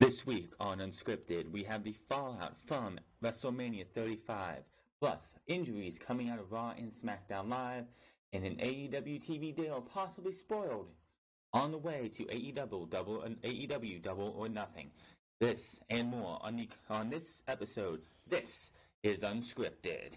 This week on Unscripted, we have the fallout from WrestleMania 35, plus injuries coming out of Raw and SmackDown Live, and an AEW TV deal possibly spoiled on the way to AEW Double or Nothing. This and more on this episode. This is Unscripted.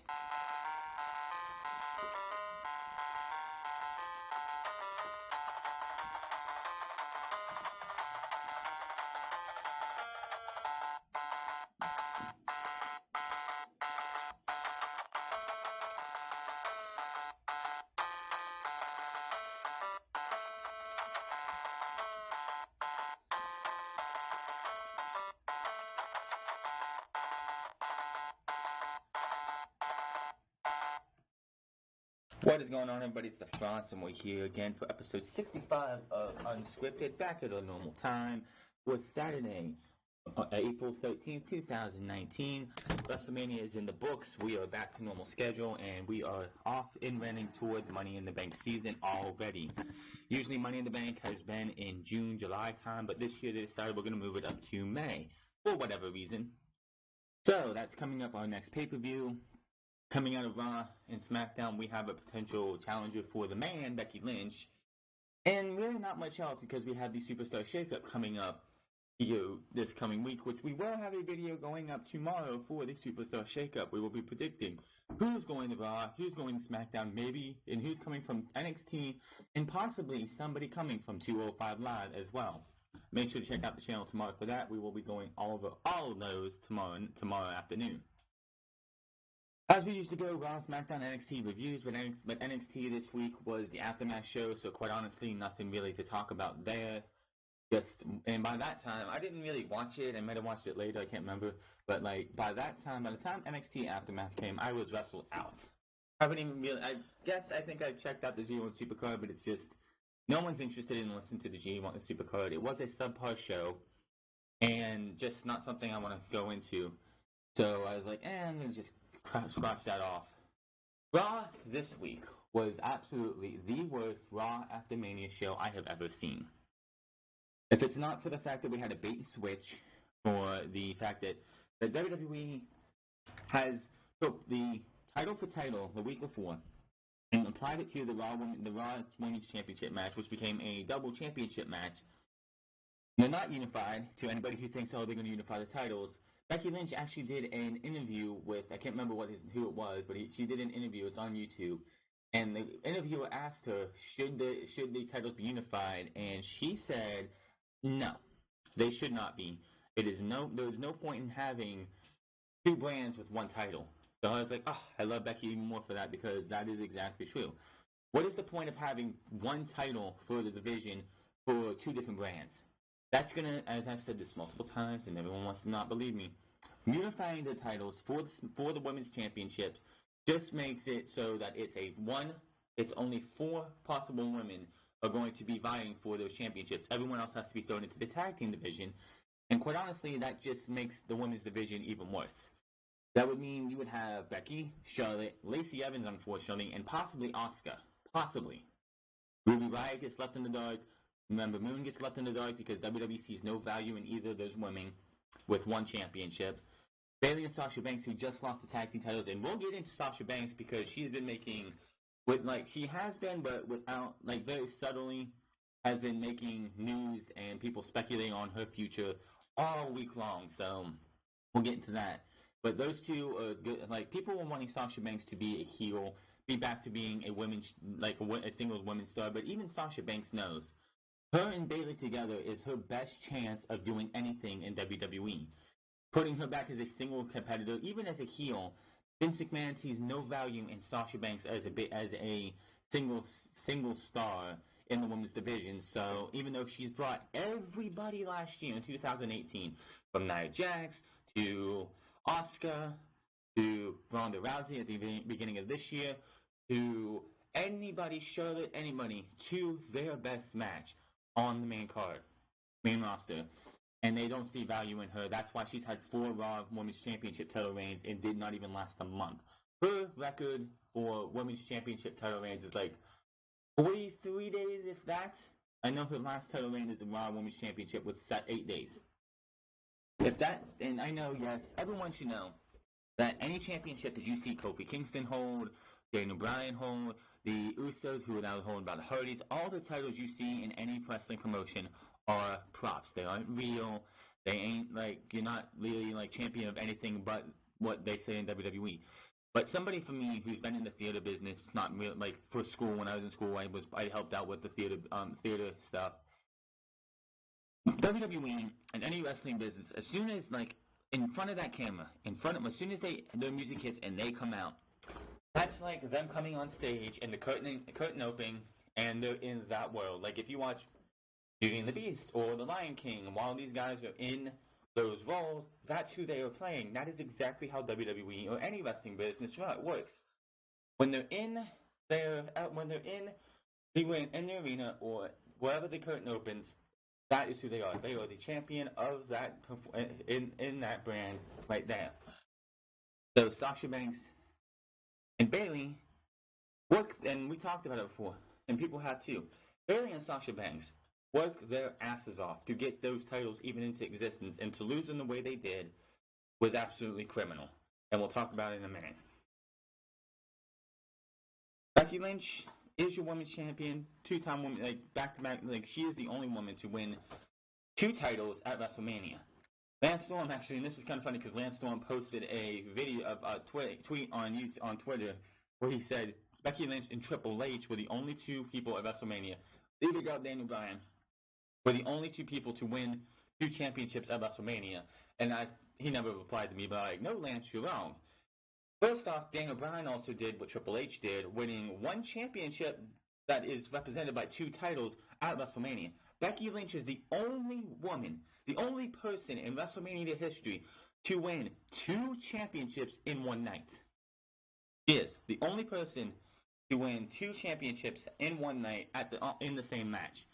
What is going on, everybody? It's the France, and we're here again for episode 65 of Unscripted, back at our normal time for Saturday, April 13th, 2019. WrestleMania is in the books. We are back to normal schedule, and we are off and running towards Money in the Bank season already. Usually Money in the Bank has been in June, July time, but this year they decided we're going to move it up to May for whatever reason. So that's coming up our next pay-per-view. Coming out of Raw and SmackDown, we have a potential challenger for the man, Becky Lynch. And really not much else because we have the Superstar Shakeup coming up this coming week, which we will have a video going up tomorrow for the Superstar Shakeup. We will be predicting who's going to Raw, who's going to SmackDown, maybe, and who's coming from NXT, and possibly somebody coming from 205 Live as well. Make sure to check out the channel tomorrow for that. We will be going all over all of those tomorrow afternoon. As we used to go, Raw, SmackDown, NXT reviews, but NXT this week was the Aftermath show, so quite honestly, nothing really to talk about there. And by that time, I didn't really watch it. I might have watched it later, I can't remember. But by the time NXT Aftermath came, I was wrestled out. I think I checked out the G1 Supercard, but it's just, no one's interested in listening to the G1 Supercard. It was a subpar show, and just not something I want to go into. So I was like, I'm going to just scratch that off. Raw this week was absolutely the worst Raw After Mania show I have ever seen. If it's not for the fact that we had a bait and switch, or the fact that the WWE has took the title for title the week before and applied it to the Raw Women's Championship match, which became a double championship match. They're not unified. To anybody who thinks, they're going to unify the titles, Becky Lynch actually did an interview with, I can't remember who it was, but she did an interview. It's on YouTube, and the interviewer asked her, should the titles be unified, and she said, no, they should not be. There's no point in having two brands with one title. So I was like, I love Becky even more for that, because that is exactly true. What is the point of having one title for the division for two different brands? That's going to, as I've said this multiple times, and everyone wants to not believe me, unifying the titles for the women's championships just makes it so that it's only 4 possible women are going to be vying for those championships. Everyone else has to be thrown into the tag team division, and quite honestly, that just makes the women's division even worse. That would mean you would have Becky, Charlotte, Lacey Evans, unfortunately, and possibly Asuka. Possibly. Ruby Riott gets left in the dark. Remember, Moon gets left in the dark because WWE sees no value in either of those women with one championship. Bayley and Sasha Banks, who just lost the tag team titles, and we'll get into Sasha Banks because she's been making, she has been, but without, very subtly, has been making news and people speculating on her future all week long. So we'll get into that. But those two are good. People were wanting Sasha Banks to be a heel, be back to being a singles women's star. But even Sasha Banks knows her and Bayley together is her best chance of doing anything in WWE. Putting her back as a single competitor, even as a heel, Vince McMahon sees no value in Sasha Banks as a single star in the women's division. So even though she's brought everybody last year in 2018, from Nia Jax to Asuka to Ronda Rousey at the beginning of this year, to anybody, Charlotte, anybody, to their best match on the main roster, and they don't see value in her. That's why she's had 4 Raw Women's Championship title reigns and did not even last a month. Her record for Women's Championship title reigns is 43 days, if that. I know her last title reign as the Raw Women's Championship was set 8 days. If that, and I know, yes, everyone should know that any championship that you see Kofi Kingston hold, Daniel Bryan hold, the Usos who are now holding by the Hardys, all the titles you see in any wrestling promotion are props. They aren't real. They ain't like, you're not really like champion of anything but what they say in WWE. But somebody for me who's been in the theater business, not real, like for school, when I was in school, I helped out with the theater stuff. WWE and any wrestling business, as soon as like in front of that camera, as soon as their music hits and they come out, that's like them coming on stage and the curtain opening, and they're in that world. Like if you watch Beauty and the Beast or The Lion King, while these guys are in those roles, that's who they are playing. That is exactly how WWE or any wrestling business works. When they're in in the arena or wherever the curtain opens, that is who they are. They are the champion of that in that brand right there. So Sasha Banks and Bayley work, and we talked about it before, and people have too. Bayley and Sasha Banks work their asses off to get those titles even into existence, and to lose them the way they did was absolutely criminal. And we'll talk about it in a minute. Becky Lynch is your women's champion, two-time woman, like back-to-back. Like she is the only woman to win 2 titles at WrestleMania. Lance Storm actually, and this was kind of funny because Lance Storm posted a video of a tweet on Twitter where he said Becky Lynch and Triple H were the only 2 people at WrestleMania. Leaving out Daniel Bryan, were the only 2 people to win 2 championships at WrestleMania. And he never replied to me, but like, no, Lance, you're wrong. First off, Daniel Bryan also did what Triple H did, winning 1 championship that is represented by 2 titles at WrestleMania. Becky Lynch is the only woman, the only person in WrestleMania history to win 2 championships in one night. She is the only person to win 2 championships in one night in the same match.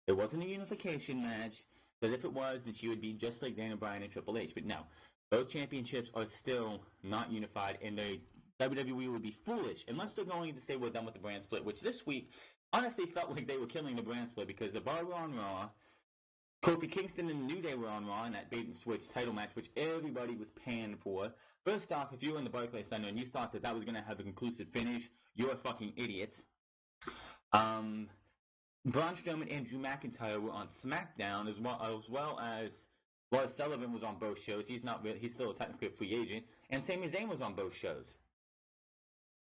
It wasn't a unification match, because if it was, then she would be just like Daniel Bryan and Triple H. But no, both championships are still not unified, and the WWE would be foolish unless they're going to say we're done with the brand split, which this week honestly felt like they were killing the brand split because the Bar were on Raw, Kofi Kingston and the New Day were on Raw in that bait and switch title match, which everybody was paying for. First off, if you were in the Barclays Center and you thought that was going to have a conclusive finish, you're a fucking idiot. Braun Strowman and Drew McIntyre were on SmackDown, as well as Lars Sullivan was on both shows. He's still technically a free agent, and Sami Zayn was on both shows.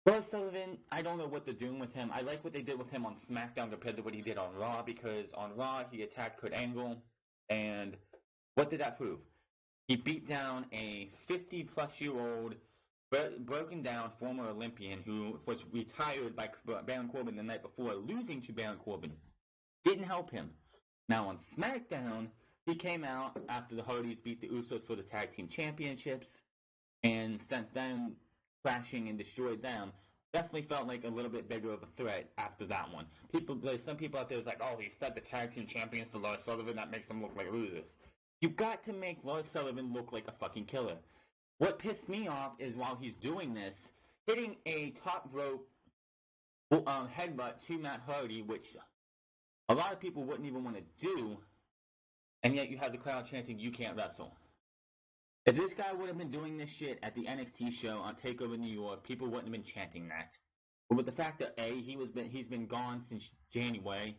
Lars Sullivan, I don't know what they're doing with him. I like what they did with him on SmackDown compared to what he did on Raw, because on Raw he attacked Kurt Angle, and what did that prove? He beat down a 50-plus-year-old, broken down former Olympian who was retired by Baron Corbin the night before, losing to Baron Corbin. Didn't help him. Now on SmackDown, he came out after the Hardys beat the Usos for the Tag Team Championships and sent them crashing and destroyed them. Definitely felt like a little bit bigger of a threat after that one. Some people out there was like, oh, he fed the Tag Team Champions to Lars Sullivan. That makes them look like losers. You got to make Lars Sullivan look like a fucking killer. What pissed me off is while he's doing this, hitting a top rope headbutt to Matt Hardy, which a lot of people wouldn't even want to do, and yet you have the crowd chanting, "You can't wrestle." If this guy would have been doing this shit at the NXT show on TakeOver New York, people wouldn't have been chanting that. But with the fact that A, he's been gone since January,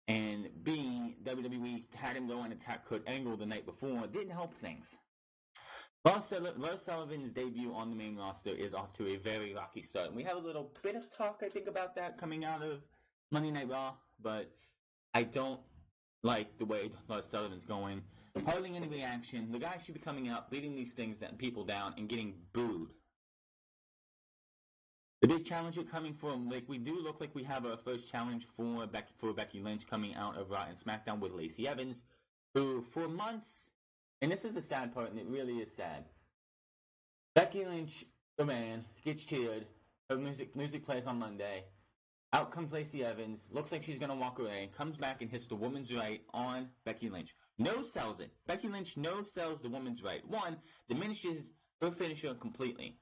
and B, WWE had him go and attack Kurt Angle the night before, didn't help things. Lars Sullivan's debut on the main roster is off to a very rocky start. And we have a little bit of talk, I think, about that coming out of Monday Night Raw, but I don't like the way Lars Sullivan's going. Hardly any reaction. The guy should be coming out, beating these people down, and getting booed. The big challenger coming from, we do look like we have our first challenge for Becky Lynch coming out of Raw and SmackDown with Lacey Evans, who for months, and this is the sad part, and it really is sad. Becky Lynch, the man, gets cheered. Her music plays on Monday. Out comes Lacey Evans. Looks like she's gonna walk away. Comes back and hits the woman's right on Becky Lynch. No sells it. Becky Lynch no sells the woman's right. One, diminishes her finisher completely.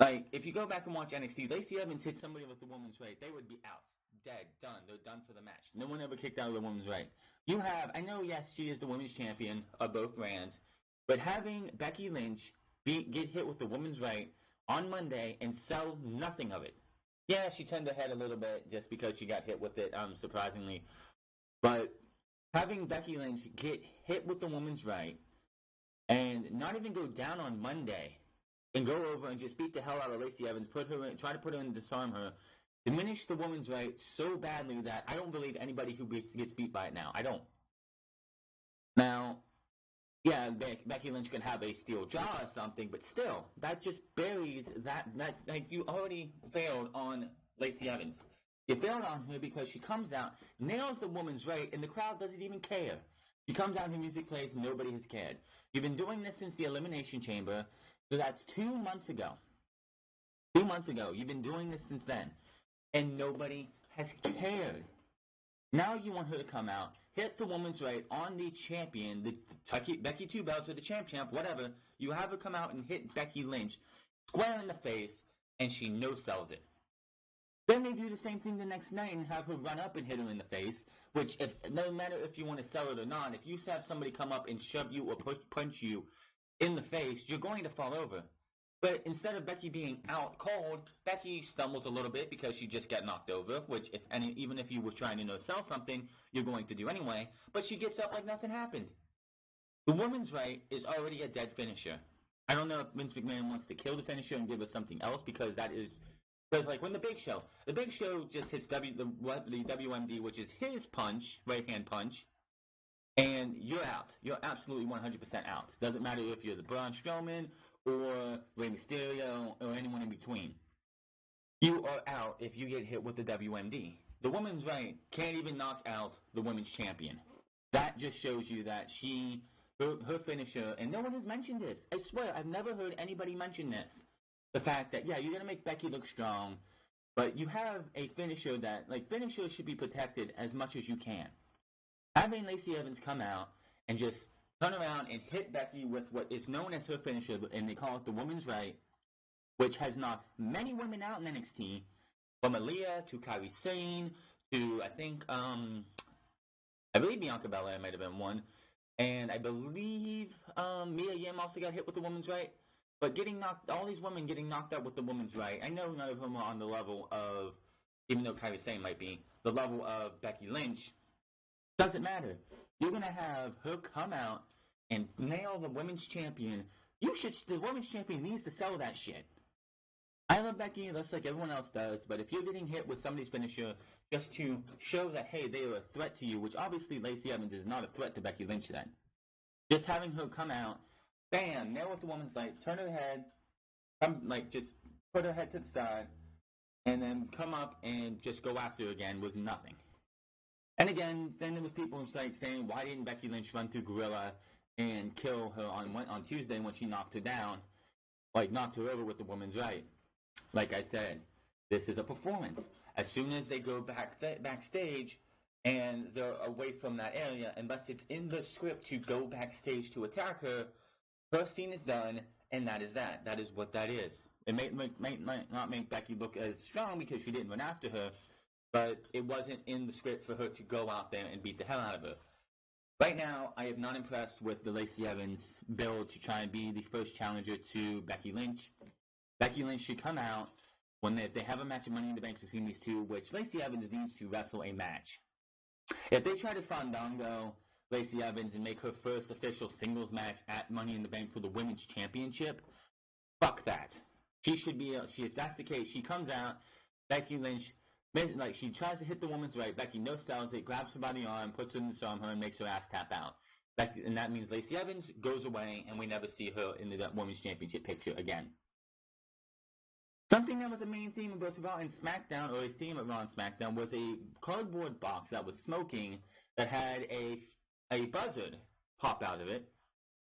Like, if you go back and watch NXT, Lacey Evans hit somebody with the woman's right, they would be out. dead, done. They're done for the match. No one ever kicked out of the women's right. You have, I know, yes, she is the women's champion of both brands, but having Becky Lynch get hit with the women's right on Monday and sell nothing of it. Yeah, she turned her head a little bit just because she got hit with it, surprisingly. But having Becky Lynch get hit with the women's right and not even go down on Monday and go over and just beat the hell out of Lacey Evans, try to put her in, disarm her, diminish the women's right so badly that I don't believe anybody who gets beat by it now. I don't. Now, yeah, Becky Lynch can have a steel jaw or something, but still, that just buries that like, you already failed on Lacey Evans. You failed on her because she comes out, nails the woman's right, and the crowd doesn't even care. She comes out, her music plays, nobody has cared. You've been doing this since the Elimination Chamber, so that's 2 months ago. 2 months ago, you've been doing this since then, and nobody has cared. Now you want her to come out, hit the woman's right on the champion, Becky Two Belts or the champ, whatever. You have her come out and hit Becky Lynch square in the face, and she no-sells it. Then they do the same thing the next night and have her run up and hit her in the face, which, no matter if you want to sell it or not, if you have somebody come up and shove you or punch you in the face, you're going to fall over. But instead of Becky being out cold, Becky stumbles a little bit because she just got knocked over, which even if you were trying to sell something, you're going to do anyway. But she gets up like nothing happened. The woman's right is already a dead finisher. I don't know if Vince McMahon wants to kill the finisher and give us something else because like when the Big Show just hits the WMD, which is his punch, right hand punch, and you're out. You're absolutely 100% out. Doesn't matter if you're the Braun Strowman or Rey Mysterio or anyone in between. You are out if you get hit with the WMD. The woman's right can't even knock out the women's champion. That just shows you that her finisher, and no one has mentioned this. I swear, I've never heard anybody mention this. The fact that, yeah, you're going to make Becky look strong, but you have a finisher that, like, finishers should be protected as much as you can. Having Lacey Evans come out and just turn around and hit Becky with what is known as her finisher, and they call it the woman's right, which has knocked many women out in NXT, from Aaliyah to Kairi Sane to, I believe Bianca Belair might have been one, and I believe Mia Yim also got hit with the woman's right. But all these women getting knocked out with the woman's right, I know none of them are on the level of, even though Kairi Sane might be, the level of Becky Lynch. Doesn't matter. You're going to have her come out and nail the women's champion. The women's champion needs to sell that shit. I love Becky, just like everyone else does, but if you're getting hit with somebody's finisher just to show that, hey, they are a threat to you, which obviously Lacey Evans is not a threat to Becky Lynch then. Just having her come out, bam, nail with the woman's right, turn her head, just put her head to the side, and then come up and just go after her again was nothing. And again, then there was people saying, why didn't Becky Lynch run through Gorilla and kill her on Tuesday when she knocked her down, knocked her over with the woman's right? Like I said, this is a performance. As soon as they go backstage and they're away from that area, unless it's in the script to go backstage to attack her, her scene is done, and that is that. That is what that is. It might not make Becky look as strong because she didn't run after her, but it wasn't in the script for her to go out there and beat the hell out of her. Right now, I am not impressed with the Lacey Evans build to try and be the first challenger to Becky Lynch. Becky Lynch should come out if they have a match of Money in the Bank between these two, which Lacey Evans needs to wrestle a match. If they try to Fandango Lacey Evans and make her first official singles match at Money in the Bank for the Women's Championship, fuck that. She should be, if that's the case, she comes out, Becky Lynch, she tries to hit the woman's right, Becky no-sells it, grabs her by the arm, puts her in the disarm her, and makes her ass tap out. And that means Lacey Evans goes away, and we never see her in the Women's Championship picture again. Something that was a main theme of both Raw and SmackDown, or a theme of Raw and SmackDown, was a cardboard box that was smoking that had a buzzard pop out of it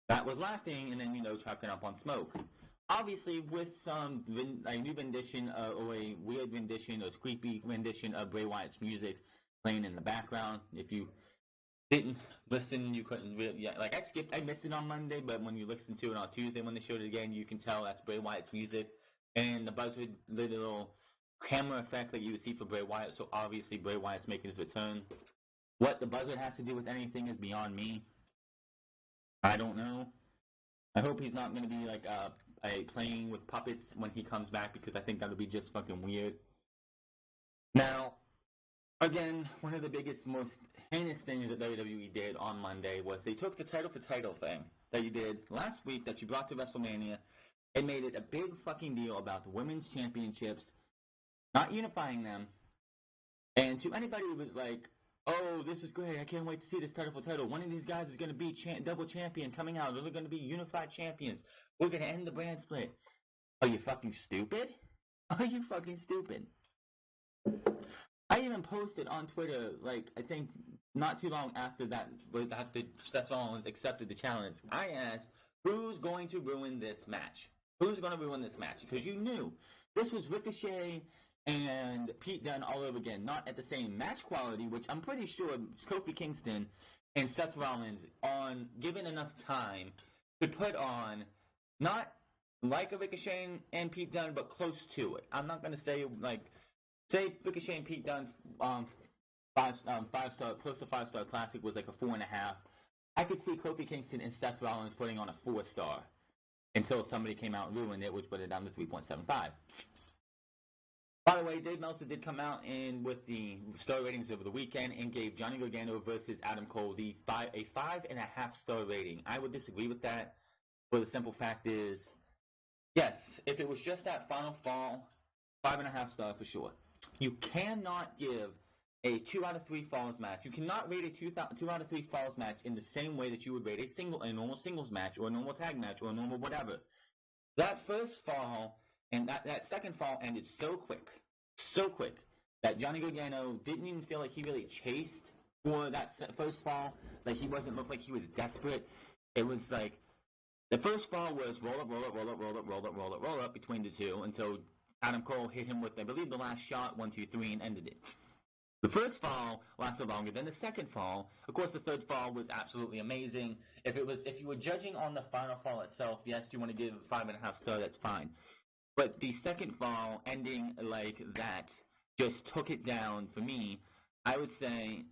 that was laughing and then, chucking up on smoke. Obviously, with some a new rendition or a weird rendition or creepy rendition of Bray Wyatt's music playing in the background. If you didn't listen, you couldn't really. Yeah, I missed it on Monday, but when you listen to it on Tuesday when they showed it again, you can tell that's Bray Wyatt's music. And the buzzard little camera effect that you would see for Bray Wyatt. So obviously Bray Wyatt's making his return. What the buzzard has to do with anything is beyond me. I don't know. I hope he's not going to be like playing with puppets when he comes back, because I think that would be just fucking weird. Now, again, one of the biggest, most heinous things that WWE did on Monday was they took the title for title thing that you did last week that you brought to WrestleMania and made it a big fucking deal about the women's championships, not unifying them. And to anybody who was like, oh, this is great, I can't wait to see this title for title. One of these guys is going to be double champion coming out. They're going to be unified champions. We're going to end the brand split. Are you fucking stupid? Are you fucking stupid? I even posted on Twitter, like, I think not too long after that, after Seth Rollins accepted the challenge, I asked, who's going to ruin this match? Who's going to ruin this match? Because you knew this was Ricochet and Pete Dunne all over again. Not at the same match quality, which I'm pretty sure Kofi Kingston and Seth Rollins, on given enough time, could put on, not like a Ricochet and Pete Dunne, but close to it. I'm not going to say, like, say Ricochet and Pete Dunne's five-star, close to 5-star classic was like a 4.5. I could see Kofi Kingston and Seth Rollins putting on a 4-star until somebody came out and ruined it, which put it down to 3.75. By the way, Dave Meltzer did come out and with the star ratings over the weekend and gave Johnny Gargano versus Adam Cole a 5.5-star rating. I would disagree with that, for the simple fact is, yes, if it was just that final fall, 5.5 star for sure. You cannot give a 2 out of 3 falls match. You cannot rate a 2 out of 3 falls match in the same way that you would rate a normal singles match or a normal tag match or a normal whatever. That first fall and that second fall ended so quick that Johnny Gargano didn't even feel like he really chased for that first fall. Like he wasn't look like he was desperate. It was like the first fall was roll up between the two until Adam Cole hit him with, I believe, the last shot, 1, 2, 3, and ended it. The first fall lasted longer than the second fall. Of course, the third fall was absolutely amazing. If you were judging on the final fall itself, yes, you want to give a 5.5 star, that's fine. But the second fall ending like that just took it down for me. I would say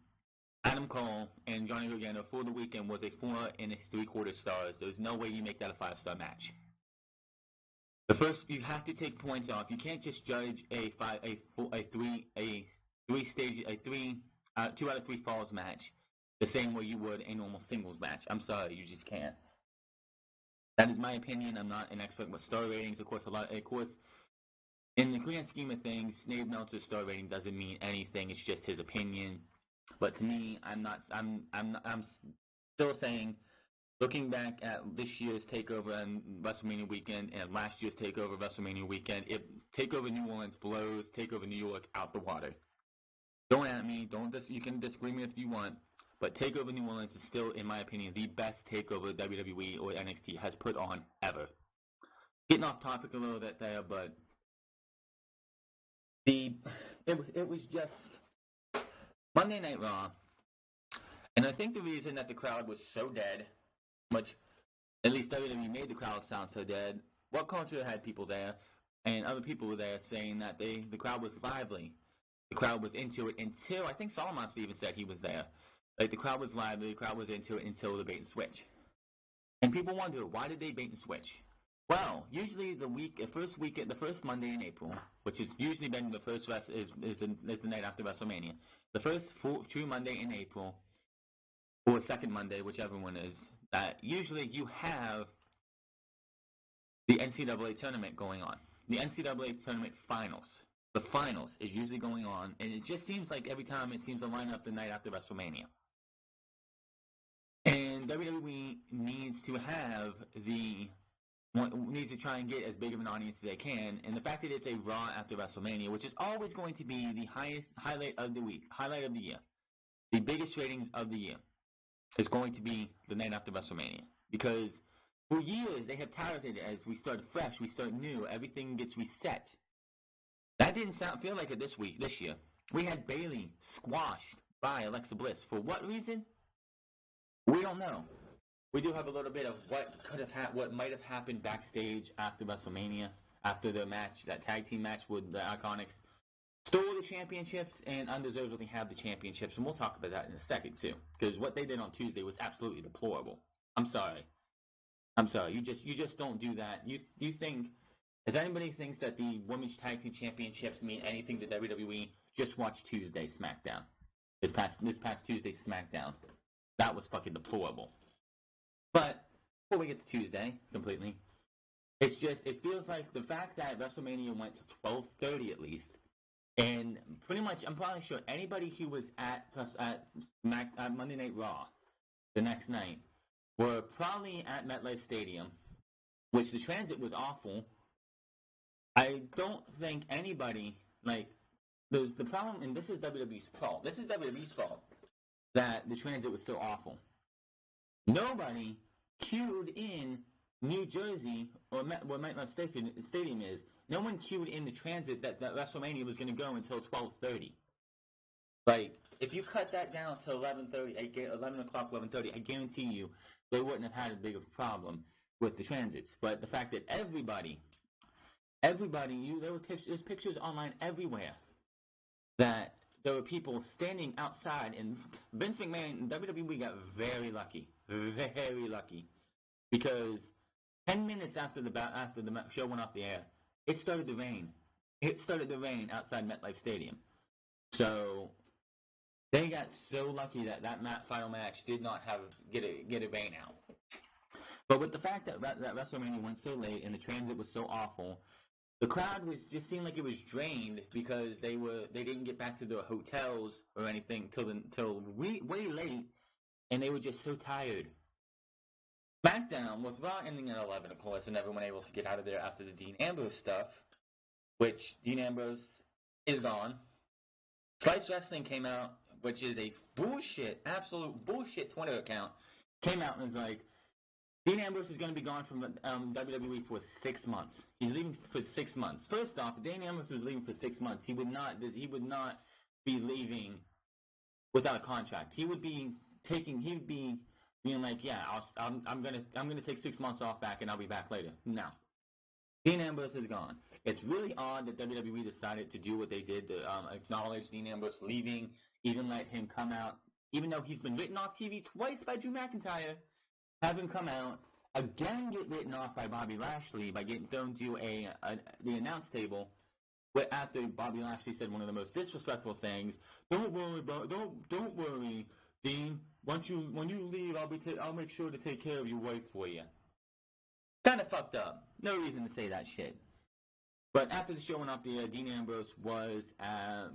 Adam Cole and Johnny Gargano for the weekend was a 4.75 stars. There's no way you make that a 5-star match. The first, you have to take points off. You can't just judge a 2 out of 3 falls match the same way you would a normal singles match. I'm sorry, you just can't. That is my opinion. I'm not an expert with star ratings. Of course, in the grand scheme of things, Dave Meltzer's star rating doesn't mean anything. It's just his opinion. But to me, I'm still saying, looking back at this year's TakeOver and WrestleMania weekend and last year's TakeOver WrestleMania weekend, TakeOver New Orleans blows TakeOver New York out the water. Don't at me. You can disagree with me if you want. But TakeOver New Orleans is still, in my opinion, the best TakeOver WWE or NXT has put on ever. Getting off topic a little bit there, but it was just Monday Night Raw. And I think the reason that the crowd was so dead, which at least WWE made the crowd sound so dead, What Culture had people there, and other people were there saying that the crowd was lively. The crowd was into it until, I think Solomon even said he was there. Like, the crowd was lively, the crowd was into it until the bait and switch. And people wonder, why did they bait and switch? Well, usually the first Monday in April, which has usually been the first is the night after WrestleMania. The first true Monday in April, or second Monday, whichever one is, that usually you have the NCAA tournament going on. The NCAA tournament finals. The finals is usually going on, and it just seems like every time it seems to line up the night after WrestleMania. And WWE needs to try and get as big of an audience as they can, and the fact that it's a Raw after WrestleMania, which is always going to be the highest highlight of the year, the biggest ratings of the year, is going to be the night after WrestleMania. Because for years they have touted it as we start fresh, we start new, everything gets reset. That didn't feel like it this year. We had Bayley squashed by Alexa Bliss. For what reason? We don't know. We do have a little bit of what might have happened backstage after WrestleMania, after the match, that tag team match with the Iconics stole the championships and undeservedly have the championships, and we'll talk about that in a second too. Because what they did on Tuesday was absolutely deplorable. I'm sorry. You just don't do that. You think if anybody thinks that the women's tag team championships mean anything to WWE, just watch Tuesday's SmackDown. This past Tuesday's SmackDown. That was fucking deplorable. But before we get to Tuesday completely, it's just it feels like the fact that WrestleMania went to 12:30 at least. And pretty much, I'm probably sure anybody who was at Monday Night Raw the next night were probably at MetLife Stadium, which the transit was awful. I don't think anybody, like, the problem, and this is WWE's fault. This is WWE's fault that the transit was so awful. Nobody queued in New Jersey, or where MetLife Stadium is. No one queued in the transit that WrestleMania was going to go until 12:30. Like, if you cut that down to 11 o'clock, 11:30, I guarantee you they wouldn't have had a big of a problem with the transits. But the fact that there's pictures online everywhere that there were people standing outside, and Vince McMahon and WWE got very lucky, because 10 minutes after the show went off the air, it started to rain. It started to rain outside MetLife Stadium. So they got so lucky that final match did not get a rain out. But with the fact that WrestleMania went so late and the transit was so awful, the crowd just seemed like it was drained because they didn't get back to their hotels or anything till way late, and they were just so tired. SmackDown, with Raw ending at 11, of course, and everyone able to get out of there after the Dean Ambrose stuff, which Dean Ambrose is gone. Slice Wrestling came out, which is a absolute bullshit Twitter account, came out and was like, Dean Ambrose is going to be gone from WWE for 6 months. He's leaving for 6 months. First off, if Dean Ambrose was leaving for 6 months, he would not be leaving without a contract. He would be being like, yeah, I'm gonna take 6 months off back and I'll be back later. No. Dean Ambrose is gone. It's really odd that WWE decided to do what they did to acknowledge Dean Ambrose leaving, even let him come out, even though he's been written off TV twice by Drew McIntyre, have him come out, again get written off by Bobby Lashley by getting thrown to the announce table, where after Bobby Lashley said one of the most disrespectful things, don't worry, Dean. When you leave, I'll make sure to take care of your wife for you. Kind of fucked up. No reason to say that shit. But after the show went off the air, Dean Ambrose was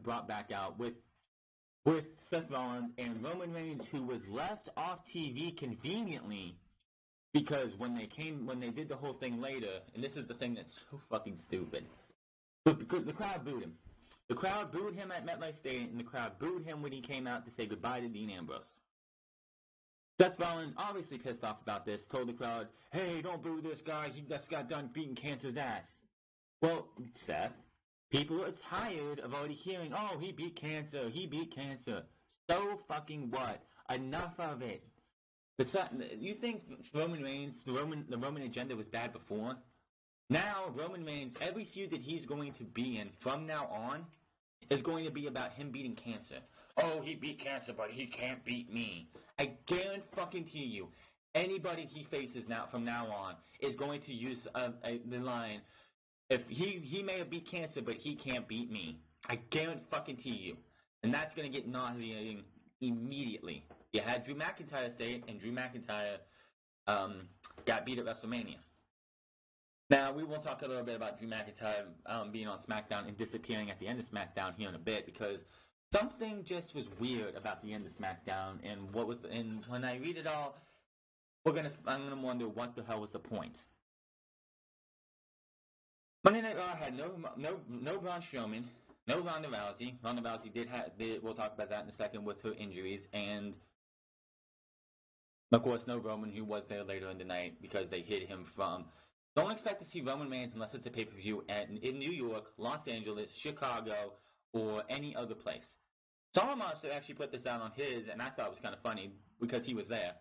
brought back out with Seth Rollins and Roman Reigns, who was left off TV conveniently because when they did the whole thing later, and this is the thing that's so fucking stupid. The crowd booed him. The crowd booed him at MetLife Stadium, and the crowd booed him when he came out to say goodbye to Dean Ambrose. Seth Rollins, obviously pissed off about this, told the crowd, hey, don't boo this guy, he just got done beating cancer's ass. Well, Seth, people are tired of already hearing, oh, he beat cancer. So fucking what? Enough of it. You think Roman Reigns, the Roman agenda was bad before? Now, Roman Reigns, every feud that he's going to be in from now on is going to be about him beating cancer. Oh, he beat cancer, but he can't beat me. I guarantee you, anybody he faces from now on is going to use the line, if he may have beat cancer, but he can't beat me. I guarantee you. And that's going to get nauseating immediately. You had Drew McIntyre say it, and Drew McIntyre got beat at WrestleMania. Now, we will talk a little bit about Drew McIntyre being on SmackDown and disappearing at the end of SmackDown here in a bit, because something just was weird about the end of SmackDown, and when I read it all, I'm gonna wonder what the hell was the point. Monday Night Raw had no Braun Strowman, no Ronda Rousey. Ronda Rousey we'll talk about that in a second with her injuries, and of course no Roman, who was there later in the night because they hid him from. Don't expect to see Roman Reigns unless it's a pay-per-view in New York, Los Angeles, Chicago, or any other place. Summer Monster actually put this out on his, and I thought it was kind of funny because he was there.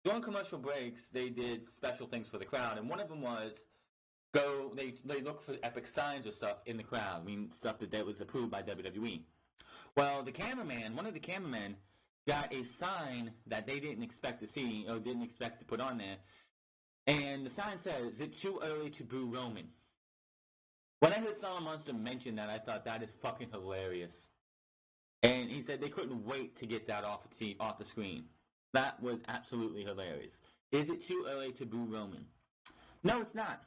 During commercial breaks, they did special things for the crowd, and one of them was they look for epic signs or stuff in the crowd. I mean, stuff that was approved by WWE. Well, one of the cameramen, got a sign that they didn't expect to see or didn't expect to put on there, and the sign says, "Is it too early to boo Roman?" When I heard Solomon Monster mention that, I thought that is fucking hilarious. And he said they couldn't wait to get that off the screen. That was absolutely hilarious. Is it too early to boo Roman? No, it's not.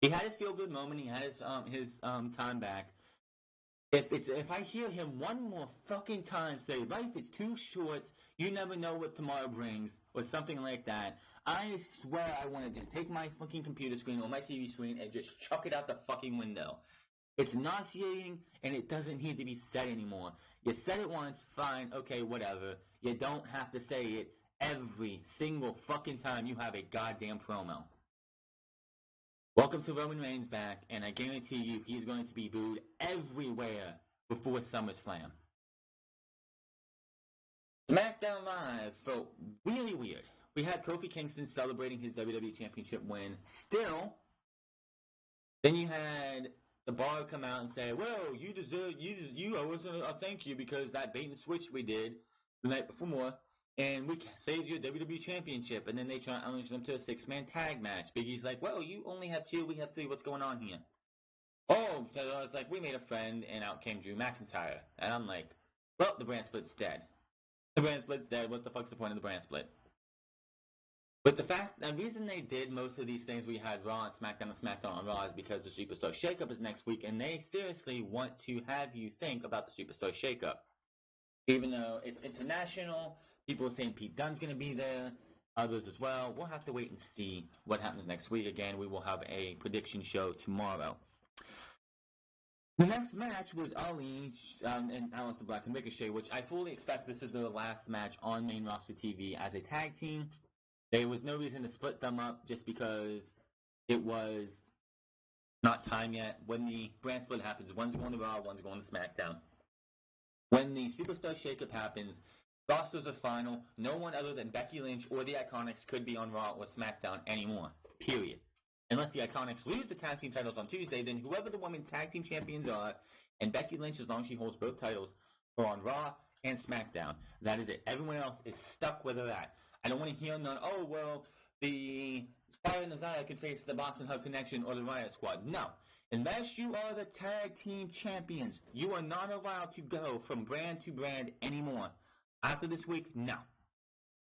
He had his feel-good moment. He had his time back. If I hear him one more fucking time say, "Life is too short, you never know what tomorrow brings," or something like that, I swear I want to just take my fucking computer screen or my TV screen and just chuck it out the fucking window. It's nauseating, and it doesn't need to be said anymore. You said it once, fine, okay, whatever. You don't have to say it every single fucking time you have a goddamn promo. Welcome to Roman Reigns back, and I guarantee you he's going to be booed everywhere before SummerSlam. SmackDown Live felt really weird. We had Kofi Kingston celebrating his WWE Championship win. Still, then you had the Bar come out and say, "Well, you owe us a thank you because that bait and switch we did the night before, and we saved your WWE Championship." And then they try to challenge them to a 6-man tag match. Big E's like, "Well, you only have 2, we have 3. What's going on here?" Oh, so I was like, "We made a friend," and out came Drew McIntyre. And I'm like, well, the brand split's dead. The brand split's dead. What the fuck's the point of the brand split? But the reason they did most of these things, we had Raw and SmackDown on Raw, is because the Superstar Shakeup is next week, and they seriously want to have you think about the Superstar Shakeup. Even though it's international, people are saying Pete Dunne's going to be there, others as well. We'll have to wait and see what happens next week. Again, we will have a prediction show tomorrow. The next match was Ali and Aleister Black and Ricochet, which I fully expect this is their last match on main roster TV as a tag team. There was no reason to split them up just because it was not time yet. When the brand split happens, one's going to Raw, one's going to SmackDown. When the Superstar Shakeup happens, rosters are final. No one other than Becky Lynch or the Iconics could be on Raw or SmackDown anymore. Period. Unless the Iconics lose the tag team titles on Tuesday, then whoever the women tag team champions are, and Becky Lynch, as long as she holds both titles, are on Raw and SmackDown. That is it. Everyone else is stuck where they're at. I don't want to hear none, "Oh, well, the Fire and the Zaya could face the Boston Hug Connection or the Riot Squad." No. Unless you are the tag team champions, you are not allowed to go from brand to brand anymore. After this week, no.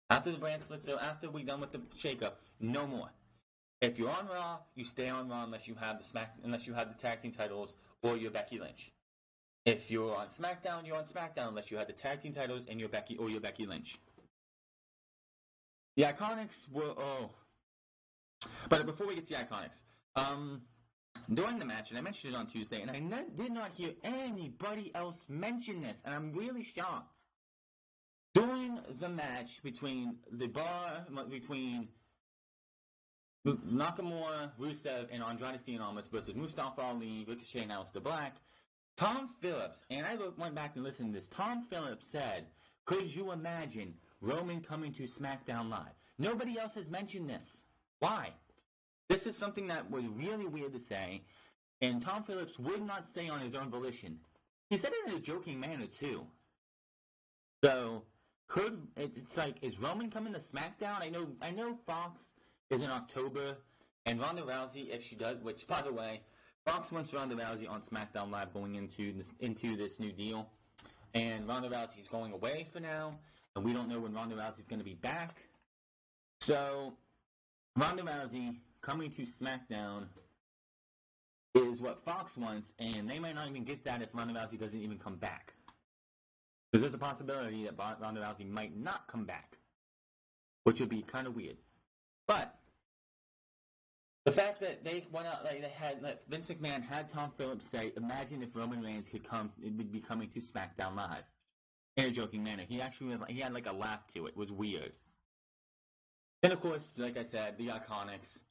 After the brand split, so after we're done with the shakeup, no more. If you're on Raw, you stay on Raw unless you have the tag team titles or you're Becky Lynch. If you're on SmackDown, you're on SmackDown unless you have the tag team titles and you're Becky Lynch. The Iconics were But before we get to the Iconics, during the match, and I mentioned it on Tuesday, and I did not hear anybody else mention this, and I'm really shocked. During the match between Nakamura, Rusev, and Andrade Cien Almas versus Mustafa Ali, Ricochet, and Aleister Black, Tom Phillips, and I went back and listened to this, Tom Phillips said, "Could you imagine Roman coming to SmackDown Live?" Nobody else has mentioned this. Why? This is something that was really weird to say, and Tom Phillips would not say on his own volition. He said it in a joking manner, too. So, it's like, is Roman coming to SmackDown? I know Fox is in October, and Ronda Rousey, if she does, which, by the way, Fox wants Ronda Rousey on SmackDown Live going into this new deal, and Ronda Rousey's going away for now, and we don't know when Ronda Rousey's going to be back. So, Ronda Rousey coming to SmackDown is what Fox wants, and they might not even get that if Ronda Rousey doesn't even come back. Because there's a possibility that Ronda Rousey might not come back, which would be kind of weird. But the fact that they went out, Vince McMahon had Tom Phillips say, "Imagine if Roman Reigns would be coming to SmackDown Live," in a joking manner. He actually he had like a laugh to it. It was weird. Then, of course, like I said, the Iconics.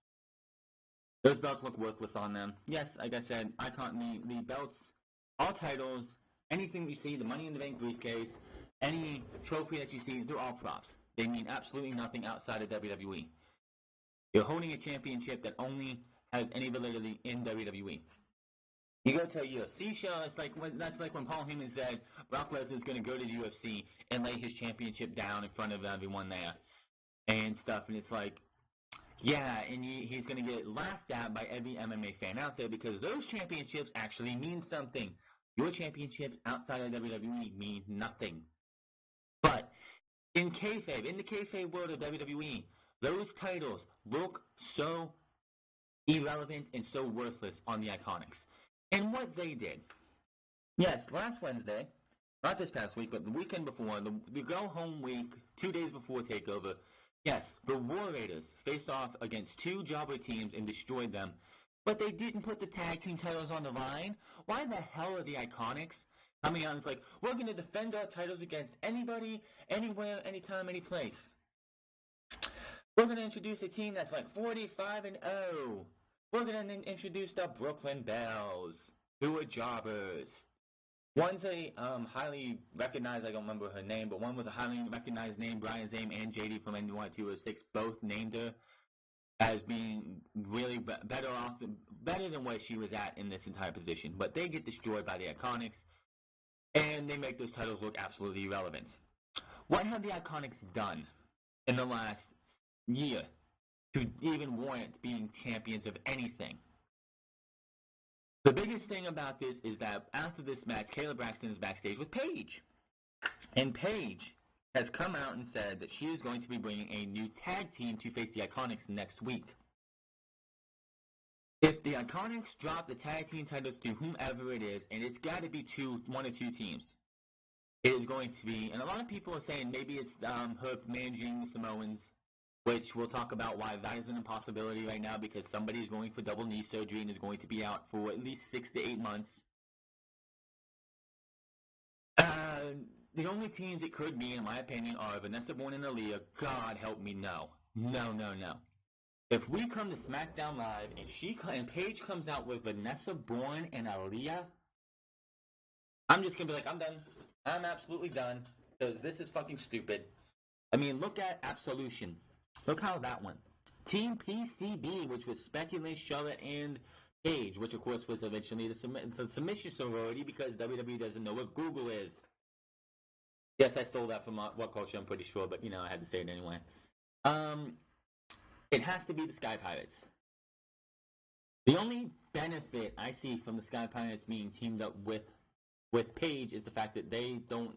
Those belts look worthless on them. Yes, like I said, the belts, all titles, anything you see, the Money in the Bank briefcase, any trophy that you see, they're all props. They mean absolutely nothing outside of WWE. You're holding a championship that only has any validity in WWE. You go to a UFC show, that's like when Paul Heyman said Brock Lesnar's going to go to the UFC and lay his championship down in front of everyone there and stuff, and it's like, yeah, and he's going to get laughed at by every MMA fan out there because those championships actually mean something. Your championships outside of WWE mean nothing. But in the kayfabe world of WWE, those titles look so irrelevant and so worthless on the Iconics. And what they did, yes, last Wednesday, not this past week, but the weekend before, the go-home week, 2 days before TakeOver, yes, the War Raiders faced off against two jobber teams and destroyed them, but they didn't put the tag team titles on the line. Why the hell are the Iconics coming out and it's like, we're going to defend our titles against anybody, anywhere, anytime, any place? We're going to introduce a team that's like 45-0. We're going to introduce the Brooklyn Bells, who are jobbers. One's a highly recognized, I don't remember her name, but one was a highly recognized name, Brian Zane and JD from NY206, both named her as being really better than where she was at in this entire position. But they get destroyed by the Iconics, and they make those titles look absolutely irrelevant. What have the Iconics done in the last year to even warrant being champions of anything? The biggest thing about this is that after this match, Kayla Braxton is backstage with Paige. And Paige has come out and said that she is going to be bringing a new tag team to face the Iconics next week. If the Iconics drop the tag team titles to whomever it is, and it's got to be one or two teams, it is going to be, and a lot of people are saying maybe it's her managing the Samoans, which we'll talk about why that is an impossibility right now because somebody's going for double knee surgery and is going to be out for at least 6 to 8 months. The only teams it could be, in my opinion, are Vanessa Bourne and Aaliyah. God help me, no. No. If we come to SmackDown Live and Paige comes out with Vanessa Bourne and Aaliyah, I'm just going to be like, I'm done. I'm absolutely done because this is fucking stupid. I mean, look at Absolution. Look how that went. Team PCB, which was speculated Charlotte and Paige, which of course was eventually the submission sorority because WWE doesn't know what Google is. Yes, I stole that from What Culture, I'm pretty sure, but I had to say it anyway. It has to be the Sky Pirates. The only benefit I see from the Sky Pirates being teamed up with Paige is the fact that they don't.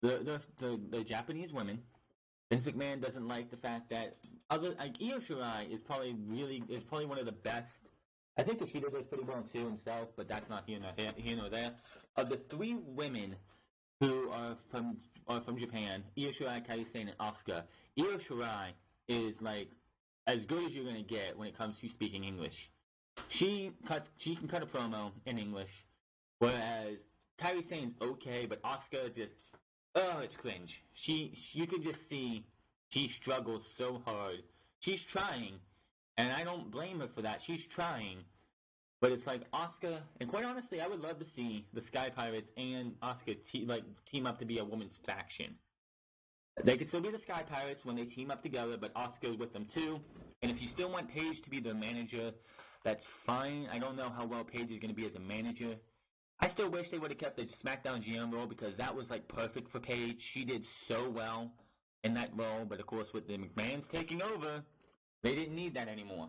The Japanese women. Vince McMahon doesn't like the fact that Io Shirai is probably one of the best. I think Kushida does pretty well too himself, but that's not here nor there. Of the three women who are from Japan, Io Shirai, Kairi Sane, and Asuka, Io Shirai is like as good as you're gonna get when it comes to speaking English. She can cut a promo in English, whereas Kairi Sane's okay, but Asuka just. Oh, it's cringe. You can just see she struggles so hard. She's trying, and I don't blame her for that. She's trying, but it's like Asuka, and quite honestly, I would love to see the Sky Pirates and Asuka team up to be a woman's faction. They could still be the Sky Pirates when they team up together, but Asuka's with them too. And if you still want Paige to be the manager, that's fine. I don't know how well Paige is going to be as a manager. I still wish they would have kept the SmackDown GM role because that was like perfect for Paige. She did so well in that role, but of course with the McMahons taking over, they didn't need that anymore.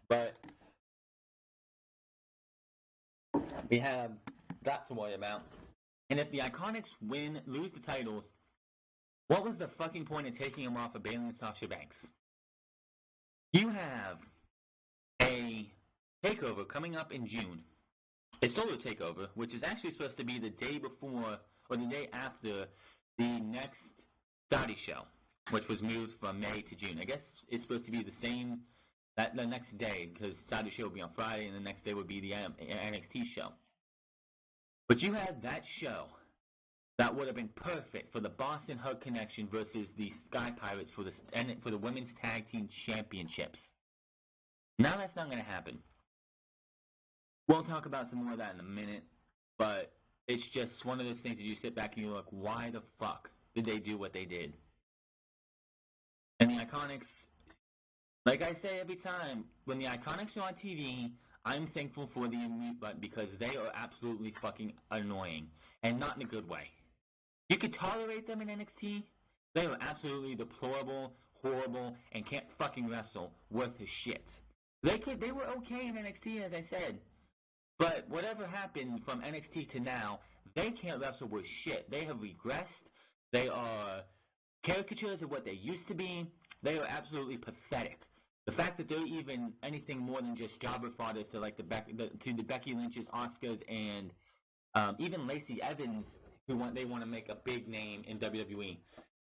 But we have that to worry about. And if the Iconics lose the titles, what was the fucking point of taking them off of Bayley and Sasha Banks? You have a takeover coming up in June. A solo takeover, which is actually supposed to be the day before or the day after the next Saudi show, which was moved from May to June. I guess it's supposed to be the next day because Saudi show will be on Friday and the next day would be the NXT show. But you had that show that would have been perfect for the Boston Hug Connection versus the Sky Pirates for the Women's Tag Team Championships. Now that's not going to happen. We'll talk about some more of that in a minute, but it's just one of those things that you sit back and you're like, why the fuck did they do what they did? And the Iconics, Like I say every time, when the Iconics are on TV, I'm thankful for the mute button because they are absolutely fucking annoying. And not in a good way. You could tolerate them in NXT. They were absolutely deplorable, horrible, and can't fucking wrestle worth a shit. They were okay in NXT, as I said. But whatever happened from NXT to now, they can't wrestle with shit. They have regressed. They are caricatures of what they used to be. They are absolutely pathetic. The fact that they're even anything more than just jobber fathers to like to the Becky Lynch's, Oscars, and even Lacey Evans, they want to make a big name in WWE.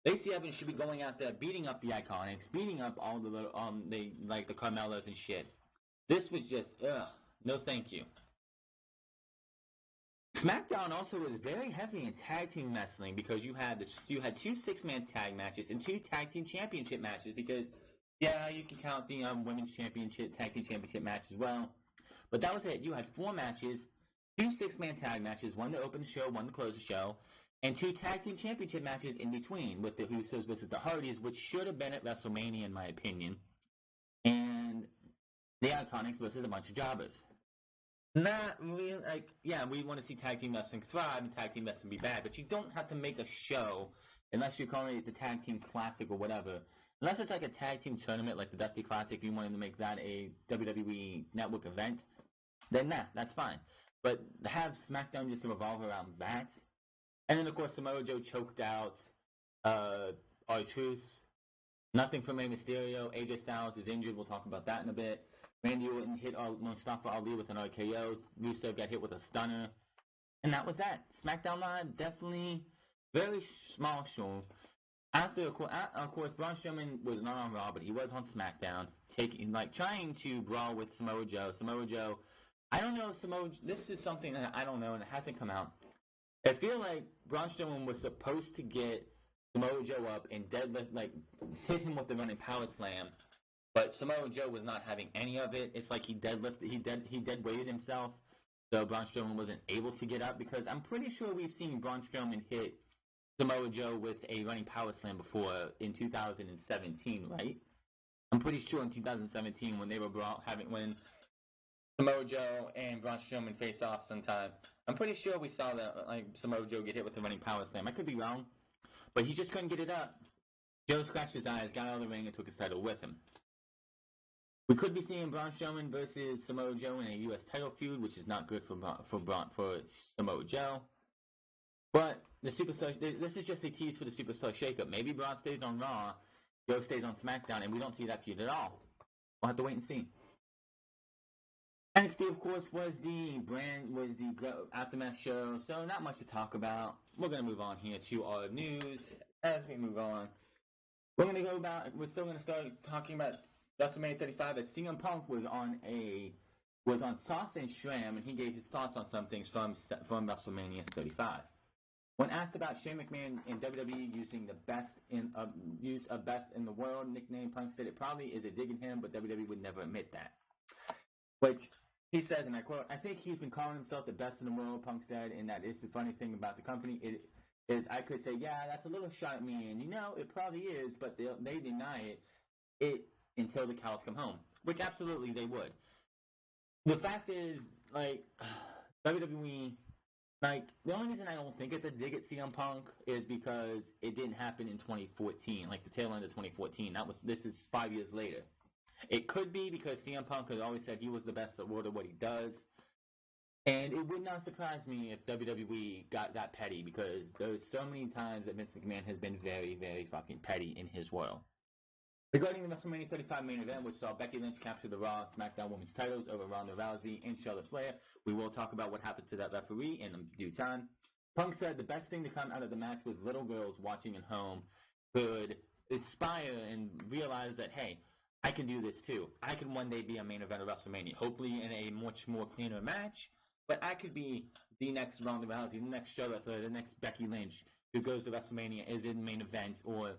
Lacey Evans should be going out there beating up the Iconics, beating up all the little the Carmelos and shit. This was just no thank you. SmackDown also was very heavy in tag team wrestling because you had two 6-man tag matches and two tag team championship matches because yeah, you can count the women's championship tag team championship match as well. But that was it. You had 4 matches, 2 6-man tag matches, one to open the show, one to close the show, and 2 tag team championship matches in between with the Usos versus the Hardys, which should have been at WrestleMania in my opinion, and the Iconics versus a bunch of jobbers. Not really, yeah, we want to see tag team wrestling thrive and tag team wrestling be bad, but you don't have to make a show unless you're calling it the Tag Team Classic or whatever. Unless it's like a tag team tournament like the Dusty Classic, if you wanted to make that a WWE Network event, then that's fine. But have SmackDown just revolve around that. And then, of course, Samoa Joe choked out R-Truth. Nothing from Rey Mysterio. AJ Styles is injured. We'll talk about that in a bit. Randy Orton hit Mustafa Ali with an RKO. Rusev got hit with a stunner. And that was that. SmackDown Live, definitely very small show. Of course, Braun Strowman was not on Raw, but he was on SmackDown, trying to brawl with Samoa Joe. Samoa Joe, I don't know this is something that I don't know, and it hasn't come out. I feel like Braun Strowman was supposed to get Samoa Joe up and hit him with the running power slam, but Samoa Joe was not having any of it. It's like he dead weighted himself, so Braun Strowman wasn't able to get up, because I'm pretty sure we've seen Braun Strowman hit Samoa Joe with a running power slam before in 2017, right? I'm pretty sure in 2017 when when Samoa Joe and Braun Strowman face off sometime. I'm pretty sure we saw that Samoa Joe get hit with a running power slam. I could be wrong, but he just couldn't get it up. Joe scratched his eyes, got out of the ring, and took his title with him. We could be seeing Braun Strowman versus Samoa Joe in a U.S. title feud, which is not good for Samoa Joe. But this is just a tease for the Superstar Shakeup. Maybe Braun stays on Raw, Joe stays on SmackDown, and we don't see that feud at all. We'll have to wait and see. NXT, of course, was the aftermath show, so not much to talk about. We're going to move on here to our news. As we move on, we're still going to start talking about WrestleMania 35, as CM Punk was on Sauce and Shram, and he gave his thoughts on some things from WrestleMania 35. When asked about Shane McMahon in WWE using the best in the world nickname, Punk said it probably is a dig at him, but WWE would never admit that. Which he says, and I quote, "I think he's been calling himself the best in the world," Punk said, and that is the funny thing about the company. It is, I could say, yeah, that's a little shot at me, and it probably is, but they deny it until the cows come home, which absolutely they would. The fact is, WWE, the only reason I don't think it's a dig at CM Punk is because it didn't happen in 2014, the tail end of 2014. This is 5 years later. It could be because CM Punk has always said he was the best at what he does. And it would not surprise me if WWE got that petty, because there's so many times that Vince McMahon has been very, very fucking petty in his world. Regarding the WrestleMania 35 main event, which saw Becky Lynch capture the Raw and SmackDown Women's titles over Ronda Rousey and Charlotte Flair, we will talk about what happened to that referee in due time. Punk said the best thing to come out of the match was little girls watching at home could inspire and realize that, hey, I can do this too. I can one day be a main event of WrestleMania, hopefully in a much more cleaner match, but I could be the next Ronda Rousey, the next Charlotte Flair, the next Becky Lynch who goes to WrestleMania, is in main event, or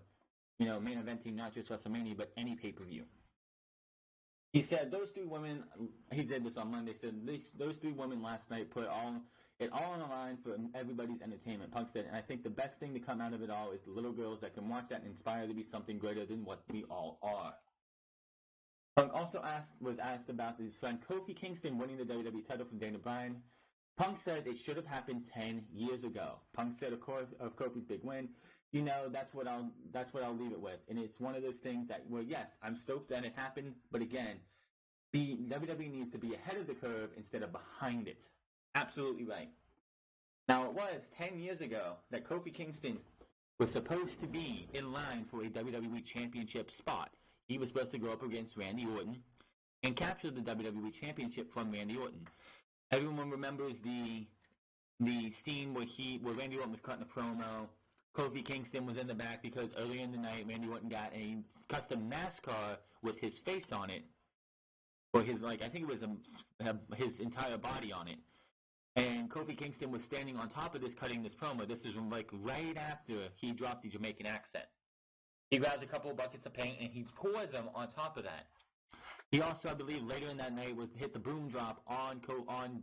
main eventing not just WrestleMania, but any pay-per-view. He said those 3 women, he did this on Monday, said those 3 women last night put it all on the line for everybody's entertainment. Punk said, and I think the best thing to come out of it all is the little girls that can watch that and inspire to be something greater than what we all are. Punk also was asked about his friend Kofi Kingston winning the WWE title from Daniel Bryan. Punk says it should have happened 10 years ago. Punk said, of course, of Kofi's big win, that's what I'll leave it with. And it's one of those things that, well, yes, I'm stoked that it happened, but again, WWE needs to be ahead of the curve instead of behind it. Absolutely right. Now, it was 10 years ago that Kofi Kingston was supposed to be in line for a WWE Championship spot. He was supposed to go up against Randy Orton and capture the WWE Championship from Randy Orton. Everyone remembers the scene where Randy Orton was cutting a promo. Kofi Kingston was in the back because earlier in the night, Randy Orton got a custom NASCAR with his face on it, or his, I think it was his entire body on it. And Kofi Kingston was standing on top of this, cutting this promo. This is right after he dropped the Jamaican accent. He grabs a couple of buckets of paint and he pours them on top of that. He also, I believe, later in that night hit the boom drop on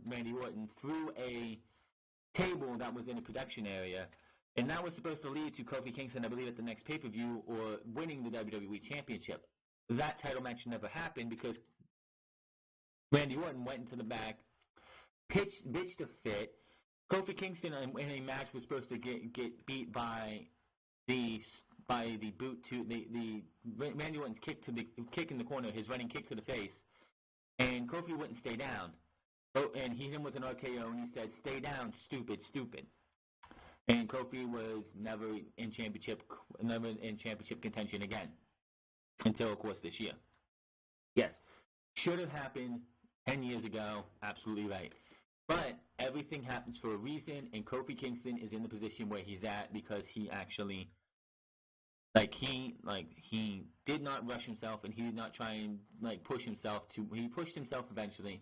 Randy Orton through a table that was in a production area. And that was supposed to lead to Kofi Kingston, I believe, at the next pay-per-view or winning the WWE Championship. That title match never happened because Randy Orton went into the back, bitched a fit. Kofi Kingston in a match was supposed to get beat by the boot to the Randy Orton's kick in the corner, his running kick to the face, and Kofi wouldn't stay down. Oh, and he hit him with an RKO, and he said, "Stay down, stupid." And Kofi was never in championship contention again until, of course, this year. Yes, should have happened 10 years ago. Absolutely right. But everything happens for a reason, and Kofi Kingston is in the position where he's at because he actually, he did not rush himself, and he did not try and push himself he pushed himself eventually,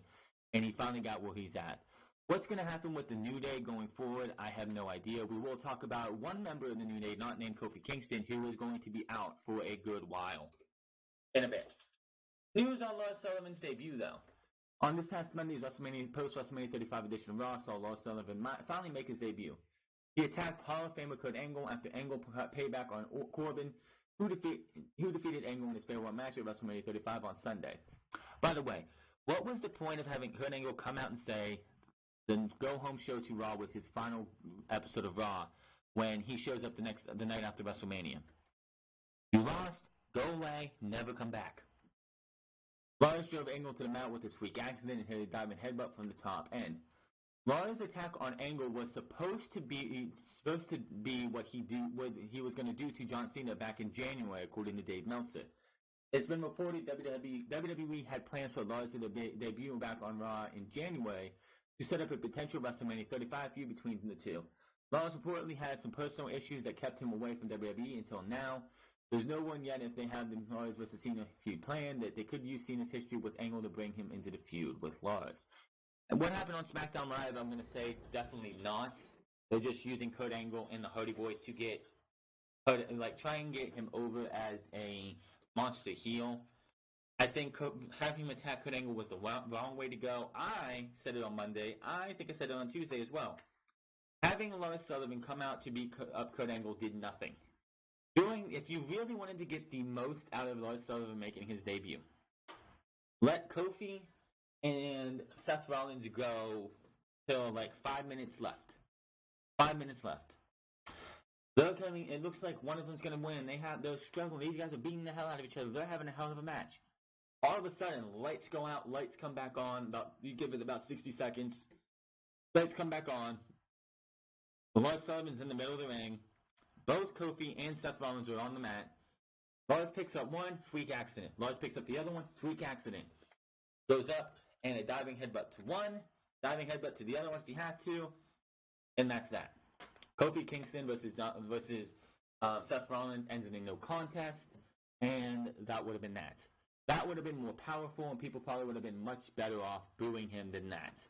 and he finally got where he's at. What's going to happen with the New Day going forward, I have no idea. We will talk about one member of the New Day, not named Kofi Kingston, who is going to be out for a good while. In a bit. News on Lars Sullivan's debut, though. On this past Monday's post-WrestleMania 35 edition of Raw saw Lars Sullivan finally make his debut. He attacked Hall of Famer Kurt Angle after Angle got payback on Corbin, who defeated Angle in his farewell match at WrestleMania 35 on Sunday. By the way, what was the point of having Kurt Angle come out and say the go-home show to Raw was his final episode of Raw when he shows up the night after WrestleMania? You lost, go away, never come back. Lars drove Angle to the mat with his freak accident and hit a diving headbutt from the top end. Lars' attack on Angle was supposed to be what he was going to do to John Cena back in January, according to Dave Meltzer. It's been reported WWE had plans for Lars to debut back on Raw in January to set up a potential WrestleMania 35 feud between the two. Lars reportedly had some personal issues that kept him away from WWE until now. There's no one yet if they have the Lars vs. Cena feud planned that they could use Cena's history with Angle to bring him into the feud with Lars. And what happened on SmackDown Live, I'm going to say definitely not. They're just using Kurt Angle and the Hardy Boys to try and get him over as a monster heel. I think having him attack Kurt Angle was the wrong way to go. I said it on Monday. I think I said it on Tuesday as well. Having Lars Sullivan come out to beat up Kurt Angle did nothing. If you really wanted to get the most out of Lars Sullivan making his debut, let Kofi and Seth Rollins go till 5 minutes left. 5 minutes left. They're coming. It looks like one of them's going to win. They're struggling. These guys are beating the hell out of each other. They're having a hell of a match. All of a sudden, lights go out. Lights come back on. You give it about 60 seconds. Lights come back on. Lars Sullivan's in the middle of the ring. Both Kofi and Seth Rollins are on the mat. Lars picks up one, freak accident. Lars picks up the other one, freak accident. Goes up, and a diving headbutt to one, diving headbutt to the other one if you have to, and that's that. Kofi Kingston versus Seth Rollins ends in a no contest, and that would have been that. That would have been more powerful, and people probably would have been much better off booing him than that.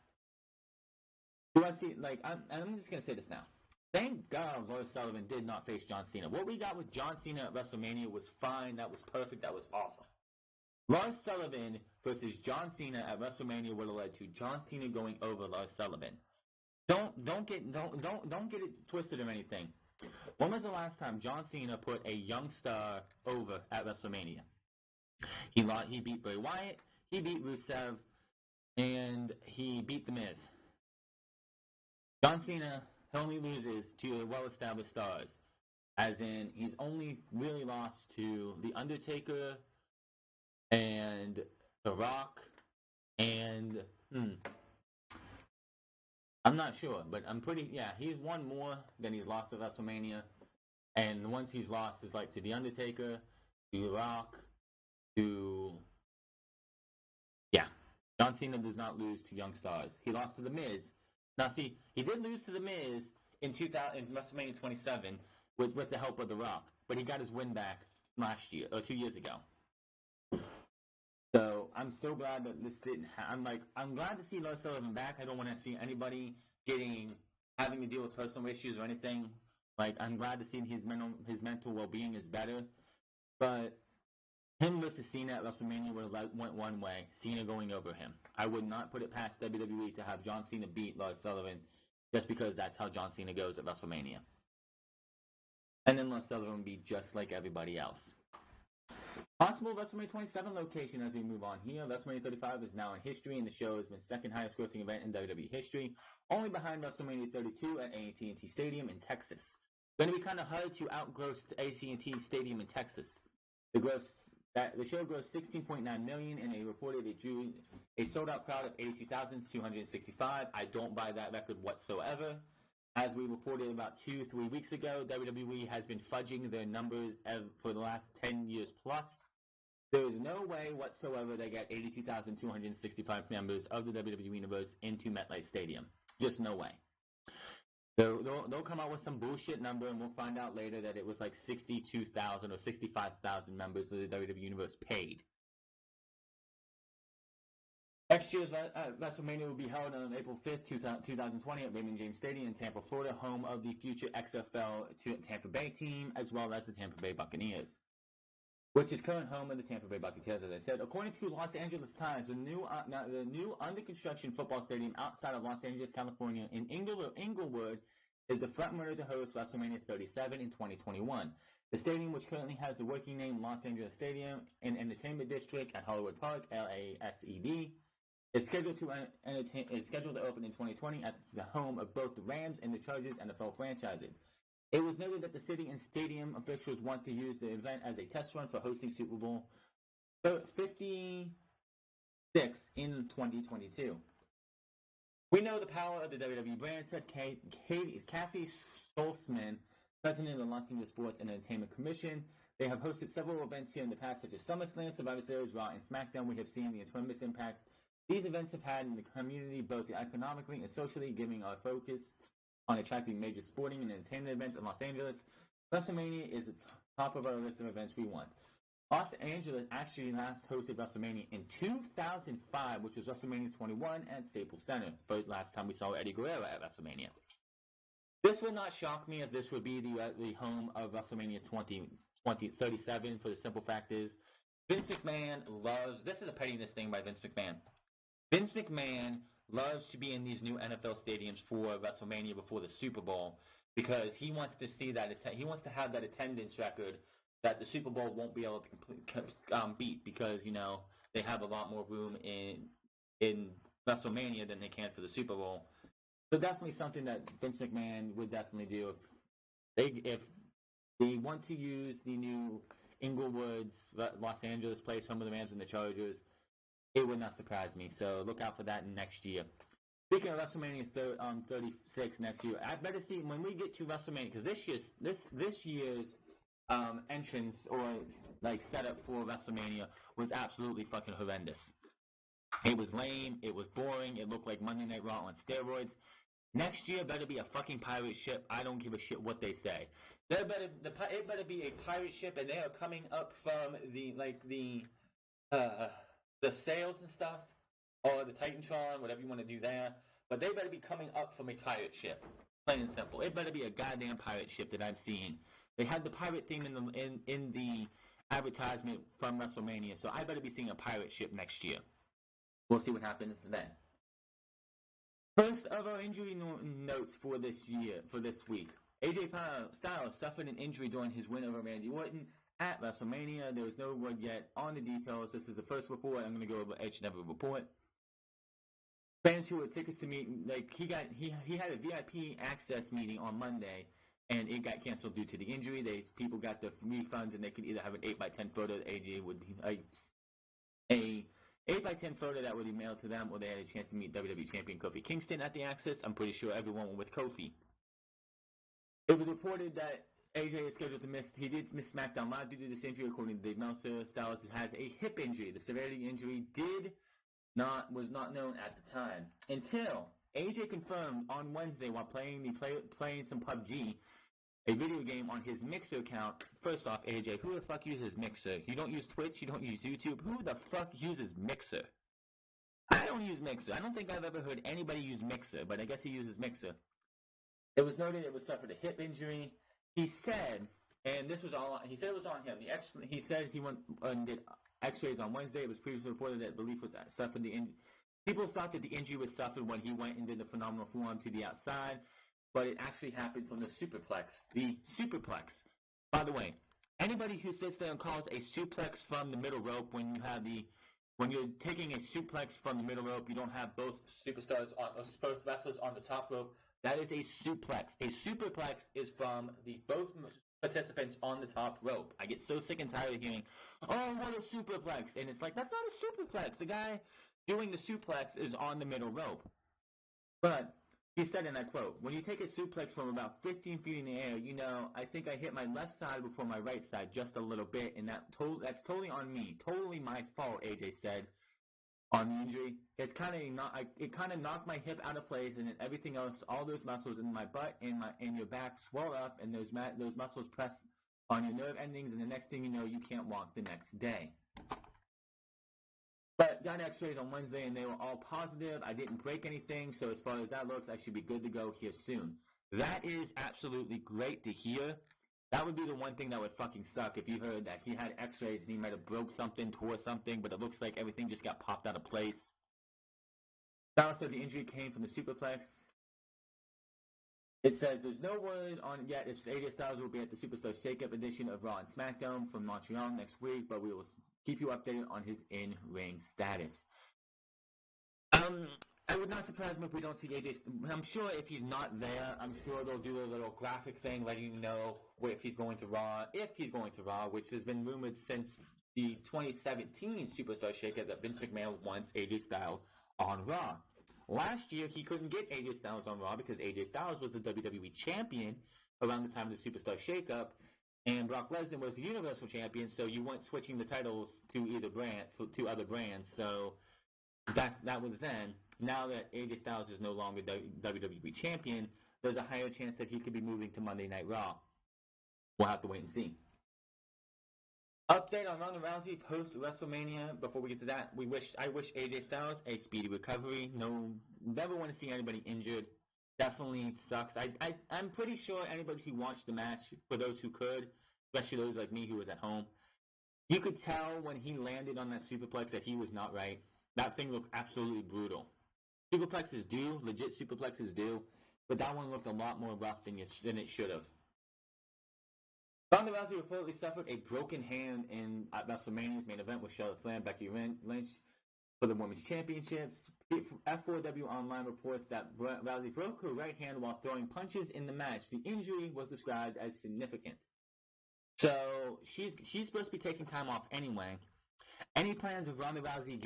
Do I see, I'm just going to say this now. Thank God Lars Sullivan did not face John Cena. What we got with John Cena at WrestleMania was fine. That was perfect. That was awesome. Lars Sullivan versus John Cena at WrestleMania would have led to John Cena going over Lars Sullivan. Don't get it twisted or anything. When was the last time John Cena put a young star over at WrestleMania? He beat Bray Wyatt, he beat Rusev, and he beat The Miz. John Cena only loses to well-established stars. As in, he's only really lost to The Undertaker and The Rock and... I'm not sure, but I'm pretty... Yeah, he's won more than he's lost at WrestleMania. And the ones he's lost is like to The Undertaker, to The Rock, to... Yeah. John Cena does not lose to young stars. He lost to The Miz. Now, see, he did lose to The Miz in WrestleMania 27 with the help of The Rock. But he got his win back last year, or 2 years ago. So I'm so glad that this didn't happen. I'm glad to see Lars Sullivan back. I don't want to see anybody having to deal with personal issues or anything. Like, I'm glad to see his mental well-being is better. But him versus Cena at WrestleMania would have went one way. Cena going over him. I would not put it past WWE to have John Cena beat Lars Sullivan just because that's how John Cena goes at WrestleMania. And then Lars Sullivan would be just like everybody else. Possible WrestleMania 27 location as we move on here. WrestleMania 35 is now in history, and the show has been the second highest grossing event in WWE history, only behind WrestleMania 32 at AT&T Stadium in Texas. Going to be kind of hard to outgross AT&T Stadium in Texas. The show grossed $16.9 million, and they reported it drew a sold-out crowd of 82,265. I don't buy that record whatsoever. As we reported about 2-3 weeks ago, WWE has been fudging their numbers for the last 10 years plus. There is no way whatsoever they got 82,265 members of the WWE Universe into MetLife Stadium. Just no way. They'll come out with some bullshit number, and we'll find out later that it was like 62,000 or 65,000 members of the WWE Universe paid. Next year's WrestleMania will be held on April 5th, 2020 at Raymond James Stadium in Tampa, Florida, home of the future XFL Tampa Bay team, as well as the Tampa Bay Buccaneers, which is current home of the Tampa Bay Buccaneers, as I said. According to Los Angeles Times, the new under-construction football stadium outside of Los Angeles, California, in Inglewood, is the front-runner to host WrestleMania 37 in 2021. The stadium, which currently has the working name Los Angeles Stadium and Entertainment District at Hollywood Park, LASED, is scheduled to open in 2020 at the home of both the Rams and the Chargers NFL franchises. It was noted that the city and stadium officials want to use the event as a test run for hosting Super Bowl 56 in 2022. We know the power of the WWE brand, said Kathy Stolzman, president of the Los Angeles Sports and Entertainment Commission. They have hosted several events here in the past, such as SummerSlam, Survivor Series, Raw, and SmackDown. We have seen the enormous impact these events have had in the community, both economically and socially, giving our focus on attracting major sporting and entertainment events in Los Angeles. WrestleMania is the top of our list of events we want. Los Angeles actually last hosted WrestleMania in 2005, which was WrestleMania 21 at Staples Center, the last time we saw Eddie Guerrero at WrestleMania. This would not shock me if this would be the home of WrestleMania 37, for the simple fact is, Vince McMahon loves, this is a pettiness thing by Vince McMahon. Vince McMahon loves to be in these new NFL stadiums for WrestleMania before the Super Bowl because he wants to see that he wants to have that attendance record that the Super Bowl won't be able to beat because they have a lot more room in WrestleMania than they can for the Super Bowl. So definitely something that Vince McMahon would definitely do if they want to use the new Inglewood's Los Angeles place, home of the Rams and the Chargers. It would not surprise me. So look out for that next year. Speaking of WrestleMania 36 next year, I better see when we get to WrestleMania because this year's entrance or setup for WrestleMania was absolutely fucking horrendous. It was lame. It was boring. It looked like Monday Night Raw on steroids. Next year better be a fucking pirate ship. I don't give a shit what they say. It better be a pirate ship, and they are coming up from the sails and stuff, or the Titantron, whatever you want to do there. But they better be coming up from a pirate ship. Plain and simple. It better be a goddamn pirate ship that I'm seeing. They had the pirate theme in the advertisement from WrestleMania, so I better be seeing a pirate ship next year. We'll see what happens then. First of our injury notes for this week. AJ Styles suffered an injury during his win over Randy Orton at WrestleMania. There was no word yet on the details. This is the first report. I'm going to go over each and every report. Fans who had tickets to meet, like he had a VIP access meeting on Monday, and it got canceled due to the injury. People got the refunds, and they could either have an 8x10 photo that AJ would be a 8x10 photo that would be mailed to them, or they had a chance to meet WWE Champion Kofi Kingston at the access. I'm pretty sure everyone went with Kofi. It was reported that AJ is scheduled to miss. He did miss SmackDown Live due to this injury, according to Dave Meltzer. Styles has a hip injury. The severity of the injury was not known at the time until AJ confirmed on Wednesday while playing some PUBG, a video game on his Mixer account. First off, AJ, who the fuck uses Mixer? You don't use Twitch, you don't use YouTube. Who the fuck uses Mixer? I don't use Mixer. I don't think I've ever heard anybody use Mixer, but I guess he uses Mixer. It was noted it was suffered a hip injury. He said, and this was all, he said it was on him. He said he went and did X-rays on Wednesday. It was previously reported that belief was suffered. People thought that the injury was suffered when he went and did the phenomenal forearm to the outside, but it actually happened from the superplex. The superplex. By the way, anybody who sits there and calls a suplex from the middle rope when you're taking a suplex from the middle rope, you don't have both both wrestlers on the top rope. That is a suplex. A superplex is from both participants on the top rope. I get so sick and tired of hearing, "Oh, what a superplex!" And it's like, that's not a superplex. The guy doing the suplex is on the middle rope. But he said, and I quote, "When you take a suplex from about 15 feet in the air, I think I hit my left side before my right side just a little bit, and that's totally on me. Totally my fault," AJ said on the injury. It kind of knocked my hip out of place, and then everything else, all those muscles in my butt and your back swell up, and those muscles press on your nerve endings, and the next thing you know, you can't walk the next day. But got X-rays on Wednesday, and they were all positive. I didn't break anything, so as far as that looks, I should be good to go here soon. That is absolutely great to hear. That would be the one thing that would fucking suck if you heard that he had X-rays and he might have broke something, tore something, but it looks like everything just got popped out of place. Styles said the injury came from the superplex. It says there's no word on it yet if AJ Styles will be at the Superstar Shake-Up edition of Raw and SmackDown from Montreal next week, but we will keep you updated on his in-ring status. I would not surprise me if we don't see AJ. I'm sure if he's not there, I'm sure they'll do a little graphic thing letting you know if he's going to Raw, which has been rumored since the 2017 Superstar Shake-Up that Vince McMahon wants AJ Styles on Raw. Last year, he couldn't get AJ Styles on Raw because AJ Styles was the WWE Champion around the time of the Superstar Shake-Up, and Brock Lesnar was the Universal Champion, so you weren't switching the titles to to other brands, so that was then. Now that AJ Styles is no longer WWE Champion, there's a higher chance that he could be moving to Monday Night Raw. We'll have to wait and see. Update on Ronda Rousey post WrestleMania. Before we get to that, I wish AJ Styles a speedy recovery. Never want to see anybody injured. Definitely sucks. I'm pretty sure anybody who watched the match, for those who could, especially those like me who was at home, you could tell when he landed on that superplex that he was not right. That thing looked absolutely brutal. Superplexes do, legit superplexes do, but that one looked a lot more rough than it should have. Ronda Rousey reportedly suffered a broken hand at WrestleMania's main event with Charlotte Flair and Becky Lynch for the Women's Championships. F4W Online reports that Rousey broke her right hand while throwing punches in the match. The injury was described as significant. So she's supposed to be taking time off anyway. Any plans of Ronda Rousey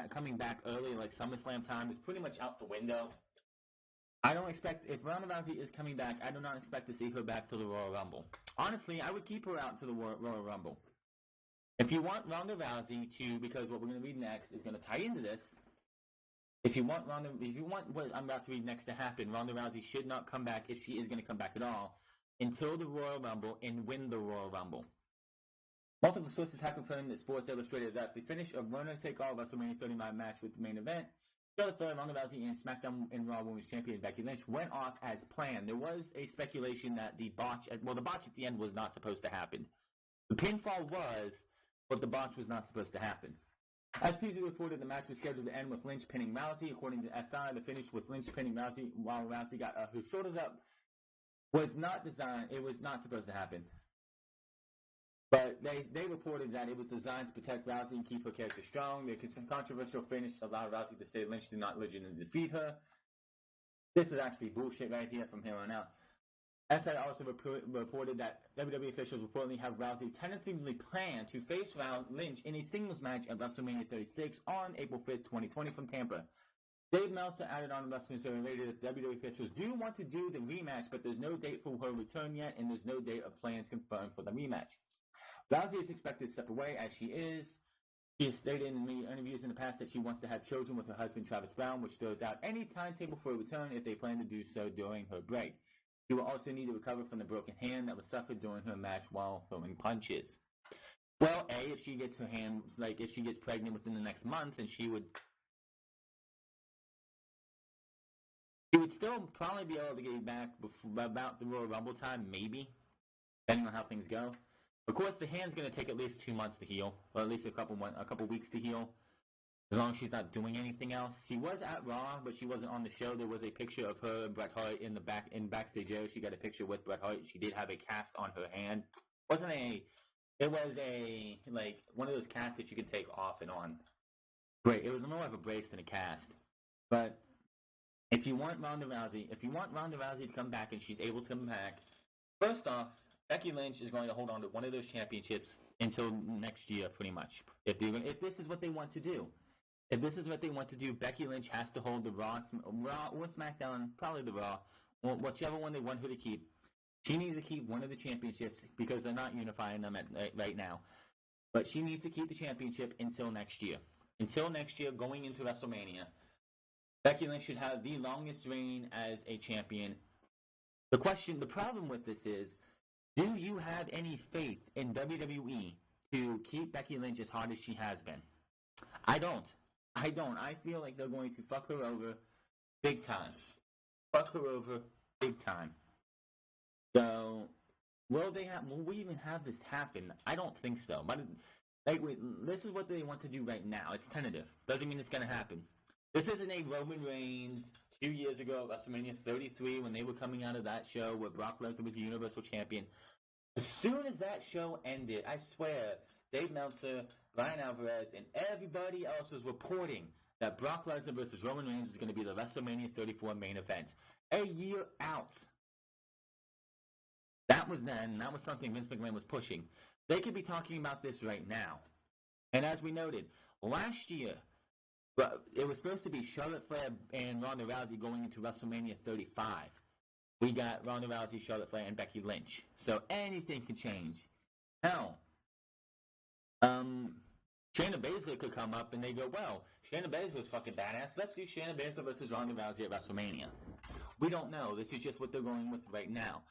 coming back early, like SummerSlam time, is pretty much out the window. I don't expect, if Ronda Rousey is coming back, I do not expect to see her back to the Royal Rumble. Honestly, I would keep her out to the Royal Rumble. If you want Ronda Rousey to, because what we're going to read next is going to tie into this. If you want what I'm about to read next to happen, Ronda Rousey should not come back, if she is going to come back at all, until the Royal Rumble and win the Royal Rumble. Multiple sources have confirmed that Sports Illustrated that the finish of Winner Take All WrestleMania 39 match with the main event, Charlotte Flair, Ronda Rousey, and SmackDown and Raw Women's Champion Becky Lynch went off as planned. There was a speculation that the botch at the end was not supposed to happen. The pinfall was, but the botch was not supposed to happen. As previously reported, the match was scheduled to end with Lynch pinning Rousey. According to SI, the finish with Lynch pinning Rousey while Rousey got her shoulders up was not designed. It was not supposed to happen. But But they reported that it was designed to protect Rousey and keep her character strong. The controversial finish allowed Rousey to say Lynch did not legitimately defeat her. This is actually bullshit right here from here on out. SI also reported that WWE officials reportedly have Rousey tentatively planned to face Lynch in a singles match at WrestleMania 36 on April 5th, 2020 from Tampa. Dave Meltzer added on Wrestling Observer later that WWE officials do want to do the rematch, but there's no date for her return yet, and there's no date of plans confirmed for the rematch. Rousey is expected to step away as she is. She has stated in interviews in the past that she wants to have children with her husband Travis Brown, which throws out any timetable for a return if they plan to do so during her break. She will also need to recover from the broken hand that was suffered during her match while throwing punches. Well, if she gets her hand, if she gets pregnant within the next month, then she would still probably be able to get back about the Royal Rumble time, maybe, depending on how things go. Of course, the hand's going to take at least 2 months to heal, or at least a couple weeks to heal, as long as she's not doing anything else. She was at Raw, but she wasn't on the show. There was a picture of her and Bret Hart in backstage area. She got a picture with Bret Hart. She did have a cast on her hand. It was one of those casts that you could take off and on. Great. It was more of a brace than a cast. But if you want Ronda Rousey to come back and she's able to come back, first off, Becky Lynch is going to hold on to one of those championships until next year, pretty much. If this is what they want to do. If this is what they want to do, Becky Lynch has to hold the Raw or SmackDown, probably the Raw, whichever one they want her to keep. She needs to keep one of the championships because they're not unifying them right now. But she needs to keep the championship until next year. Until next year, going into WrestleMania, Becky Lynch should have the longest reign as a champion. The problem with this is, do you have any faith in WWE to keep Becky Lynch as hard as she has been? I don't. I feel like they're going to fuck her over big time. So, will we even have this happen? I don't think so. But this is what they want to do right now. It's tentative. Doesn't mean it's going to happen. This isn't a Roman Reigns 2 years ago, WrestleMania 33, when they were coming out of that show where Brock Lesnar was the Universal Champion. As soon as that show ended, I swear, Dave Meltzer, Bryan Alvarez, and everybody else was reporting that Brock Lesnar versus Roman Reigns is going to be the WrestleMania 34 main event. A year out. That was something Vince McMahon was pushing. They could be talking about this right now. And as we noted, last year, it was supposed to be Charlotte Flair and Ronda Rousey going into WrestleMania 35. We got Ronda Rousey, Charlotte Flair, and Becky Lynch. So anything can change. Now, Shayna Baszler could come up and they go, well, Shayna Baszler's fucking badass. Let's do Shayna Baszler versus Ronda Rousey at WrestleMania. We don't know. This is just what they're going with right now.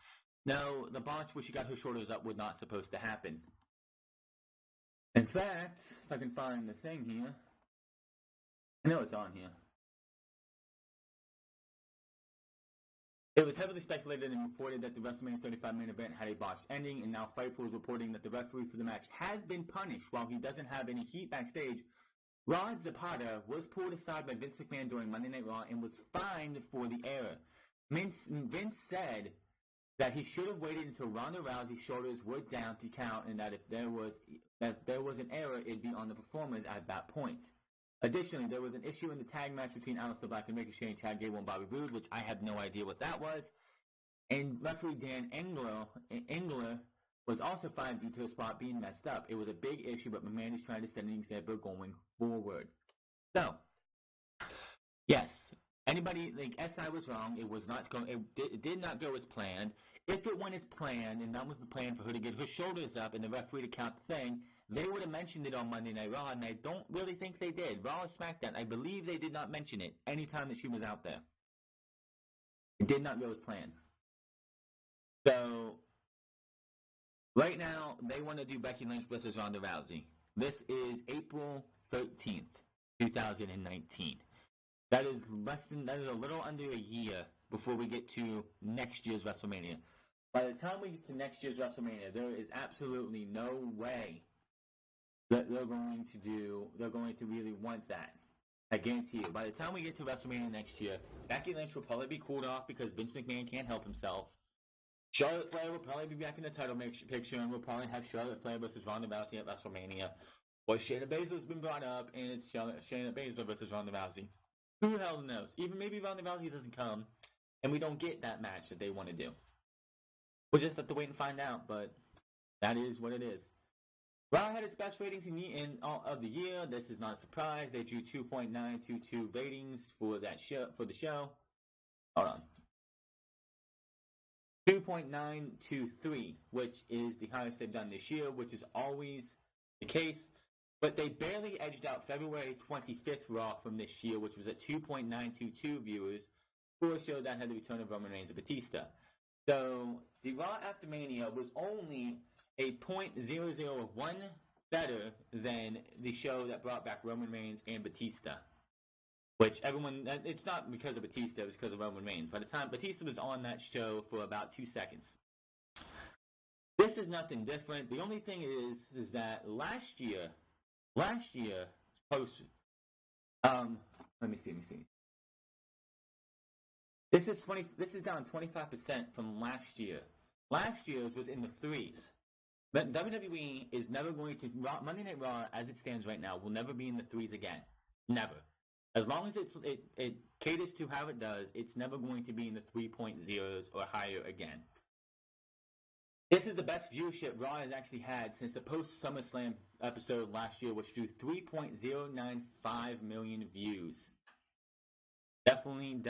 No, the botch where she got her shoulders up was not supposed to happen. In fact, if I can find the thing here. I know it's on here. It was heavily speculated and reported that the WrestleMania 35 main event had a botched ending, and now Fightful is reporting that the referee for the match has been punished while he doesn't have any heat backstage. Rod Zapata was pulled aside by Vince McMahon during Monday Night Raw and was fined for the error. Vince said that he should have waited until Ronda Rousey's shoulders were down to count, and that if there was an error, it'd be on the performers at that point. Additionally, there was an issue in the tag match between Aleister Black and Ricochet and Chad Gable and Bobby Roode, which I have no idea what that was. And referee Dan Engler was also fined due to a spot being messed up. It was a big issue, but McMahon is trying to set an example going forward. So, yes, anybody SI was wrong. It was not going. It did not go as planned. If it went as planned, and that was the plan for her to get her shoulders up and the referee to count the thing, they would have mentioned it on Monday Night Raw, and I don't really think they did. Raw or SmackDown, I believe they did not mention it any time that she was out there. It did not go as planned. So, right now, they want to do Becky Lynch versus Ronda Rousey. This is April 13th, 2019. That is a little under a year before we get to next year's WrestleMania. By the time we get to next year's WrestleMania, there is absolutely no way that they're going to really want that. I guarantee you. By the time we get to WrestleMania next year, Becky Lynch will probably be cooled off because Vince McMahon can't help himself. Charlotte Flair will probably be back in the title picture, and we'll probably have Charlotte Flair versus Ronda Rousey at WrestleMania. Or Shayna Baszler's been brought up, and it's Shayna Baszler versus Ronda Rousey. Who the hell knows? Even maybe Ronda Rousey doesn't come, and we don't get that match that they want to do. We'll just have to wait and find out, but that is what it is. Raw had its best ratings in all of the year. This is not a surprise. They drew 2.922 ratings for that show. For the show, hold on, 2.923, which is the highest they've done this year, which is always the case. But they barely edged out February 25th Raw from this year, which was at 2.922 viewers for a show that had the return of Roman Reigns and Batista. So the Raw after Mania was only a 0.001 better than the show that brought back Roman Reigns and Batista. Which everyone, it's not because of Batista, it was because of Roman Reigns. By the time Batista was on that show for about 2 seconds. This is nothing different. The only thing is that last year, post, let me see. This is down 25% from last year. Last year's was in the threes. But WWE is never going to, Monday Night Raw, as it stands right now, will never be in the threes again. Never. As long as it caters to how it does, it's never going to be in the 3.0s or higher again. This is the best viewership Raw has actually had since the post-SummerSlam episode last year, which drew 3.095 million views. Definitely.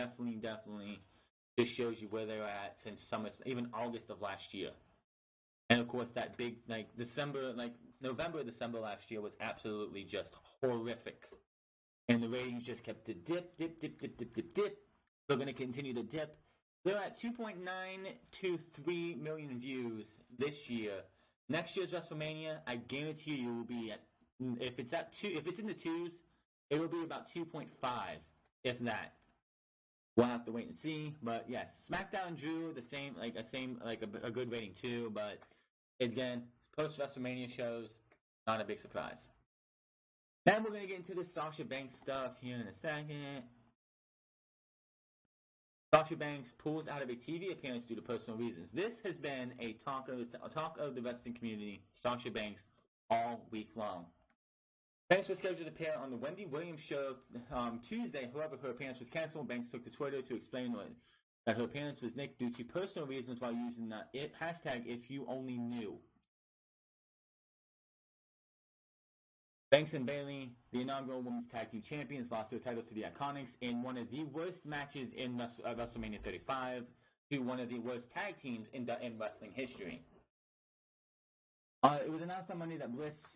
This shows you where they were at since even August of last year. And of course, that big, November, December last year was absolutely just horrific. And the ratings just kept to dip. They're going to continue to dip. They're at 2.923 million views this year. Next year's WrestleMania, I guarantee you will be at, if it's in the twos, it will be about 2.5, if that. We'll have to wait and see. But yes, SmackDown drew a good rating too. But again, post WrestleMania shows, not a big surprise. Then we're going to get into the Sasha Banks stuff here in a second. Sasha Banks pulls out of a TV appearance due to personal reasons. This has been a talk of the wrestling community, Sasha Banks, all week long. Banks was scheduled to appear on the Wendy Williams show Tuesday. However, her appearance was canceled. Banks took to Twitter to explain that her appearance was nicked due to personal reasons while using the hashtag #IfYouOnlyKnew. Banks and Bayley, the inaugural Women's Tag Team Champions, lost their titles to the Iconics in one of the worst matches in WrestleMania 35 to one of the worst tag teams in wrestling history. It was announced on Monday that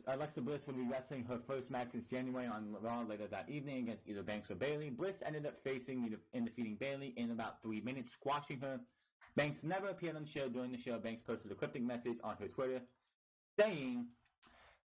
Alexa Bliss would be wrestling her first match since January on Raw later that evening against either Banks or Bayley. Bliss ended up facing and defeating Bayley in about 3 minutes, squashing her. Banks never appeared on the show. During the show, Banks posted a cryptic message on her Twitter saying,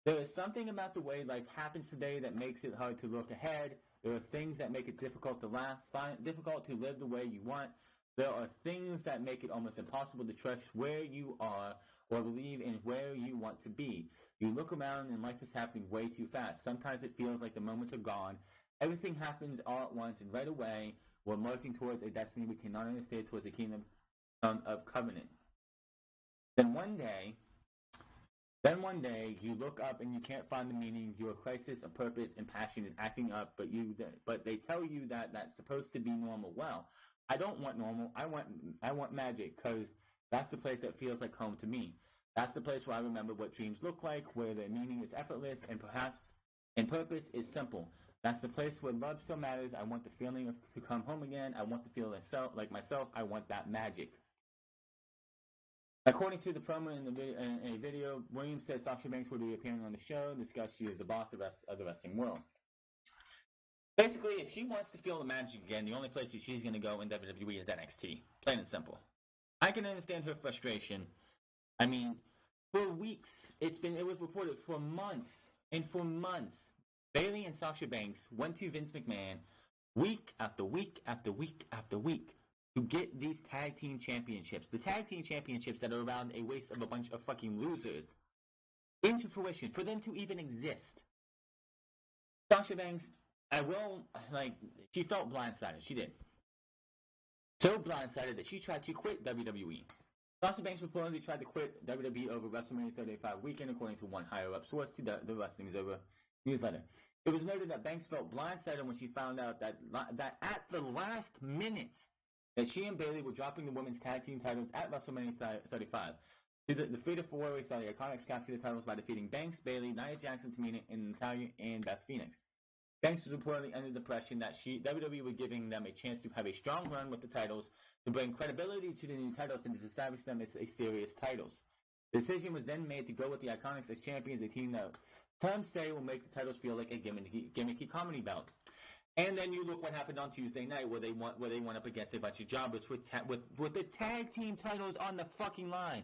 "There is something about the way life happens today that makes it hard to look ahead. There are things that make it difficult to laugh, difficult to live the way you want. There are things that make it almost impossible to trust where you are or believe in where you want to be. You look around and life is happening way too fast. Sometimes it feels like the moments are gone. Everything happens all at once and right away we're marching towards a destiny we cannot understand, towards the kingdom of covenant. Then one day, you look up and you can't find the meaning. Your crisis of purpose and passion is acting up, but they tell you that that's supposed to be normal. Well, I don't want normal. I want magic, because that's the place that feels like home to me. That's the place where I remember what dreams look like, where the meaning is effortless and purpose is simple. That's the place where love still matters. I want the feeling to come home again. I want to feel like myself. I want that magic." According to the promo in a video, Williams says Sasha Banks will be appearing on the show and discuss she is the boss of the wrestling world. Basically, if she wants to feel the magic again, the only place that she's going to go in WWE is NXT. Plain and simple. I can understand her frustration. I mean, for weeks, it was reported for months, Bayley and Sasha Banks went to Vince McMahon week after week after week after week to get these tag team championships. The tag team championships that are around a waste of a bunch of fucking losers into fruition, for them to even exist. Sasha Banks, she felt blindsided. She did. So blindsided that she tried to quit WWE. Sasha Banks reportedly tried to quit WWE over WrestleMania 35 weekend, according to one higher-up source to the Wrestling Observer newsletter. It was noted that Banks felt blindsided when she found out that at the last minute that she and Bayley were dropping the women's tag team titles at WrestleMania 35. The Fatal Four-Way saw the Iconics capture the titles by defeating Banks, Bayley, Nia Jackson, Tamina, and Natalya, and Beth Phoenix. Banks was reportedly under the impression that WWE was giving them a chance to have a strong run with the titles, to bring credibility to the new titles, and to establish them as a serious titles. The decision was then made to go with the Iconics as champions, a team that some say will make the titles feel like a gimmicky comedy bout. And then you look what happened on Tuesday night, where they went up against a bunch of jobbers with the tag team titles on the fucking line.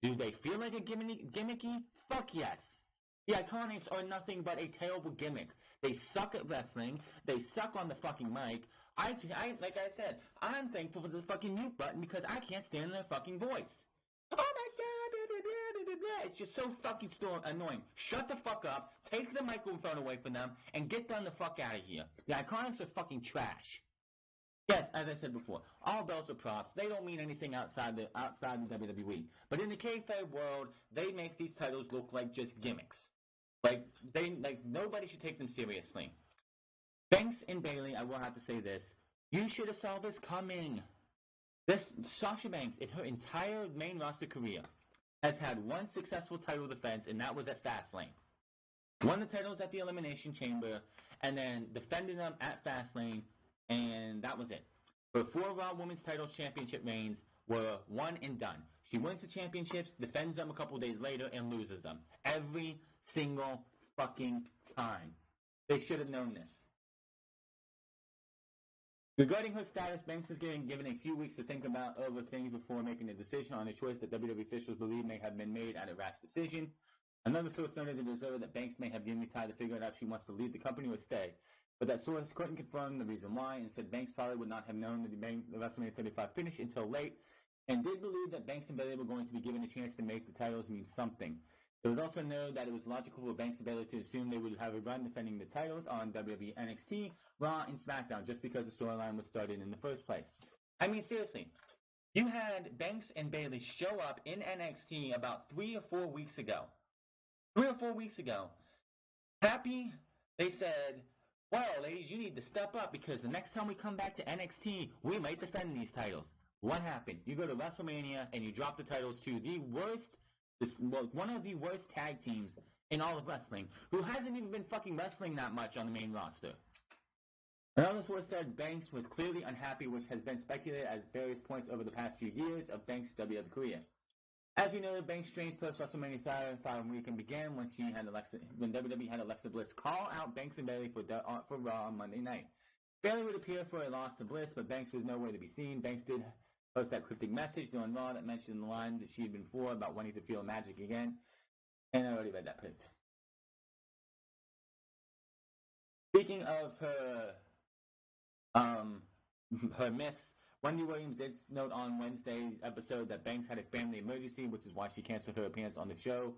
Do they feel like a gimmicky? Fuck yes. The Iconics are nothing but a terrible gimmick. They suck at wrestling. They suck on the fucking mic. I like I said, I'm thankful for the fucking mute button because I can't stand their fucking voice. Oh my god, it's just so fucking annoying. Shut the fuck up, take the microphone away from them, and get them the fuck out of here. The Iconics are fucking trash. Yes, as I said before, all bells are props. They don't mean anything outside the WWE. But in the kayfabe world, they make these titles look like just gimmicks. Like nobody should take them seriously. Banks and Bayley, I will have to say this. You should have saw this coming. This Sasha Banks, in her entire main roster career, has had one successful title defense, and that was at Fastlane. Won the titles at the Elimination Chamber, and then defended them at Fastlane, and that was it. Her 4 Raw Women's Title Championship reigns were one and done. She wins the championships, defends them a couple days later, and loses them. Every single fucking time. They should have known this. Regarding her status, Banks is getting given a few weeks to think about other things before making a decision on a choice that WWE officials believe may have been made at a rash decision. Another source noted to the Observer that Banks may have given the time to figure out if she wants to leave the company or stay, but that source couldn't confirm the reason why, and said Banks probably would not have known the WrestleMania 35 finish until late, and did believe that Banks and Bayley were going to be given a chance to make the titles mean something. It was also noted that it was logical for Banks and Bayley to assume they would have a run defending the titles on WWE NXT, Raw, and SmackDown, just because the storyline was started in the first place. I mean, seriously, you had Banks and Bayley show up in NXT about 3 or 4 weeks ago. 3 or 4 weeks ago. Happy, they said, well, ladies, you need to step up because the next time we come back to NXT, we might defend these titles. What happened? You go to WrestleMania and you drop the titles to one of the worst tag teams in all of wrestling, who hasn't even been fucking wrestling that much on the main roster. Another source said Banks was clearly unhappy, which has been speculated at various points over the past few years of Banks' WWE career. As we know, Banks' strange post-WrestleMania following weekend began when WWE had Alexa Bliss call out Banks and Bayley for Raw on Monday night. Bayley would appear for a loss to Bliss, but Banks was nowhere to be seen. Banks did post that cryptic message during Raw that mentioned the line that she had been for about wanting to feel magic again. And I already read that post. Speaking of her miss, Wendy Williams did note on Wednesday's episode that Banks had a family emergency, which is why she canceled her appearance on the show.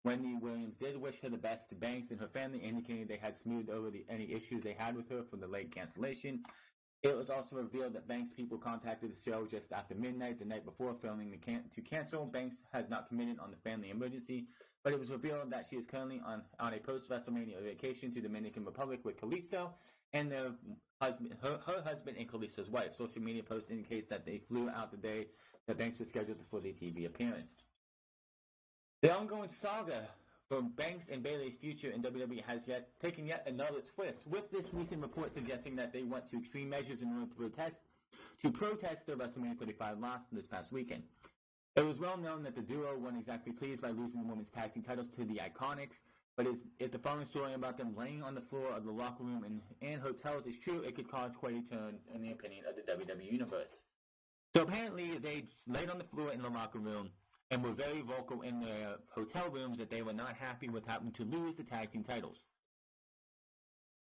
Wendy Williams did wish her the best to Banks and her family, indicating they had smoothed over any issues they had with her from the late cancellation. It was also revealed that Banks' people contacted the show just after midnight the night before filming to cancel. Banks has not committed on the family emergency, but it was revealed that she is currently on a post-WrestleMania vacation to Dominican Republic with Kalisto and her husband and Kalisto's wife. Social media post indicates that they flew out the day that Banks was scheduled for the TV appearance. The ongoing saga for Banks and Bayley's future in WWE has taken yet another twist, with this recent report suggesting that they went to extreme measures in order to protest their WrestleMania 35 loss this past weekend. It was well known that the duo weren't exactly pleased by losing the women's tag team titles to the Iconics, but if the following story about them laying on the floor of the locker room and hotels is true, it could cause quite a turn in the opinion of the WWE Universe. So apparently they laid on the floor in the locker room and were very vocal in their hotel rooms that they were not happy with having to lose the tag team titles.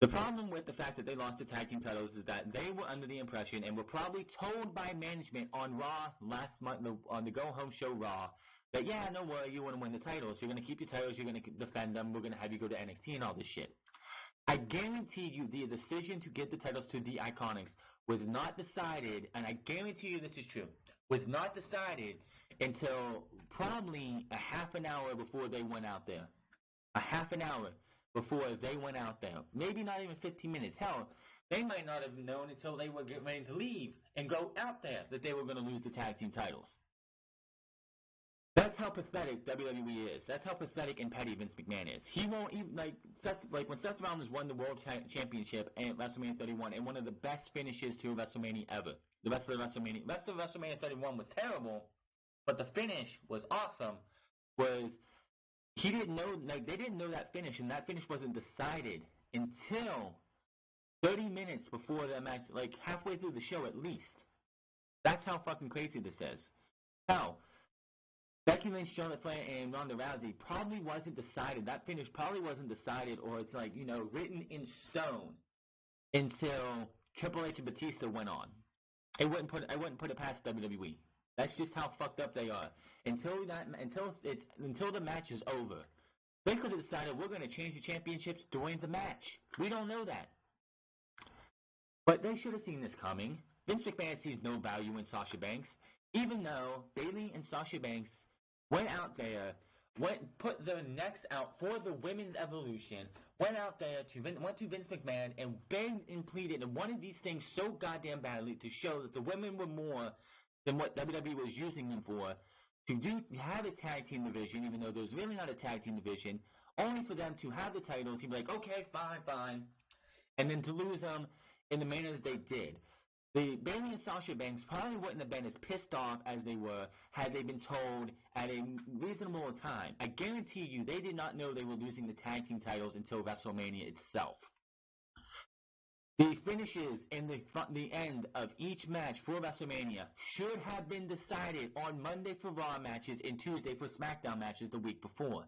The problem with the fact that they lost the tag team titles is that they were under the impression and were probably told by management on Raw last month, on the go-home show Raw, that yeah, no worry, you want to win the titles. You're going to keep your titles. You're going to defend them. We're going to have you go to NXT and all this shit. I guarantee you the decision to get the titles to the Iconics was not decided, and I guarantee you this is true, was not decided until probably a half an hour before they went out there. A half an hour before they went out there. Maybe not even 15 minutes. Hell, they might not have known until they were getting ready to leave and go out there that they were going to lose the tag team titles. That's how pathetic WWE is. That's how pathetic and petty Vince McMahon is. He won't even, when Seth Rollins won the World Championship at WrestleMania 31 and one of the best finishes to a WrestleMania ever. The rest of WrestleMania 31 was terrible, but the finish was awesome. He didn't know, they didn't know that finish, and that finish wasn't decided until 30 minutes before the match, halfway through the show at least. That's how fucking crazy this is. Hell, Becky Lynch, Charlotte Flair, and Ronda Rousey probably wasn't decided. That finish probably wasn't decided, or it's written in stone until Triple H and Batista went on. I wouldn't put it past WWE. That's just how fucked up they are. Until the match is over, they could have decided we're going to change the championships during the match. We don't know that, but they should have seen this coming. Vince McMahon sees no value in Sasha Banks, even though Bayley and Sasha Banks went out there, put their necks out for the women's evolution, went to Vince McMahon and begged and pleaded and wanted these things so goddamn badly to show that the women were more than what WWE was using them for, to have a tag team division, even though there's really not a tag team division, only for them to have the titles. He'd be like, okay, fine, and then to lose them in the manner that they did. The Bayley and Sasha Banks probably wouldn't have been as pissed off as they were had they been told at a reasonable time. I guarantee you they did not know they were losing the tag team titles until WrestleMania itself. The finishes and the end of each match for WrestleMania should have been decided on Monday for Raw matches and Tuesday for SmackDown matches the week before.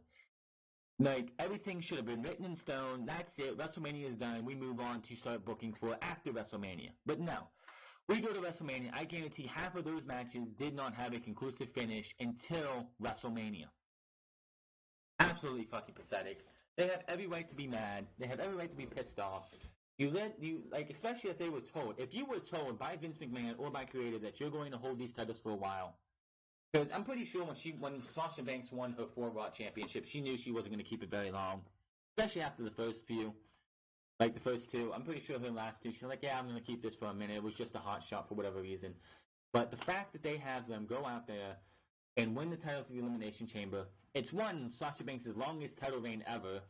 Everything should have been written in stone. That's it. WrestleMania is done. We move on to start booking for after WrestleMania. But no. We go to WrestleMania. I guarantee half of those matches did not have a conclusive finish until WrestleMania. Absolutely fucking pathetic. They have every right to be mad. They have every right to be pissed off. Especially if they were told. If you were told by Vince McMahon or by creative that you're going to hold these titles for a while, because I'm pretty sure when Sasha Banks won her 4 Raw championships, she knew she wasn't going to keep it very long, especially after the first few. The first 2, I'm pretty sure her last 2, she's like, yeah, I'm going to keep this for a minute. It was just a hot shot for whatever reason. But the fact that they have them go out there and win the titles of the Elimination Chamber, it's won Sasha Banks' longest title reign ever.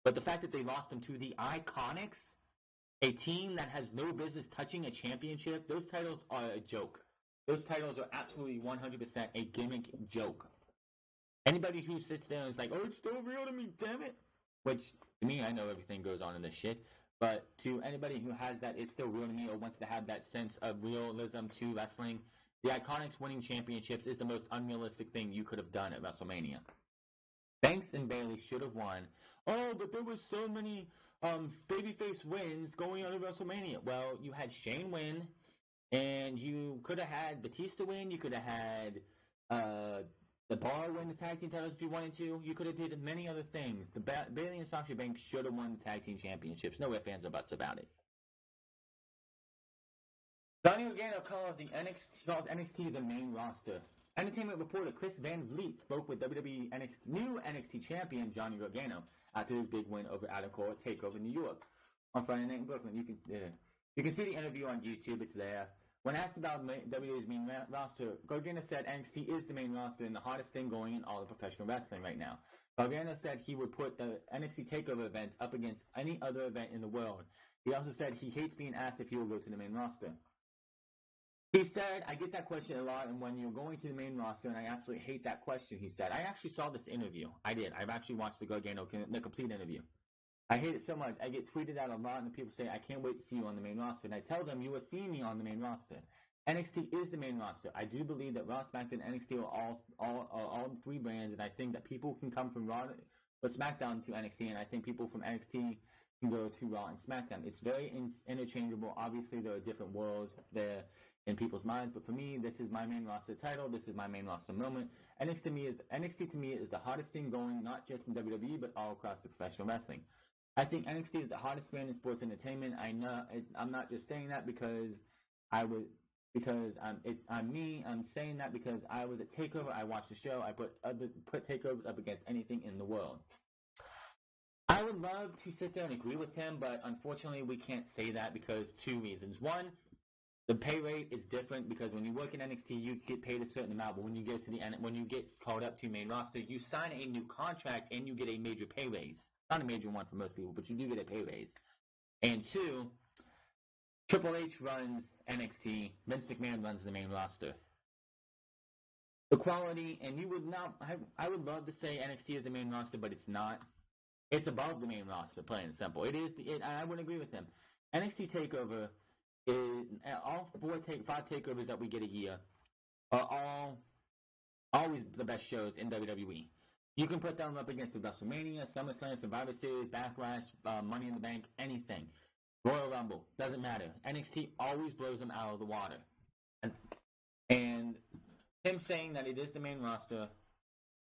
But the fact that they lost them to the Iconics, a team that has no business touching a championship, those titles are a joke. Those titles are absolutely 100% a gimmick joke. Anybody who sits there and is like, oh, it's still real to me, damn it. Which, to me, I know everything goes on in this shit. But to anybody who has that, it's still real to me, or wants to have that sense of realism to wrestling, the Iconics winning championships is the most unrealistic thing you could have done at WrestleMania. Banks and Bayley should have won. Oh, but there were so many babyface wins going on at WrestleMania. Well, you had Shane win, and you could have had Batista win. You could have had the Bar win the tag team titles if you wanted to. You could have did many other things. Bayley and Sasha Banks should have won the tag team championships. No ifs, ands, or buts about it. Johnny Gargano calls NXT the main roster. Entertainment reporter Chris Van Vliet spoke with WWE new NXT champion Johnny Gargano after his big win over Adam Cole at TakeOver New York on Friday night in Brooklyn. You can see the interview on YouTube. It's there. When asked about WWE's main roster, Gargano said NXT is the main roster and the hottest thing going in all of professional wrestling right now. Gargano said he would put the NXT TakeOver events up against any other event in the world. He also said he hates being asked if he will go to the main roster. He said, I get that question a lot, and when you're going to the main roster, and I absolutely hate that question, he said. I actually saw this interview. I did. I've actually watched the complete interview. I hate it so much. I get tweeted at a lot, and people say, I can't wait to see you on the main roster. And I tell them, you are seeing me on the main roster. NXT is the main roster. I do believe that Raw, SmackDown, and NXT are all 3 brands, and I think that people can come from Raw or SmackDown to NXT, and I think people from NXT can go to Raw and SmackDown. It's very interchangeable. Obviously, there are different worlds there in people's minds, but for me, this is my main roster title. This is my main roster moment. NXT to me is the hottest thing going, not just in WWE, but all across the professional wrestling. I think NXT is the hottest brand in sports entertainment. I'm not just saying that because because I'm saying that because I was at Takeover. I watched the show. I put Takeovers up against anything in the world. I would love to sit there and agree with him, but unfortunately, we can't say that because two reasons. One, the pay rate is different because when you work in NXT, you get paid a certain amount, but when you get called up to main roster, you sign a new contract and you get a major pay raise. Not a major one for most people, but you do get a pay raise. And two, Triple H runs NXT, Vince McMahon runs the main roster. The quality, and you would not, I would love to say NXT is the main roster, but it's not. It's above the main roster, plain and simple. It is. I would agree with him. NXT Takeover is all 5 takeovers that we get a year are always the best shows in WWE. You can put them up against the WrestleMania, SummerSlam, Survivor Series, Backlash, Money in the Bank, anything. Royal Rumble, doesn't matter. NXT always blows them out of the water. And him saying that it is the main roster,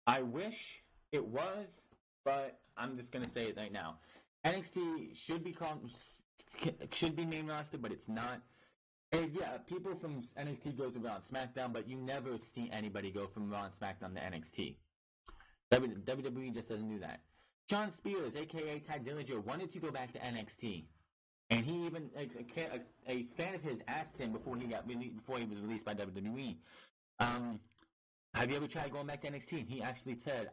I wish it was, but I'm just going to say it right now. NXT should be main roster, but it's not. And yeah, people from NXT goes to Raw and SmackDown, but you never see anybody go from Raw and SmackDown to NXT. WWE just doesn't do that. Sean Spears, a.k.a. Ty Dillinger, wanted to go back to NXT. And he even, a fan of his asked him before he was released by WWE, have you ever tried going back to NXT? And he actually said,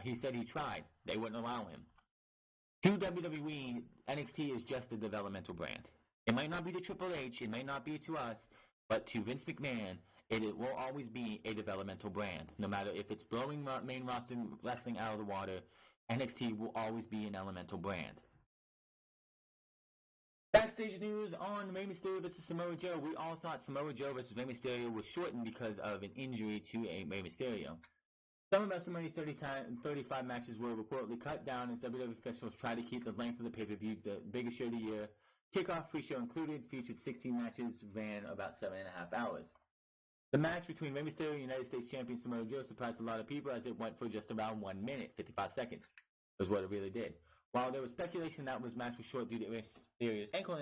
he said he tried. They wouldn't allow him. To WWE, NXT is just a developmental brand. It might not be to Triple H, it might not be to us, but to Vince McMahon, it will always be a developmental brand. No matter if it's blowing main roster wrestling out of the water, NXT will always be an elemental brand. Backstage news on Rey Mysterio vs. Samoa Joe. We all thought Samoa Joe vs. Rey Mysterio was shortened because of an injury to Rey Mysterio. Some of WrestleMania 35 matches were reportedly cut down as WWE officials tried to keep the length of the pay-per-view the biggest show of the year. Kickoff pre-show included, featured 16 matches, ran about 7.5 hours. The match between Rey Mysterio and United States Champion Samoa Joe surprised a lot of people as it went for just around 1 minute, 55 seconds, was what it really did. While there was speculation that this match was short due to Mysterio's ankle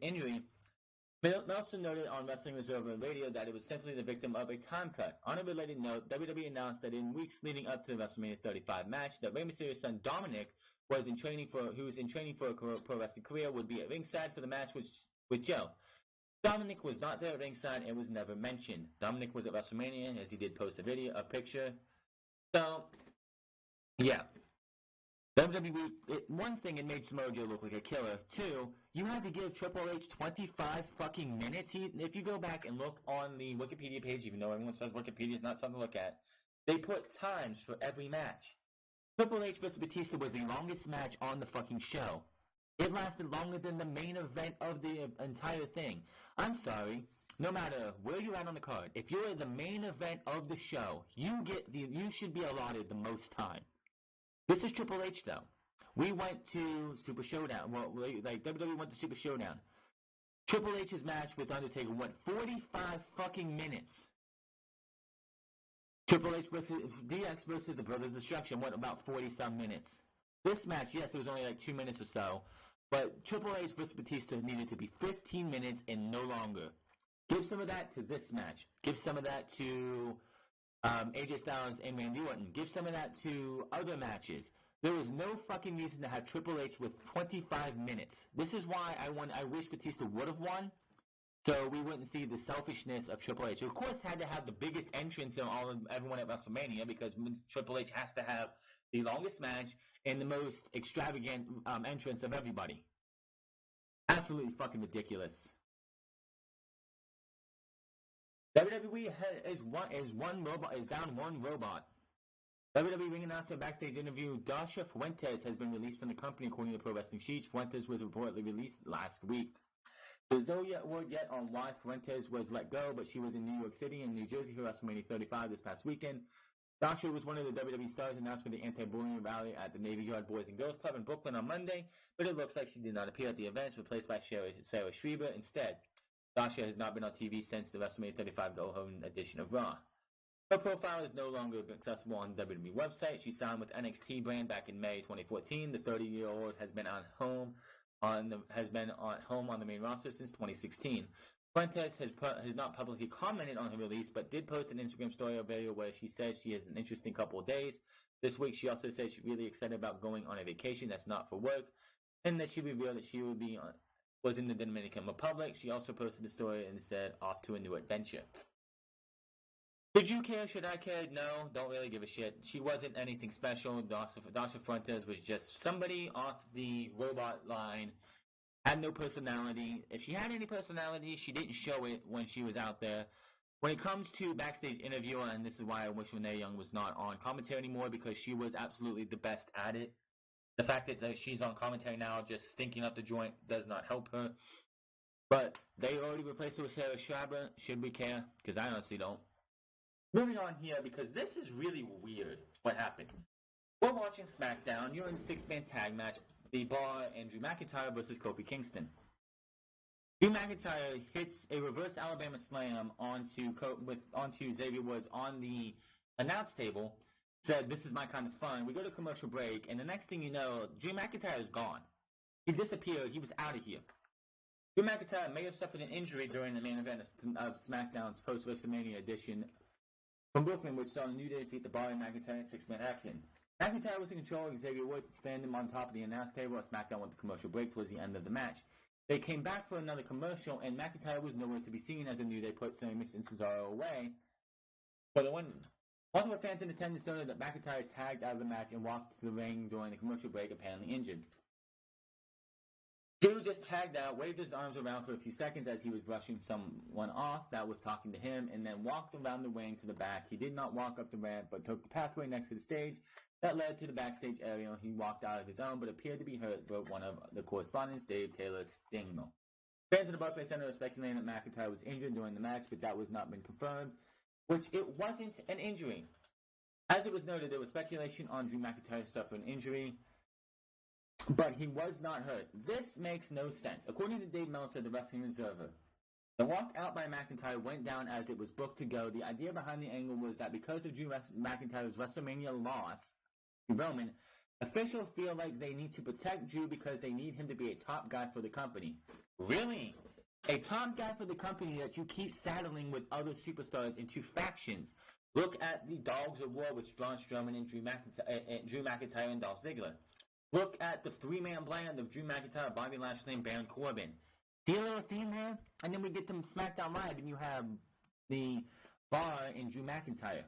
injury, Meltzer noted on Wrestling Observer Radio that it was simply the victim of a time cut. On a related note, WWE announced that in weeks leading up to the WrestleMania 35 match, that Rey Mysterio's son Dominic was in training for a pro wrestling career, would be at ringside for the match with Joe. Dominic was not there at ringside and was never mentioned. Dominic was at WrestleMania as he did post a picture. So, yeah. WWE, one thing, it made Samoa Joe look like a killer. Two, you had to give Triple H 25 fucking minutes. If you go back and look on the Wikipedia page, even though everyone says Wikipedia is not something to look at, they put times for every match. Triple H vs. Batista was the longest match on the fucking show. It lasted longer than the main event of the entire thing. I'm sorry. No matter where you're at on the card, if you're the main event of the show, you should be allotted the most time. This is Triple H, though. We went to Super Showdown. Well, like WWE went to Super Showdown. Triple H's match with Undertaker went 45 fucking minutes. Triple H versus DX versus the Brothers of Destruction went about 40-some minutes. This match, yes, it was only like 2 minutes or so, but Triple H versus Batista needed to be 15 minutes and no longer. Give some of that to this match. Give some of that to AJ Styles and Randy Orton. Give some of that to other matches. There was no fucking reason to have Triple H with 25 minutes. This is why I wish Batista would have won, so we wouldn't see the selfishness of Triple H. Who, of course, had to have the biggest entrance of everyone at WrestleMania because Triple H has to have the longest match and the most extravagant entrance of everybody. Absolutely fucking ridiculous. WWE is down one robot. WWE ring announcer backstage interview Dasha Fuentes has been released from the company according to Pro Wrestling Sheets. Fuentes was reportedly released last week. There's no word yet on why Fuentes was let go, but she was in New York City and New Jersey for WrestleMania 35 this past weekend. Dasha was one of the WWE stars announced for the anti-bullying rally at the Navy Yard Boys and Girls Club in Brooklyn on Monday, but it looks like she did not appear at the event, replaced by Sarah Schreiber instead. Dasha has not been on TV since the WrestleMania 35 go-home edition of Raw. Her profile is no longer accessible on the WWE website. She signed with NXT brand back in May 2014. The 30-year-old has been on home on the main roster since 2016. Fuentes has not publicly commented on her release, but did post an Instagram story or video where she says she has an interesting couple of days. This week, she also said she's really excited about going on a vacation that's not for work, and that she revealed that she was in the Dominican Republic. She also posted a story and said, off to a new adventure. Did you care? Should I care? No, don't really give a shit. She wasn't anything special. Dasha Fuentes was just somebody off the robot line, had no personality. If she had any personality, she didn't show it when she was out there. When it comes to backstage interview, and this is why I wish Renee Young was not on commentary anymore, because she was absolutely the best at it. The fact that she's on commentary now, just stinking up the joint, does not help her. But they already replaced her with Sarah Schreiber. Should we care? Because I honestly don't. Moving on here, because this is really weird what happened. We're watching SmackDown. You're in a six-man tag match. The Bar and Drew McIntyre versus Kofi Kingston. Drew McIntyre hits a reverse Alabama slam onto Xavier Woods on the announce table. Said, "This is my kind of fun." We go to commercial break, and the next thing you know, Drew McIntyre is gone. He disappeared. He was out of here. Drew McIntyre may have suffered an injury during the main event of SmackDown's post-WrestleMania edition from Brooklyn, which saw the New Day defeat the Bar and McIntyre in six-man action. McIntyre was in control of Xavier Woods to stand him on top of the announce table as SmackDown went to commercial break towards the end of the match. They came back for another commercial, and McIntyre was nowhere to be seen as the New Day put Sammy and Cesaro away for the win. Multiple fans in attendance noted that McIntyre tagged out of the match and walked to the ring during the commercial break, apparently injured. Drew just tagged out, waved his arms around for a few seconds as he was brushing someone off that was talking to him, and then walked around the ring to the back. He did not walk up the ramp, but took the pathway next to the stage that led to the backstage area. He walked out of his own, but appeared to be hurt, wrote one of the correspondents, Dave Taylor Stingle. Fans of the Barclays Center are speculating that McIntyre was injured during the match, but that was not been confirmed, which it wasn't an injury. As it was noted, there was speculation on Drew McIntyre suffering an injury, but he was not hurt. This makes no sense. According to Dave Meltzer, the Wrestling Observer, the walk out by McIntyre went down as it was booked to go. The idea behind the angle was that because of Drew McIntyre's WrestleMania loss to Roman, officials feel like they need to protect Drew because they need him to be a top guy for the company. Really? A top guy for the company that you keep saddling with other superstars into factions. Look at the Dogs of War with Braun Strowman and Drew McIntyre and Dolph Ziggler. Look at the three-man band of Drew McIntyre, Bobby Lashley, and Baron Corbin. See a little theme there? And then we get to SmackDown Live, and you have the Bar and Drew McIntyre.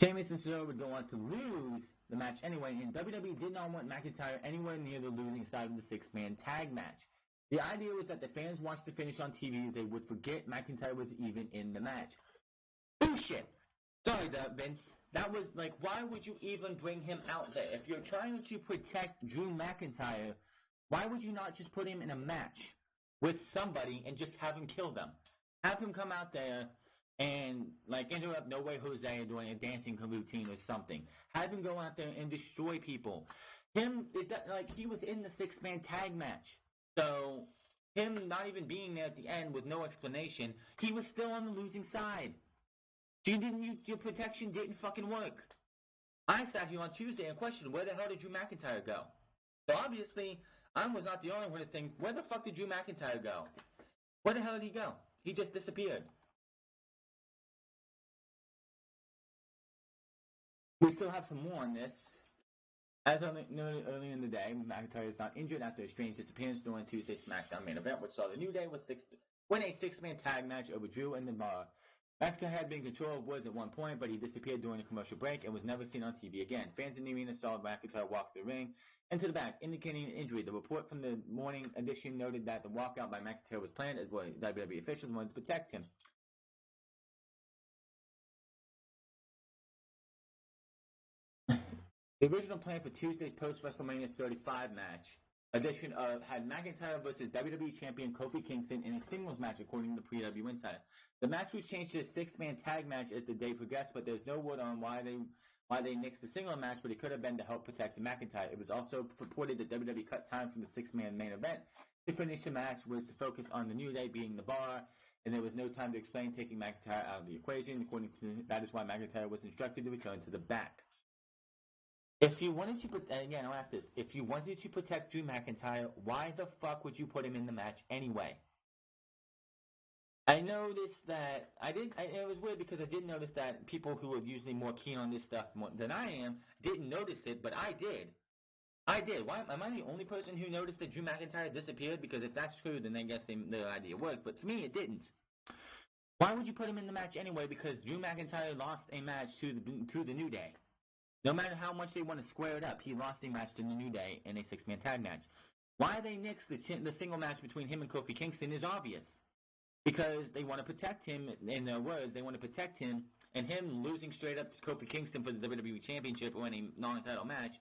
Sheamus and Cesaro would go on to lose the match anyway, and WWE did not want McIntyre anywhere near the losing side of the six-man tag match. The idea was that the fans watched the finish on TV, they would forget McIntyre was even in the match. Bullshit! Sorry, Vince. That was, like, why would you even bring him out there? If you're trying to protect Drew McIntyre, why would you not just put him in a match with somebody and just have him kill them? Have him come out there and, like, interrupt No Way Jose doing a dancing routine or something. Have him go out there and destroy people. He was in the six-man tag match. So, him not even being there at the end with no explanation, he was still on the losing side. Your protection didn't fucking work. I sat here on Tuesday and questioned, where the hell did Drew McIntyre go? So obviously, I was not the only one to think, where the fuck did Drew McIntyre go? Where the hell did he go? He just disappeared. We still have some more on this. As I noted earlier in the day, McIntyre is not injured after a strange disappearance during Tuesday's SmackDown main event, which saw the New Day win a six-man tag match over Drew and the Bar. McIntyre had been in control of Woods at one point, but he disappeared during a commercial break and was never seen on TV again. Fans in the arena saw McIntyre walk the ring and to the back, indicating an injury. The report from the morning edition noted that the walkout by McIntyre was planned as well. WWE officials wanted to protect him. The original plan for Tuesday's post-WrestleMania 35 match edition had McIntyre versus WWE Champion Kofi Kingston in a singles match, according to PW Insider. The match was changed to a six-man tag match as the day progressed, but there's no word on why they nixed the single match, but it could have been to help protect McIntyre. It was also purported that WWE cut time from the six-man main event to finish the match was to focus on the New Day being the Bar, and there was no time to explain taking McIntyre out of the equation. According to that is why McIntyre was instructed to return to the back. If you wanted to, again, I'll ask this: if you wanted to protect Drew McIntyre, why the fuck would you put him in the match anyway? I noticed that it was weird because I did notice that people who are usually more keen on this stuff than I am didn't notice it, but I did. I did. Why am I the only person who noticed that Drew McIntyre disappeared? Because if that's true, then I guess the idea worked. But for me, it didn't. Why would you put him in the match anyway? Because Drew McIntyre lost a match to the New Day. No matter how much they want to square it up, he lost a match to the New Day in a 6-man tag match. Why they nixed the single match between him and Kofi Kingston is obvious. Because they want to protect him, in their words, they want to protect him, and him losing straight up to Kofi Kingston for the WWE Championship or any non-title match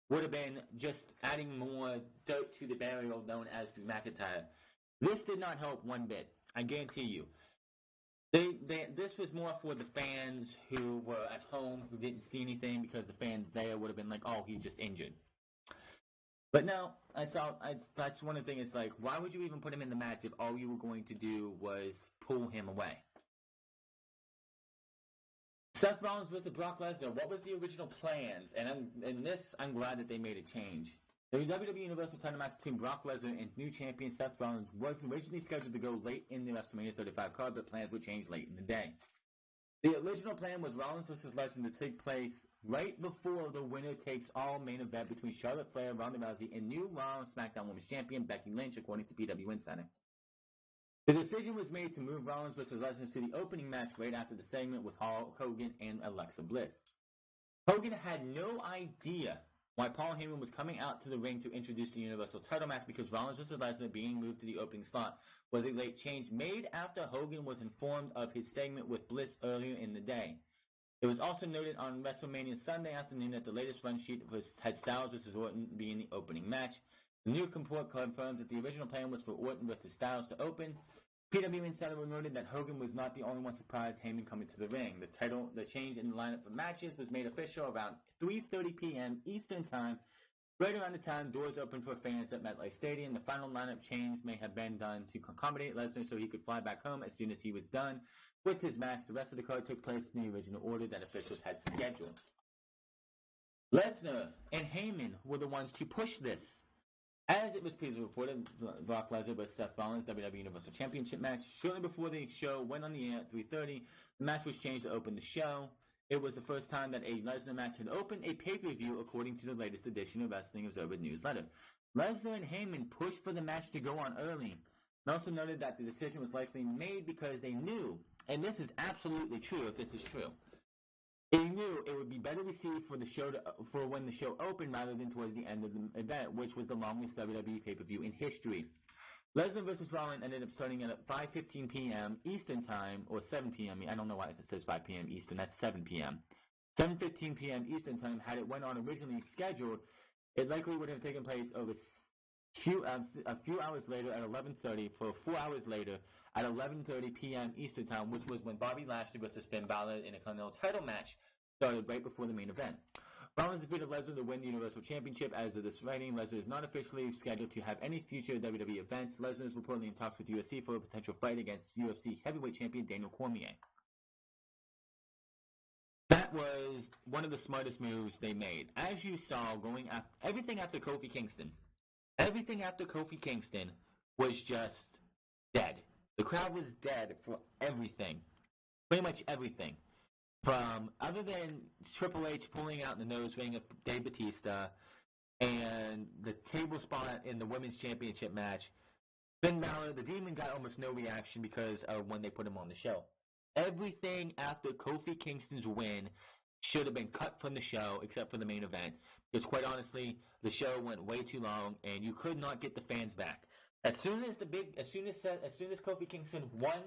would have been just adding more dirt to the burial known as Drew McIntyre. This did not help one bit. I guarantee you. This was more for the fans who were at home who didn't see anything because the fans there would have been like, oh, he's just injured. But no, that's one of the things. It's like, why would you even put him in the match if all you were going to do was pull him away? Seth Rollins versus Brock Lesnar. What was the original plans? And I'm glad that they made a change. The WWE Universal title match between Brock Lesnar and new champion Seth Rollins was originally scheduled to go late in the WrestleMania 35 card, but plans would change late in the day. The original plan was Rollins vs. Lesnar to take place right before the winner takes all main event between Charlotte Flair, Ronda Rousey, and new Raw and SmackDown Women's Champion Becky Lynch, according to PW Insider. The decision was made to move Rollins vs. Lesnar to the opening match right after the segment with Hulk Hogan and Alexa Bliss. Hogan had no idea why Paul Heyman was coming out to the ring to introduce the Universal title match because Rollins vs. Lesnar being moved to the opening slot was a late change made after Hogan was informed of his segment with Bliss earlier in the day. It was also noted on WrestleMania Sunday afternoon that the latest run sheet had Styles vs. Orton being the opening match. The new report confirms that the original plan was for Orton vs. Styles to open. PW Insider noted that Hogan was not the only one surprised Heyman coming to the ring. The change in the lineup for matches was made official around 3:30 p.m. Eastern Time. Right around the time doors opened for fans at MetLife Stadium, the final lineup change may have been done to accommodate Lesnar so he could fly back home as soon as he was done with his match. The rest of the card took place in the original order that officials had scheduled. Lesnar and Heyman were the ones to push this. As it was previously reported, Brock Lesnar vs. Seth Rollins WWE Universal Championship match. Shortly before the show went on the air at 3:30, the match was changed to open the show. It was the first time that a Lesnar match had opened a pay-per-view, according to the latest edition of Wrestling Observer newsletter. Lesnar and Heyman pushed for the match to go on early. And also noted that the decision was likely made because they knew, and this is absolutely true if this is true, they knew it would be better received for when the show opened rather than towards the end of the event, which was the longest WWE pay-per-view in history. Lesnar vs. Rollins ended up starting at 5:15 p.m. Eastern Time, or 7 p.m. I don't know why it says 5 p.m. Eastern. That's 7 p.m. 7:15 p.m. Eastern Time. Had it went on originally scheduled, it likely would have taken place over a few hours later at 11:30 for 4 hours later at 11:30 p.m. Eastern Time, which was when Bobby Lashley vs. Finn Balor in a Continental title match started right before the main event. Rollins defeated Lesnar to win the Universal Championship. As of this writing, Lesnar is not officially scheduled to have any future WWE events. Lesnar is reportedly in talks with UFC for a potential fight against UFC heavyweight champion Daniel Cormier. That was one of the smartest moves they made. As you saw, going after everything after Kofi Kingston. Everything after Kofi Kingston was just dead. The crowd was dead for everything. Pretty much everything. From, other than Triple H pulling out the nose ring of Dave Bautista and the table spot in the Women's Championship match, Finn Balor, the Demon, got almost no reaction because of when they put him on the show. Everything after Kofi Kingston's win should have been cut from the show except for the main event. Because quite honestly, the show went way too long and you could not get the fans back. As soon as Kofi Kingston won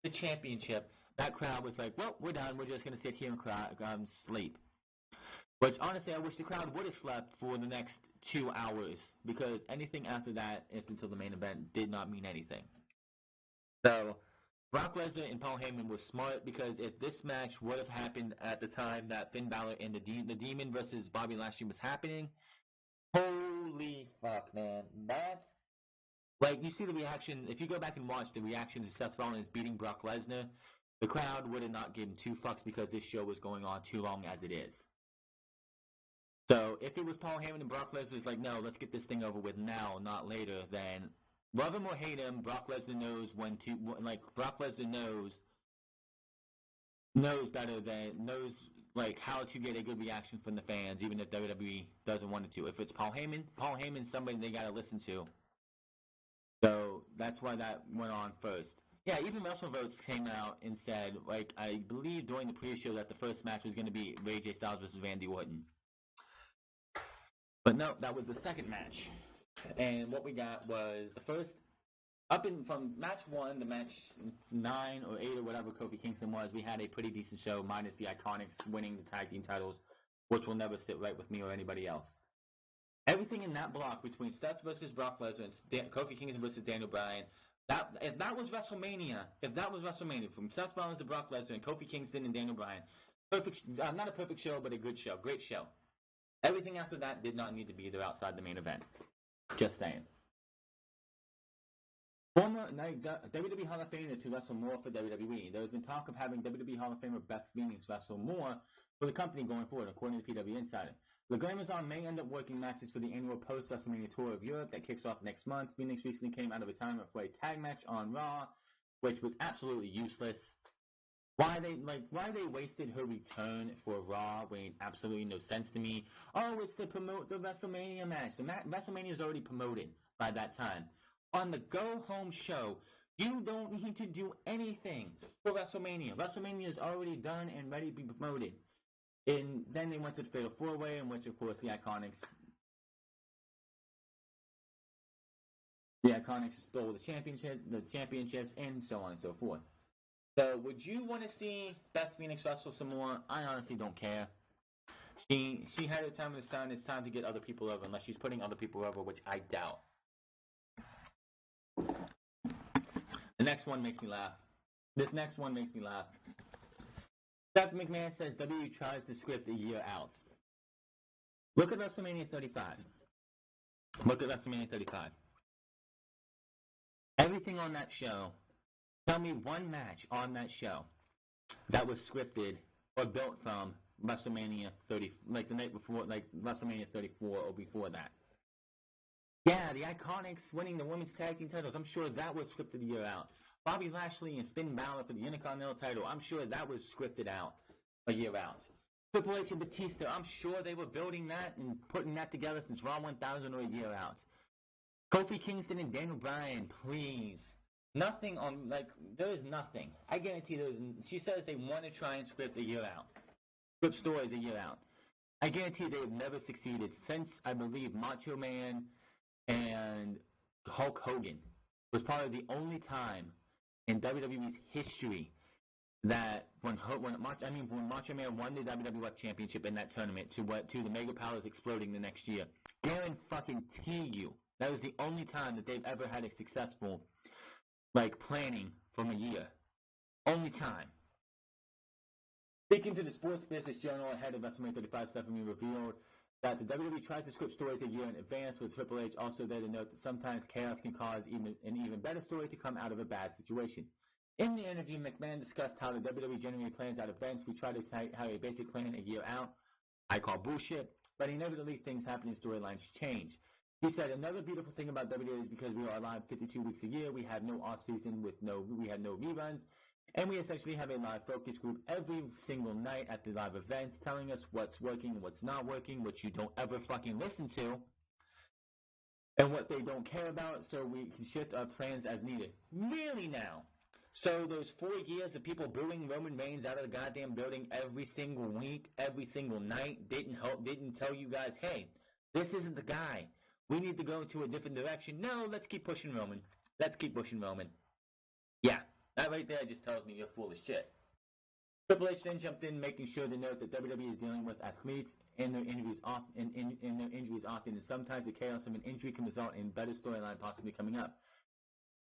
the championship, that crowd was like, well, we're done. We're just going to sit here and sleep. Which, honestly, I wish the crowd would have slept for the next 2 hours. Because anything after that, up until the main event, did not mean anything. So, Brock Lesnar and Paul Heyman was smart because if this match would have happened at the time that Finn Balor and the Demon versus Bobby Lashley was happening, holy fuck, man. That's... Like, you see the reaction, if you go back and watch the reaction to Seth Rollins beating Brock Lesnar, the crowd would have not given two fucks because this show was going on too long as it is. So if it was Paul Heyman and Brock Lesnar's like, no, let's get this thing over with now, not later, then love him or hate him, Brock Lesnar knows when to, like, Brock Lesnar knows better than, knows, like, how to get a good reaction from the fans, even if WWE doesn't want it to. If it's Paul Heyman's somebody they gotta listen to. So that's why that went on first. Yeah, even WrestleVotes came out and said, like, I believe during the pre-show that the first match was going to be Ray J Styles versus Randy Orton. But no, that was the second match. And what we got was the first, from match 1 to match 9 or 8 or whatever Kofi Kingston was, we had a pretty decent show, minus the Iconics winning the tag team titles, which will never sit right with me or anybody else. Everything in that block between Steph versus Brock Lesnar and Kofi Kingston versus Daniel Bryan, if that was WrestleMania, from Seth Rollins to Brock Lesnar and Kofi Kingston and Daniel Bryan, perfect, not a perfect show, but a good show, great show. Everything after that did not need to be there outside the main event. Just saying. Former WWE Hall of Famer to wrestle more for WWE. There has been talk of having WWE Hall of Famer Beth Phoenix wrestle more for the company going forward, according to PW Insider. The Glamazon may end up working matches for the annual post-WrestleMania tour of Europe that kicks off next month. Phoenix recently came out of retirement for a tag match on Raw, which was absolutely useless. Why they wasted her return for Raw made absolutely no sense to me. Oh, it's to promote the WrestleMania match. WrestleMania is already promoted by that time. On the go-home show, you don't need to do anything for WrestleMania. WrestleMania is already done and ready to be promoted. And then they went to the Fatal 4-Way, in which, of course, the Iconics stole the championships, and so on and so forth. So, would you want to see Beth Phoenix wrestle some more? I honestly don't care. She had her time in the sun. It's time to get other people over, unless she's putting other people over, which I doubt. The next one makes me laugh. This next one makes me laugh. Seth McMahon says WWE tries to script a year out. Look at WrestleMania 35. Look at WrestleMania 35. Everything on that show, tell me one match on that show that was scripted or built from WrestleMania 30, like the night before, like WrestleMania 34 or before that. Yeah, the Iconics winning the women's tag team titles, I'm sure that was scripted a year out. Bobby Lashley and Finn Balor for the Intercontinental title, I'm sure that was scripted out a year out. Triple H and Batista, I'm sure they were building that and putting that together since Raw 1000 or a year out. Kofi Kingston and Daniel Bryan, please. Nothing on, like, there is nothing. I guarantee she says they want to try and script a year out. Script stories a year out. I guarantee they have never succeeded since, I believe, Macho Man and Hulk Hogan was probably the only time in WWE's history that when Macho Man won the WWF Championship in that tournament to the Mega Powers exploding the next year. Guarantee you that was the only time that they've ever had a successful, like, planning from a year. Only time. Speaking to the Sports Business Journal ahead of WrestleMania 35, Stephanie revealed that the WWE tries to script stories a year in advance, with Triple H also there to note that sometimes chaos can cause an even better story to come out of a bad situation. In the interview, McMahon discussed how the WWE generally plans out events. We try to have a basic plan a year out. I call bullshit, but inevitably things happen and storylines change. He said, another beautiful thing about WWE is because we are live 52 weeks a year, we have no off-season we had no reruns, and we essentially have a live focus group every single night at the live events telling us what's working and what's not working, which you don't ever fucking listen to, and what they don't care about, so we can shift our plans as needed. Really now? So those 4 years of people booing Roman Reigns out of the goddamn building every single week, every single night, didn't tell you guys, hey, this isn't the guy. We need to go into a different direction. No, let's keep pushing Roman. Yeah, that right there just tells me you're full of shit. Triple H then jumped in, making sure to note that WWE is dealing with athletes and their injuries often, and sometimes the chaos of an injury can result in better storyline possibly coming up.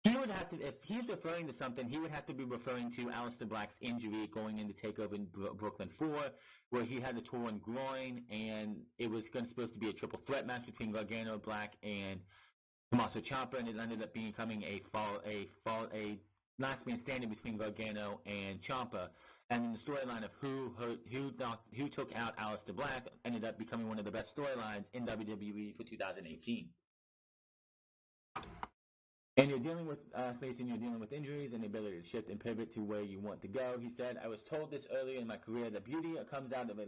He would have to, if he's referring to something, he would have to be referring to Aleister Black's injury going into TakeOver in Brooklyn 4, where he had a torn groin, and it was supposed to be a triple threat match between Gargano, Black, and Tommaso Ciampa, and it ended up becoming a last man standing between Gargano and Ciampa. And then the storyline of who took out Aleister Black ended up becoming one of the best storylines in WWE for 2018. And you're dealing with, you're dealing with injuries and the ability to shift and pivot to where you want to go. He said, I was told this earlier in my career that beauty comes out of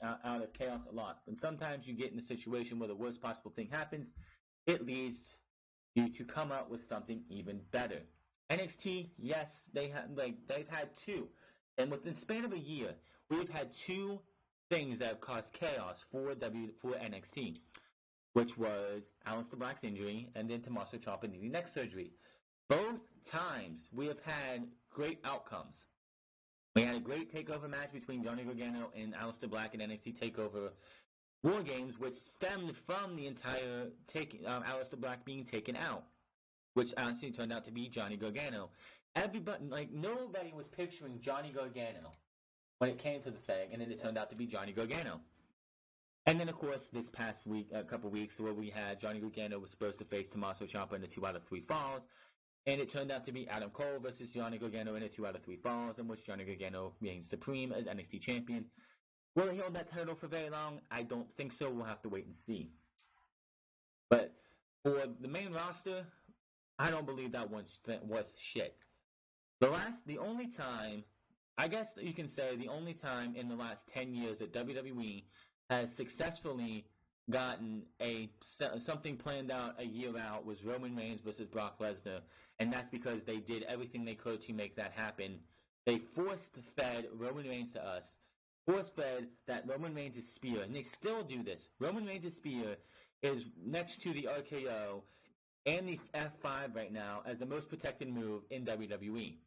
out of chaos a lot. And sometimes you get in a situation where the worst possible thing happens. It leads you to come up with something even better. NXT, yes, they've had two. And within the span of a year, we've had two things that have caused chaos for NXT, which was Aleister Black's injury and then Tommaso Ciampa needing neck surgery. Both times we have had great outcomes. We had a great takeover match between Johnny Gargano and Aleister Black in NXT TakeOver War Games, which stemmed from the entire Aleister Black being taken out, which honestly turned out to be Johnny Gargano. Nobody was picturing Johnny Gargano when it came to the thing, and then it turned out to be Johnny Gargano. And then, of course, this past week, a couple weeks, where we had Johnny Gargano was supposed to face Tommaso Ciampa in a 2 out of 3 falls, and it turned out to be Adam Cole versus Johnny Gargano in a 2 out of 3 falls, in which Johnny Gargano reigns supreme as NXT champion. Will he hold that title for very long? I don't think so. We'll have to wait and see. But for the main roster, I don't believe that was shit. The only time, I guess you can say the only time in the last 10 years that WWE has successfully gotten something planned out a year out was Roman Reigns versus Brock Lesnar, and that's because they did everything they could to make that happen. They force-fed Roman Reigns to us, force-fed that Roman Reigns' spear, and they still do this. Roman Reigns' spear is next to the RKO and the F5 right now as the most protected move in WWE.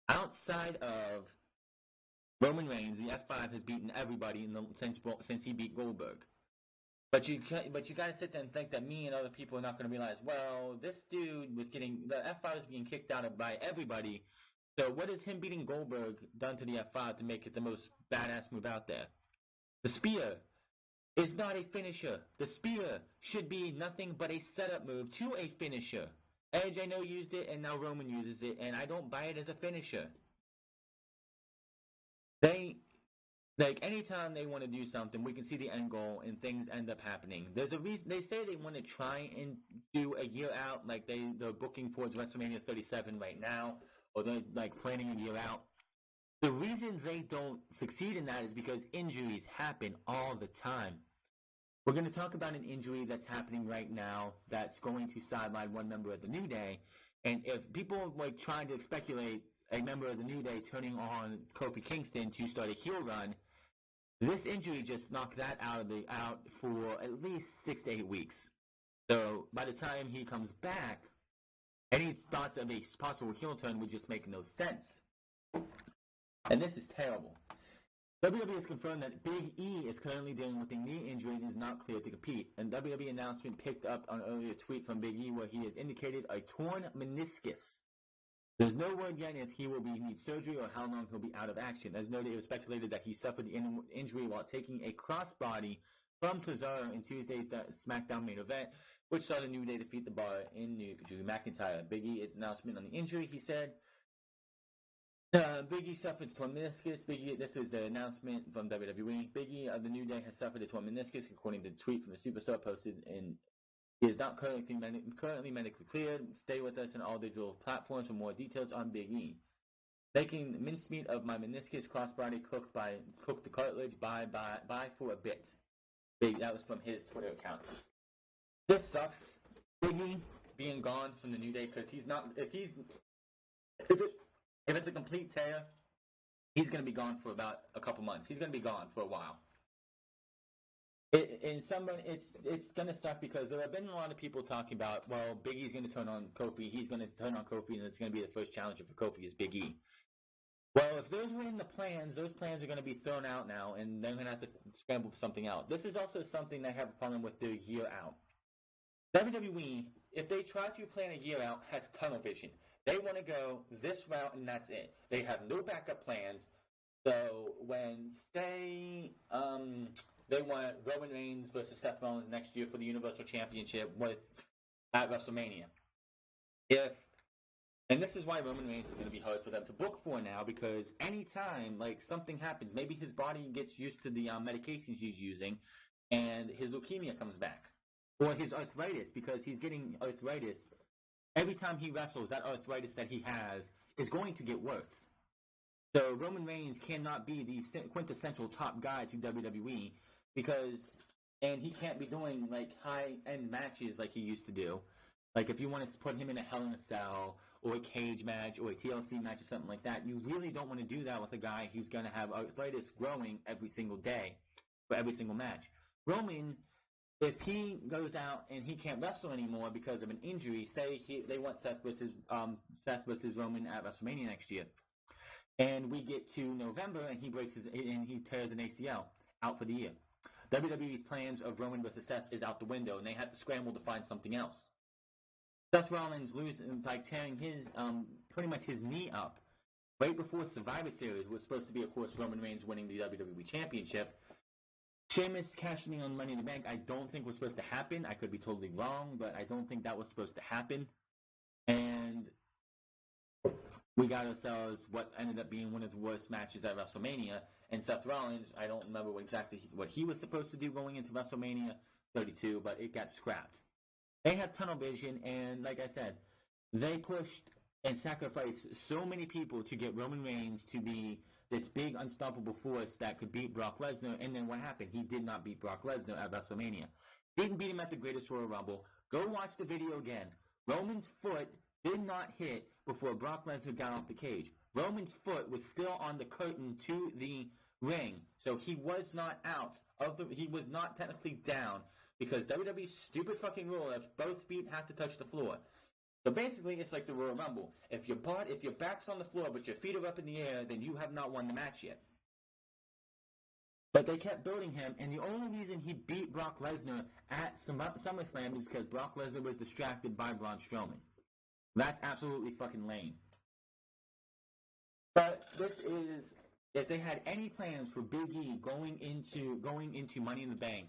Outside of Roman Reigns, the F5 has beaten everybody since he beat Goldberg. But you got to sit there and think that me and other people are not going to realize, well, this dude the F5 is being kicked out by everybody. So what has him beating Goldberg done to the F5 to make it the most badass move out there? The spear is not a finisher. The spear should be nothing but a setup move to a finisher. Edge, I know, used it, and now Roman uses it, and I don't buy it as a finisher. Anytime they want to do something, we can see the end goal, and things end up happening. There's a reason. They say they want to try and do a year out, like they're booking towards WrestleMania 37 right now, or they're planning a year out. The reason they don't succeed in that is because injuries happen all the time. We're going to talk about an injury that's happening right now that's going to sideline one member of the New Day. And if people trying to speculate a member of the New Day turning on Kofi Kingston to start a heel run, this injury just knocked that out for at least 6 to 8 weeks. So by the time he comes back, any thoughts of a possible heel turn would just make no sense. And this is terrible. WWE has confirmed that Big E is currently dealing with a knee injury and is not cleared to compete. And WWE announcement picked up on an earlier tweet from Big E where he has indicated a torn meniscus. There's no word yet if he will need surgery or how long he'll be out of action. As noted, it was speculated that he suffered the injury while taking a crossbody from Cesaro in Tuesday's SmackDown main event, which saw the New Day defeat the Bar in Drew McIntyre. Big E's announcement on the injury, he said, Big E suffers torn meniscus. This is the announcement from WWE. Big E of the New Day has suffered a torn meniscus, according to the tweet from the superstar posted in. He is not currently medically cleared. Stay with us on all digital platforms for more details on Big E. Making mincemeat of my meniscus crossbody, cooked the cartilage. Bye for a bit. That was from his Twitter account. This sucks. Big E being gone from the New Day because he's not. If it's a complete tear, he's going to be gone for about a couple months. He's going to be gone for a while. It's going to suck because there have been a lot of people talking about, well, Big E's going to turn on Kofi. He's going to turn on Kofi, and it's going to be the first challenger for Kofi is Big E. Well, if those were in the plans, those plans are going to be thrown out now, and they're going to have to scramble for something out. This is also something they have a problem with their year out. WWE, if they try to plan a year out, has tunnel vision. They want to go this route, and that's it. They have no backup plans. So when, say, they want Roman Reigns versus Seth Rollins next year for the Universal Championship at WrestleMania. If And this is why Roman Reigns is going to be hard for them to book for now, because anytime like something happens, maybe his body gets used to the medications he's using, and his leukemia comes back, or his arthritis, because he's getting arthritis every time he wrestles. That arthritis that he has is going to get worse. So Roman Reigns cannot be the quintessential top guy to WWE because, and he can't be doing like high end matches like he used to do. Like if you want to put him in a Hell in a Cell or a cage match or a TLC match or something like that, you really don't want to do that with a guy who's going to have arthritis growing every single day for every single match. Roman, if he goes out and he can't wrestle anymore because of an injury, say they want Seth versus Roman at WrestleMania next year, and we get to November and he tears an ACL, out for the year. WWE's plans of Roman versus Seth is out the window, and they have to scramble to find something else. Seth Rollins tearing his pretty much his knee up right before Survivor Series was supposed to be, of course, Roman Reigns winning the WWE Championship. Sheamus cashing in on Money in the Bank, I don't think was supposed to happen. I could be totally wrong, but I don't think that was supposed to happen. And we got ourselves what ended up being one of the worst matches at WrestleMania. And Seth Rollins, I don't remember exactly what he was supposed to do going into WrestleMania 32, but it got scrapped. They have tunnel vision, and like I said, they pushed and sacrificed so many people to get Roman Reigns to be this big unstoppable force that could beat Brock Lesnar. And then what happened? He did not beat Brock Lesnar at WrestleMania. Didn't beat him at the Greatest Royal Rumble. Go watch the video again. Roman's foot did not hit before Brock Lesnar got off the cage. Roman's foot was still on the curtain to the ring, so he was not out of the. He was not technically down because WWE's stupid fucking rule of both feet have to touch the floor. So basically, it's like the Royal Rumble. If your back's on the floor but your feet are up in the air, then you have not won the match yet. But they kept building him, and the only reason he beat Brock Lesnar at SummerSlam is because Brock Lesnar was distracted by Braun Strowman. That's absolutely fucking lame. But this is, if they had any plans for Big E going into Money in the Bank,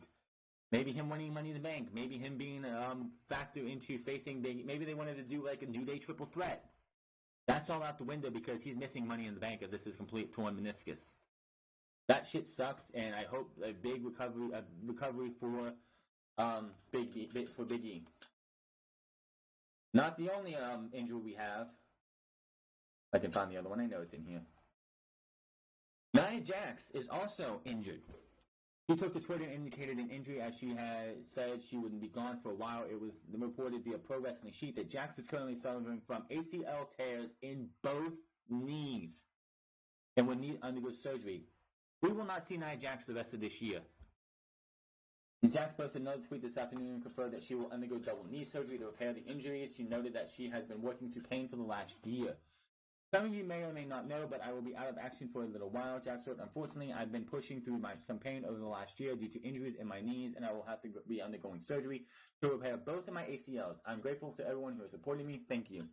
maybe him winning Money in the Bank, maybe him being factor into facing Big E, maybe they wanted to do like a New Day triple threat. That's all out the window because he's missing Money in the Bank if this is complete torn meniscus. That shit sucks, and I hope a big recovery for Big E. Not the only injury we have. I can find the other one. I know it's in here. Nia Jax is also injured. She took to Twitter and indicated an injury as she had said she wouldn't be gone for a while. It was reported via Pro Wrestling Sheet that Jax is currently suffering from ACL tears in both knees and will need to undergo surgery. We will not see Nia Jax the rest of this year. Jax posted another tweet this afternoon and confirmed that she will undergo double knee surgery to repair the injuries. She noted that she has been working through pain for the last year. Some of you may or may not know, but I will be out of action for a little while. Jax wrote, unfortunately, I've been pushing through some pain over the last year due to injuries in my knees, and I will have to be undergoing surgery to repair both of my ACLs. I'm grateful to everyone who has supported me. Thank you.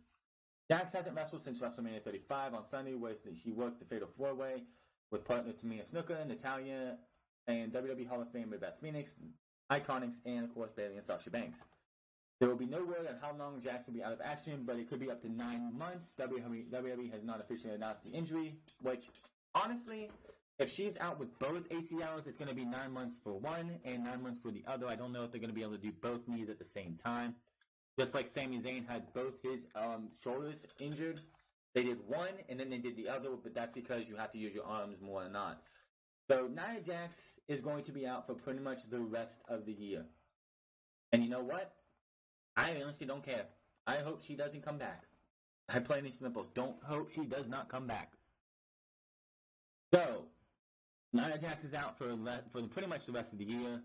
Jax hasn't wrestled since WrestleMania 35 on Sunday, where she worked the Fatal 4-Way with partner Tamina Snuka, Natalya, and WWE Hall of Famer Beth Phoenix, Iconics, and of course Bayley and Sasha Banks. There will be no word on how long Jax will be out of action, but it could be up to 9 months. WWE has not officially announced the injury, which, honestly, if she's out with both ACLs, it's going to be 9 months for one and 9 months for the other. I don't know if they're going to be able to do both knees at the same time. Just like Sami Zayn had both his shoulders injured. They did one, and then they did the other, but that's because you have to use your arms more than not. So Nia Jax is going to be out for pretty much the rest of the year. And you know what? I honestly don't care. I hope she doesn't come back. I plain and simple don't hope she does not come back. So, Nia Jax is out for pretty much the rest of the year.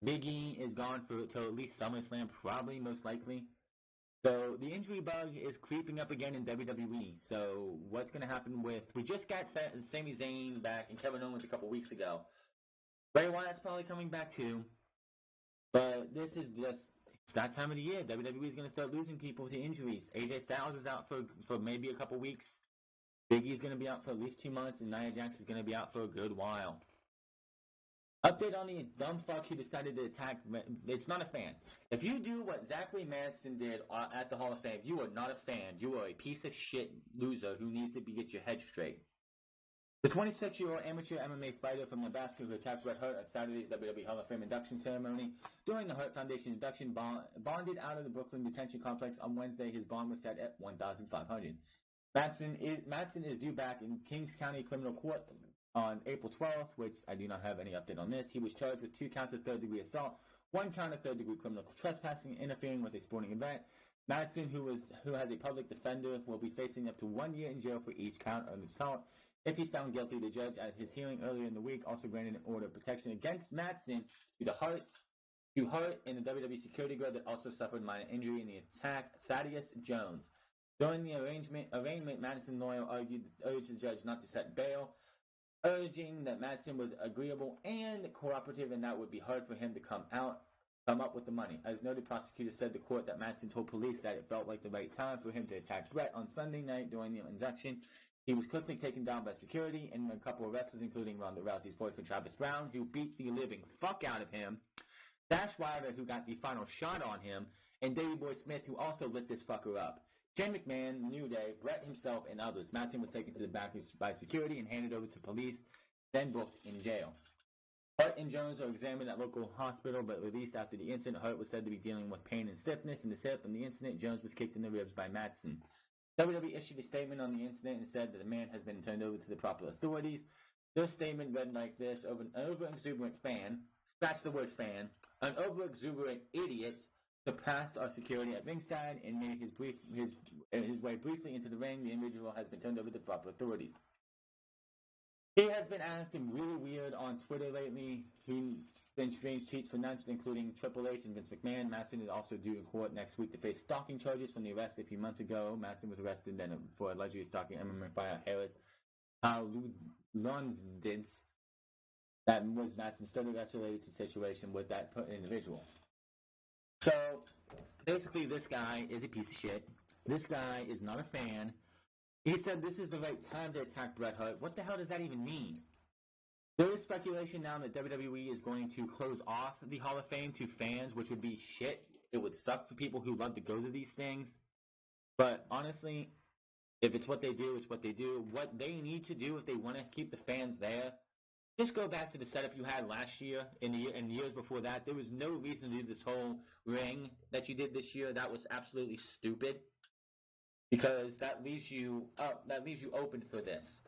Big E is gone till at least SummerSlam, probably, most likely. So, the injury bug is creeping up again in WWE. So, what's going to happen with... We just got Sami Zayn back and Kevin Owens a couple weeks ago. Bray Wyatt's probably coming back too. But this is just... It's that time of the year. WWE is going to start losing people to injuries. AJ Styles is out for maybe a couple weeks. Big E's going to be out for at least 2 months. And Nia Jax is going to be out for a good while. Update on the dumb fuck who decided to attack. It's not a fan. If you do what Zachary Madison did at the Hall of Fame, you are not a fan. You are a piece of shit loser who needs to get your head straight. The 26-year-old amateur MMA fighter from Nebraska who attacked Bret Hart at Saturday's WWE Hall of Fame induction ceremony. During the Hart Foundation induction, bonded out of the Brooklyn detention complex on Wednesday. His bond was set at $1,500. Madsen is due back in Kings County Criminal Court on April 12th, which I do not have any update on this. He was charged with 2 counts of third-degree assault, 1 count of third-degree criminal trespassing, interfering with a sporting event. Madsen, who has a public defender, will be facing up to 1 year in jail for each count of assault. If he's found guilty, the judge at his hearing earlier in the week also granted an order of protection against Madsen to Hart and the WWE security guard that also suffered minor injury in the attack, Thaddeus Jones. During the arraignment, Madsen's lawyer urged the judge not to set bail, urging that Madsen was agreeable and cooperative and that would be hard for him to come up with the money. As noted, prosecutors said to court that Madsen told police that it felt like the right time for him to attack Bret on Sunday night during the induction. He was quickly taken down by security and a couple of wrestlers, including Ronda Rousey's boyfriend Travis Brown, who beat the living fuck out of him, Dash Wilder, who got the final shot on him, and Davey Boy Smith, who also lit this fucker up. Shane McMahon, New Day, Bret himself, and others. Madsen was taken to the back by security and handed over to police, then booked in jail. Hart and Jones are examined at local hospital, but released after the incident. Hart was said to be dealing with pain and stiffness in his hip. In the incident, Jones was kicked in the ribs by Madsen. WWE issued a statement on the incident and said that the man has been turned over to the proper authorities. Their statement read like this: an over-exuberant fan, scratch the word fan, an over-exuberant idiot surpassed our security at ringside and made his way briefly into the ring. The individual has been turned over to the proper authorities. He has been acting really weird on Twitter lately. He's been strange tweets from nuns, including Triple H and Vince McMahon. Madsen is also due in court next week to face stalking charges from the arrest a few months ago. Madsen was arrested then for allegedly stalking MMA fighter Harris Lundins. That was Madsen's study that's related to the situation with that individual. So, basically, this guy is a piece of shit. This guy is not a fan. He said this is the right time to attack Bret Hart. What the hell does that even mean? There is speculation now that WWE is going to close off the Hall of Fame to fans, which would be shit. It would suck for people who love to go to these things. But honestly, if it's what they do, it's what they do. What they need to do if they want to keep the fans there, just go back to the setup you had last year and years before that. There was no reason to do this whole ring that you did this year. That was absolutely stupid. Because that leaves you open for this.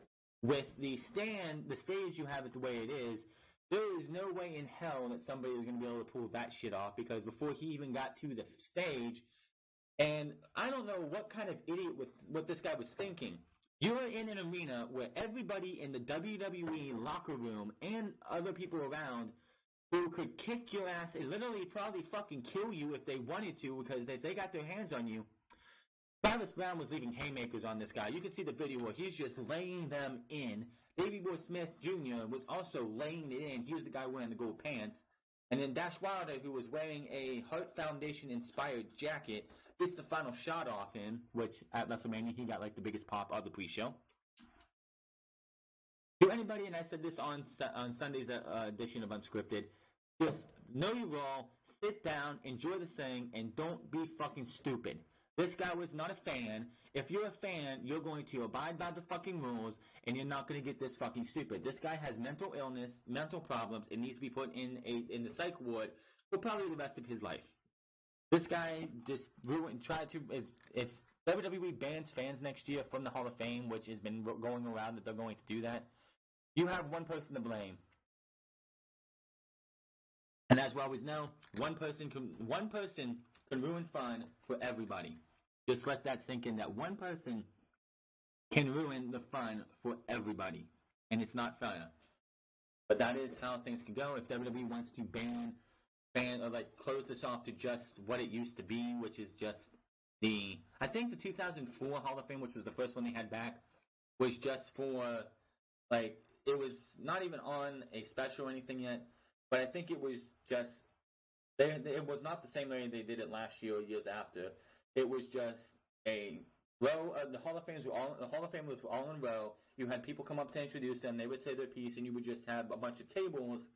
With the stage you have it the way it is, there is no way in hell that somebody is going to be able to pull that shit off, because before he even got to the stage, and I don't know what kind of idiot with what this guy was thinking. You're in an arena where everybody in the WWE locker room and other people around who could kick your ass and literally probably fucking kill you if they wanted to, because if they got their hands on you. Travis Brown was leaving haymakers on this guy. You can see the video where he's just laying them in. Davey Boy Smith Jr. was also laying it in. He was the guy wearing the gold pants. And then Dash Wilder, who was wearing a Hart Foundation-inspired jacket, gets the final shot off him, which at WrestleMania, he got like the biggest pop of the pre-show. To anybody, and I said this on Sunday's edition of Unscripted, just know your role, sit down, enjoy the thing, and don't be fucking stupid. This guy was not a fan. If you're a fan, you're going to abide by the fucking rules, and you're not going to get this fucking stupid. This guy has mental illness, mental problems, and needs to be put in the psych ward for probably the rest of his life. This guy just if WWE bans fans next year from the Hall of Fame, which has been going around that they're going to do that, you have one person to blame. And as we always know, one person can ruin fun for everybody. Just let that sink in, that one person can ruin the fun for everybody. And it's not fair. But that is how things can go. If WWE wants to ban or close this off to just what it used to be, which is just I think the 2004 Hall of Fame, which was the first one they had back, was just for, it was not even on a special or anything yet, but I think it was just, it was not the same way they did it last year or years after. It was just a row of the Hall of Famers were all in a row. You had people come up to introduce them. They would say their piece, and you would just have a bunch of tables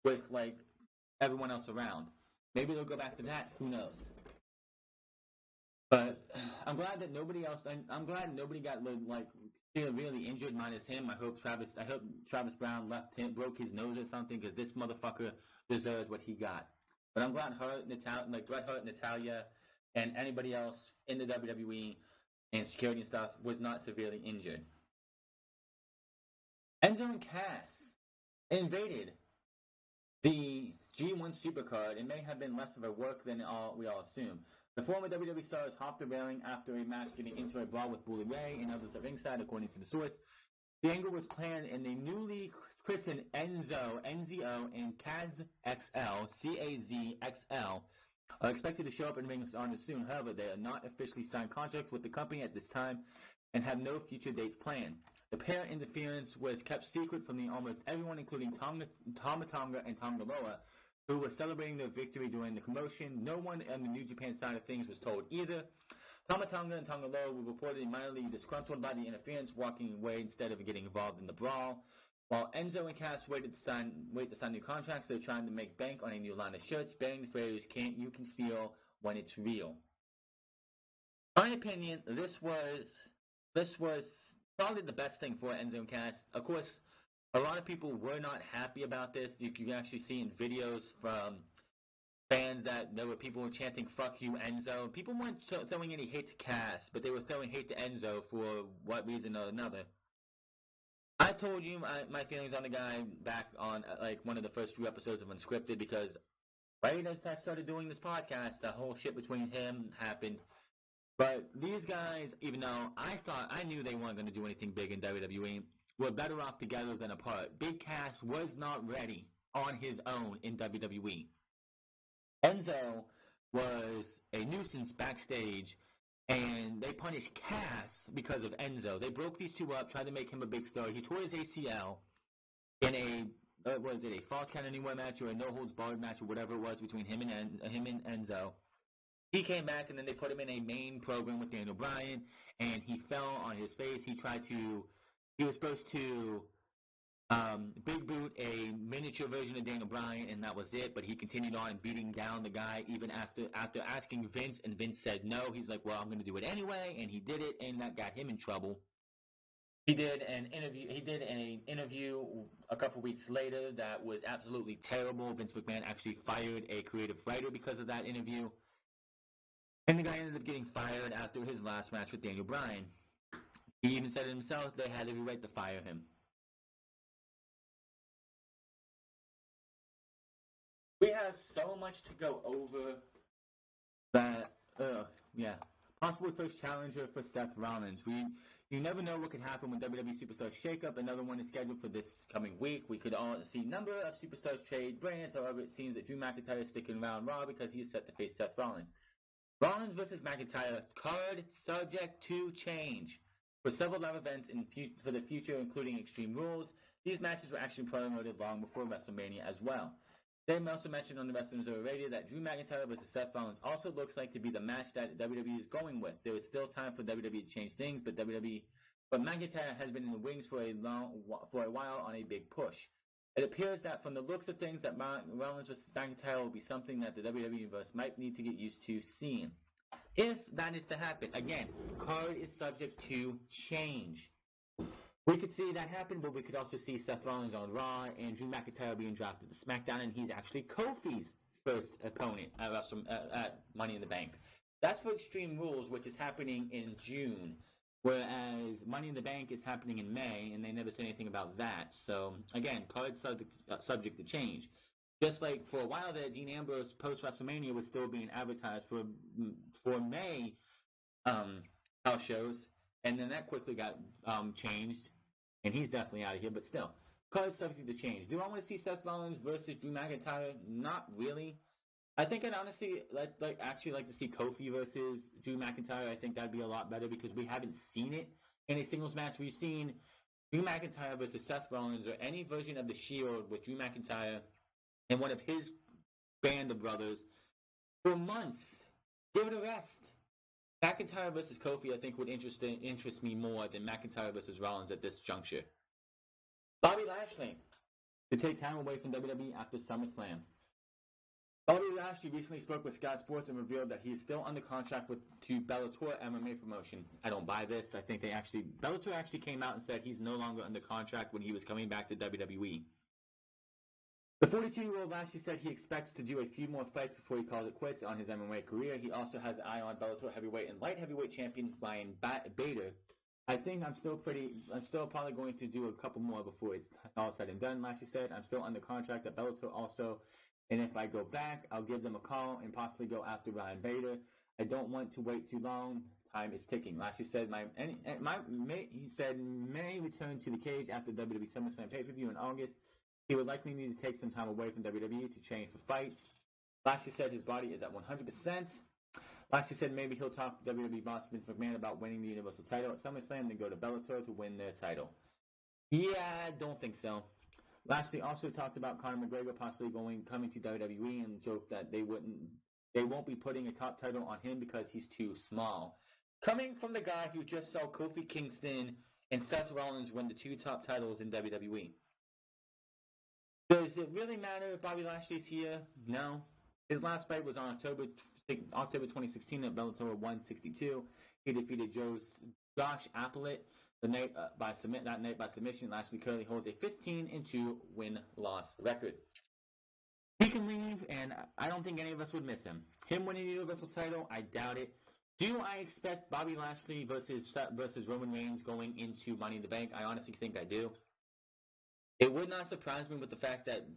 with like everyone else around. Maybe they'll go back to that. Who knows? But I'm glad that nobody else. I'm glad nobody got like really injured, minus him. I hope Travis Brown broke his nose or something, because this motherfucker deserves what he got. But I'm glad Bret Hart, Natalya, and anybody else in the WWE and security and stuff was not severely injured. Enzo and Cass invaded the G1 Supercard. It may have been less of a work than we all assume. The former WWE stars hopped the railing after a match, getting into a brawl with Bully Ray and others at ringside, according to the source. The angle was planned, and the newly christened Enzo, NZO, and Kaz XL, CAZXL, are expected to show up in ring on soon. However, they are not officially signed contracts with the company at this time and have no future dates planned. The pair interference was kept secret from almost everyone, including Tama Tonga and Tonga Loa, who were celebrating their victory during the commotion. No one on the New Japan side of things was told either. Tama Tonga and Tonga Loa were reportedly mildly disgruntled by the interference, walking away instead of getting involved in the brawl. While Enzo and Cass wait to sign new contracts, they're trying to make bank on a new line of shirts bearing the phrase, you can feel when it's real. In my opinion, this was probably the best thing for Enzo and Cass. Of course, a lot of people were not happy about this. You can actually see in videos from fans that there were people chanting "fuck you, Enzo." People weren't throwing any hate to Cass, but they were throwing hate to Enzo for what reason or another. I told you my feelings on the guy back on like one of the first few episodes of Unscripted, because right as I started doing this podcast, the whole shit between him happened. But these guys, even though I knew they weren't going to do anything big in WWE, were better off together than apart. Big Cass was not ready on his own in WWE. Enzo was a nuisance backstage, and they punished Cass because of Enzo. They broke these two up, tried to make him a big star. He tore his ACL in a false count anywhere match or a no holds barred match or whatever it was between him and Enzo. He came back, and then they put him in a main program with Daniel Bryan, and he fell on his face. He was supposed to big boot a miniature version of Daniel Bryan, and that was it. But he continued on and beating down the guy even after asking Vince, and Vince said no. He's like, well, I'm going to do it anyway, and he did it, and that got him in trouble. He did an interview a couple weeks later that was absolutely terrible. Vince McMahon actually fired a creative writer because of that interview. And the guy ended up getting fired after his last match with Daniel Bryan. He even said it himself, they had every right to fire him. We have so much to go over that, possible first challenger for Seth Rollins. You never know what could happen when WWE Superstars shake-up. Another one is scheduled for this coming week. We could all see a number of Superstars trade brands. However, it seems that Drew McIntyre is sticking around Raw because he is set to face Seth Rollins. Rollins versus McIntyre card subject to change. For several live events for the future, including Extreme Rules, these matches were actually promoted long before WrestleMania as well. They also mentioned on the Wrestling Observer Radio that Drew McIntyre versus Seth Rollins also looks like to be the match that WWE is going with. There is still time for WWE to change things, but McIntyre has been in the wings for a while on a big push. It appears that from the looks of things that Rollins vs. McIntyre will be something that the WWE Universe might need to get used to seeing. If that is to happen, again, card is subject to change. We could see that happen, but we could also see Seth Rollins on Raw and Drew McIntyre being drafted to SmackDown, and he's actually Kofi's first opponent at Money in the Bank. That's for Extreme Rules, which is happening in June. Whereas Money in the Bank is happening in May, and they never say anything about that. So, again, card subject to change. Just like for a while there, Dean Ambrose post-WrestleMania was still being advertised for May house shows, and then that quickly got changed, and he's definitely out of here, but still. Card subject to change. Do I want to see Seth Rollins versus Drew McIntyre? Not really. I think I'd honestly like to see Kofi versus Drew McIntyre. I think that'd be a lot better because we haven't seen it in a singles match. We've seen Drew McIntyre versus Seth Rollins or any version of the Shield with Drew McIntyre and one of his band of brothers for months. Give it a rest. McIntyre versus Kofi, I think, would interest me more than McIntyre versus Rollins at this juncture. Bobby Lashley. to take time away from WWE after SummerSlam. Bobby Lashley recently spoke with Sky Sports and revealed that he is still under contract to Bellator MMA promotion. I don't buy this. I think Bellator actually came out and said he's no longer under contract when he was coming back to WWE. The 42-year-old Lashley said he expects to do a few more fights before he calls it quits on his MMA career. He also has an eye on Bellator heavyweight and light heavyweight champion Ryan Bader. I think I'm still probably going to do a couple more before it's all said and done, Lashley said. I'm still under contract at Bellator also. And if I go back, I'll give them a call and possibly go after Ryan Bader. I don't want to wait too long. Time is ticking. Lashley said, he said may return to the cage after WWE SummerSlam pay-per-view in August. He would likely need to take some time away from WWE to train for fights. Lashley said his body is at 100%. Lashley said maybe he'll talk to WWE boss Vince McMahon about winning the Universal title at SummerSlam, then go to Bellator to win their title. Yeah, I don't think so. Lashley also talked about Conor McGregor possibly coming to WWE and joked that they won't be putting a top title on him because he's too small. Coming from the guy who just saw Kofi Kingston and Seth Rollins win the 2 top titles in WWE. Does it really matter if Bobby Lashley's here? No. His last fight was on October 2016 at Bellator 162. He defeated Josh Applet that night by submission. Lashley currently holds a 15-2 win-loss record. He can leave, and I don't think any of us would miss him. Him winning the Universal title, I doubt it. Do I expect Bobby Lashley versus Roman Reigns going into Money in the Bank? I honestly think I do. It would not surprise me with the fact that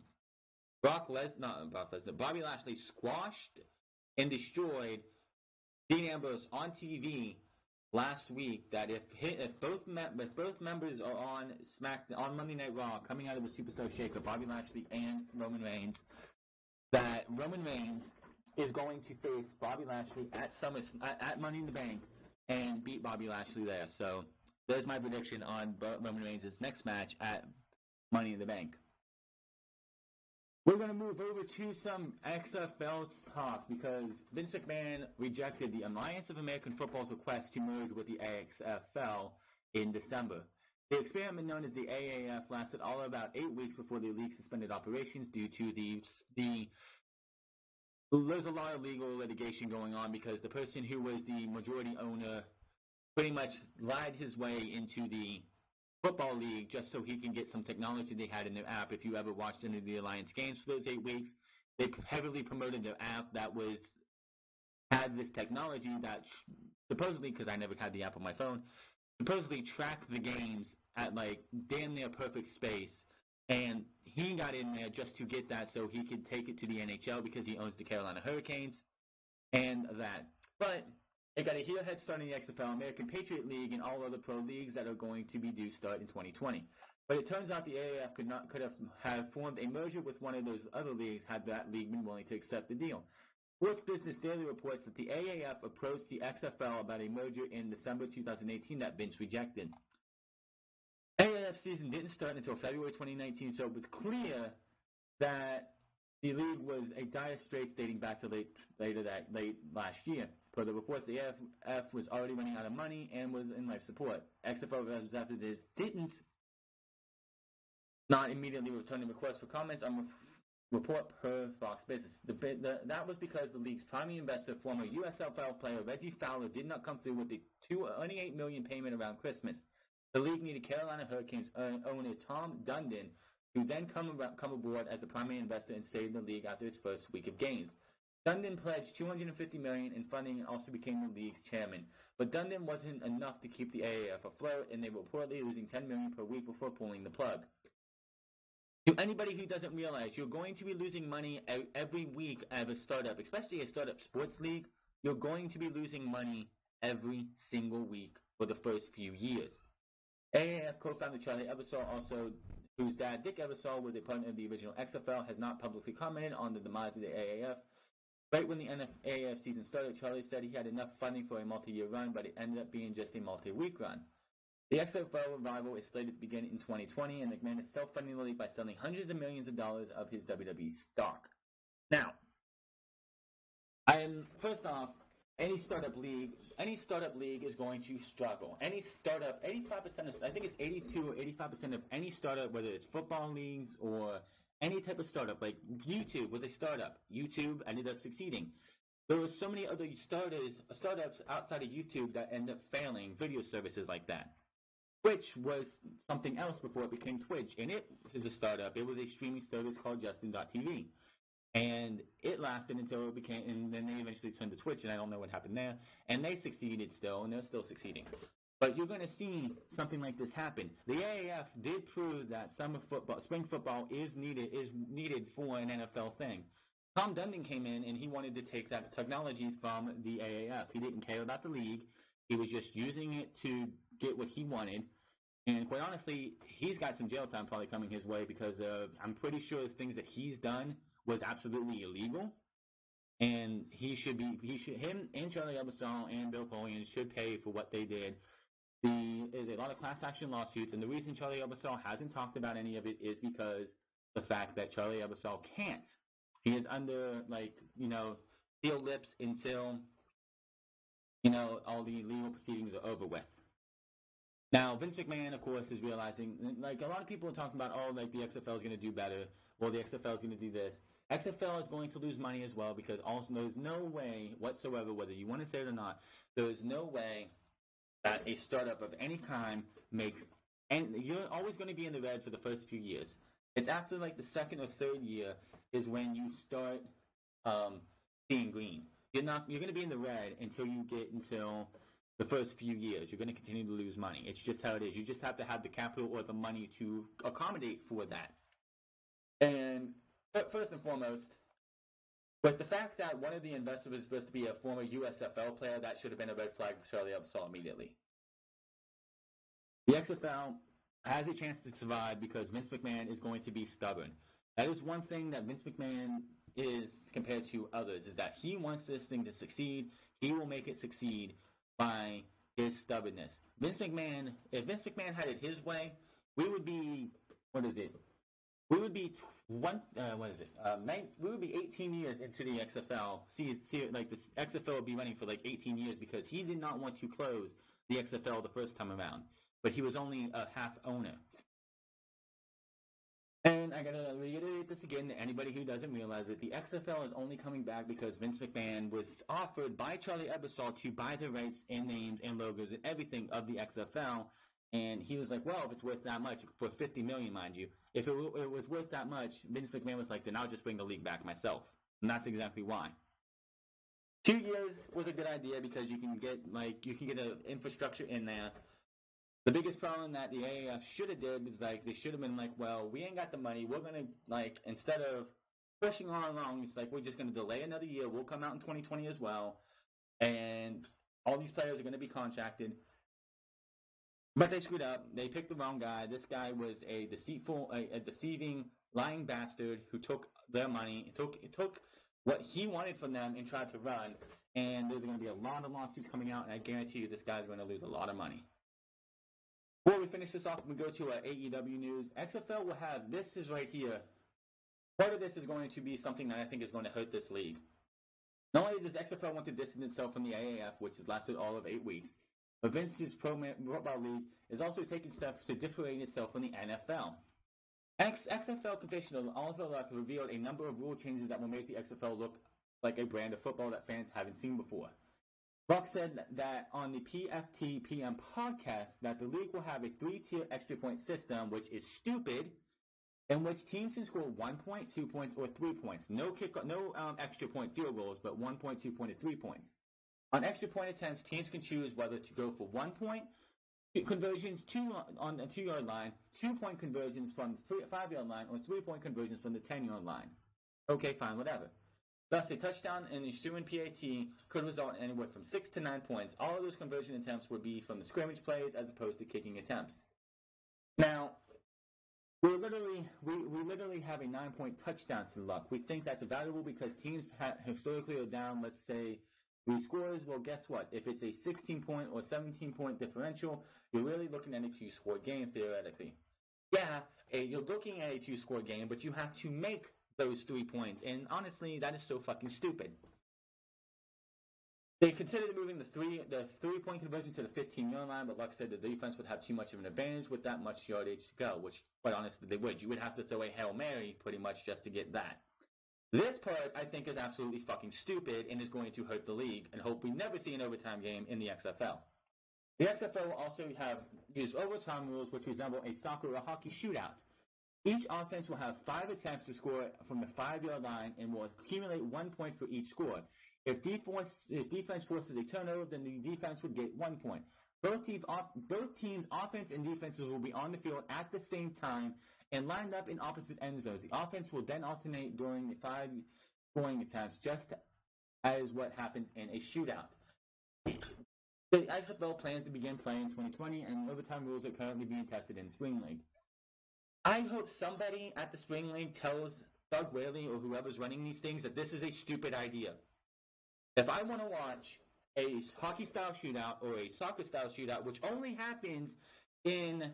Bobby Lashley squashed and destroyed Dean Ambrose on TV last week. That if both members are on Monday Night Raw coming out of the Superstar Shake-Up, Bobby Lashley and Roman Reigns, that Roman Reigns is going to face Bobby Lashley at Money in the Bank and beat Bobby Lashley there. So there's my prediction on Roman Reigns' next match at Money in the Bank. We're going to move over to some XFL talk because Vince McMahon rejected the Alliance of American Football's request to merge with the XFL in December. The experiment known as the AAF lasted all about 8 weeks before the league suspended operations due to there's a lot of legal litigation going on because the person who was the majority owner pretty much lied his way into the football league just so he can get some technology they had in their app. If you ever watched any of the Alliance games for those 8 weeks, they heavily promoted their app that had this technology that supposedly, because I never had the app on my phone, supposedly tracked the games at like damn near perfect space. And he got in there just to get that so he could take it to the NHL because he owns the Carolina Hurricanes and that. But it got a head start in the XFL, American Patriot League, and all other pro leagues that are going to be due start in 2020. But it turns out the AAF could have formed a merger with one of those other leagues had that league been willing to accept the deal. Sports Business Daily reports that the AAF approached the XFL about a merger in December 2018 that Vince rejected. AAF season didn't start until February 2019, so it was clear that the league was a dire straits dating back to late last year. Per the reports, the AAF was already running out of money and was in life support. XFL representatives didn't not immediately returning requests for comments on report per Fox Business. That was because the league's primary investor, former USFL player Reggie Fowler, did not come through with the $28 million payment around Christmas. The league needed Carolina Hurricanes owner Tom Dundon, who then come aboard as the primary investor and saved the league after its first week of games. Dundon pledged $250 million in funding and also became the league's chairman. But Dundon wasn't enough to keep the AAF afloat, and they were reportedly losing $10 million per week before pulling the plug. To anybody who doesn't realize, you're going to be losing money every week as a startup, especially a startup sports league. You're going to be losing money every single week for the first few years. AAF co-founder Charlie Ebersol, whose dad Dick Ebersol was a partner of the original XFL, has not publicly commented on the demise of the AAF. Right when the AAF season started, Charlie said he had enough funding for a multi-year run, but it ended up being just a multi-week run. The XFL revival is slated to begin in 2020, and McMahon is self-funding the league by selling hundreds of millions of dollars of his WWE stock. Now, first off, any startup league is going to struggle. Any startup, 85% of, I think it's 82 or 85% of any startup, whether it's football leagues or any type of startup, like YouTube was a startup. YouTube ended up succeeding. There were so many other startups outside of YouTube that end up failing, video services like that. Twitch was something else before it became Twitch, and it was a startup. It was a streaming service called Justin.tv. And it lasted until it became, and then they eventually turned to Twitch, and I don't know what happened there. And they succeeded still, and they're still succeeding. But you're going to see something like this happen. The AAF did prove that spring football is needed for an NFL thing. Tom Dundon came in, and he wanted to take that technology from the AAF. He didn't care about the league. He was just using it to get what he wanted. And quite honestly, he's got some jail time probably coming his way because I'm pretty sure the things that he's done was absolutely illegal. And him and Charlie Ebersol and Bill Polian should pay for what they did. There's a lot of class action lawsuits, and the reason Charlie Ebersol hasn't talked about any of it is because the fact that Charlie Ebersol can't. He is under, sealed lips until, all the legal proceedings are over with. Now, Vince McMahon, of course, is realizing, like, a lot of people are talking about, the XFL is going to do better, or the XFL is going to do this. XFL is going to lose money as well because also there's no way whatsoever, whether you want to say it or not, there is no way that a startup of any kind makes, and you're always going to be in the red for the first few years. It's after, like, the second or third year is when you start seeing green. You're going to be in the red until the first few years. You're going to continue to lose money. It's just how it is. You just have to have the capital or the money to accommodate for that. And first and foremost, with the fact that one of the investors was supposed to be a former USFL player, that should have been a red flag for Charlie Ebersol immediately. The XFL has a chance to survive because Vince McMahon is going to be stubborn. That is one thing that Vince McMahon is compared to others, is that he wants this thing to succeed. He will make it succeed by his stubbornness. If Vince McMahon had it his way, we would be, we would be 18 years into the XFL. Like the XFL would be running for like 18 years because he did not want to close the XFL the first time around, but he was only a half owner. And I gotta reiterate this again to anybody who doesn't realize it. The XFL is only coming back because Vince McMahon was offered by Charlie Ebersol to buy the rights and names and logos and everything of the XFL. And he was like, well, if it's worth that much, for $50 million, mind you, if it was worth that much, Vince McMahon was like, then I'll just bring the league back myself. And that's exactly why. 2 years was a good idea because you can get an infrastructure in there. The biggest problem that the AAF should have did was, like, they should have been like, well, we ain't got the money. We're going to, like, instead of pushing on along, it's like, we're just going to delay another year. We'll come out in 2020 as well. And all these players are going to be contracted. But they screwed up. They picked the wrong guy. This guy was a deceiving, lying bastard who took their money, took what he wanted from them and tried to run. And there's going to be a lot of lawsuits coming out, and I guarantee you this guy's going to lose a lot of money. Before we finish this off, we go to our AEW news. XFL will have, this is right here. Part of this is going to be something that I think is going to hurt this league. Not only does XFL want to distance itself from the AAF, which has lasted all of 8 weeks, but Vince's Pro Football League is also taking steps to differentiate itself from the NFL. XFL Confessional also revealed a number of rule changes that will make the XFL look like a brand of football that fans haven't seen before. Buck said that on the PFT PM podcast that the league will have a 3-tier extra point system, which is stupid, in which teams can score 1 point, 2 points, or 3 points. No extra point field goals, but 1 point, 2 point, or 3 points. On extra point attempts, teams can choose whether to go for 1 point conversions on the 2-yard line, 2 point conversions from the 5-yard line, or 3 point conversions from the 10-yard line. Okay, fine, whatever. Thus, a touchdown and a ensuing PAT could result in anywhere from 6 to 9 points. All of those conversion attempts would be from the scrimmage plays as opposed to kicking attempts. Now, we literally have a 9-point touchdown to luck. We think that's valuable because teams historically are down, let's say, 3 scores. Well, guess what? If it's a 16-point or 17-point differential, you're really looking at a 2-score game theoretically. Yeah, you're looking at a 2-score game, but you have to make those 3 points. And honestly, that is so fucking stupid. They considered moving the 3-point conversion to the 15-yard line, but Luck said the defense would have too much of an advantage with that much yardage to go, which, quite honestly, they would. You would have to throw a Hail Mary, pretty much, just to get that. This part, I think, is absolutely fucking stupid and is going to hurt the league, and hope we never see an overtime game in the XFL. The XFL will also use overtime rules which resemble a soccer or hockey shootout. Each offense will have 5 attempts to score from the 5-yard line and will accumulate 1 point for each score. If defense forces a turnover, then the defense would get 1 point. Both teams' offense and defenses will be on the field at the same time and lined up in opposite end zones. The offense will then alternate during the 5 scoring attempts, just as what happens in a shootout. The XFL plans to begin playing in 2020, and overtime rules are currently being tested in the Spring League. I hope somebody at the Spring League tells Doug Whaley or whoever's running these things that this is a stupid idea. If I want to watch a hockey-style shootout or a soccer-style shootout, which only happens in,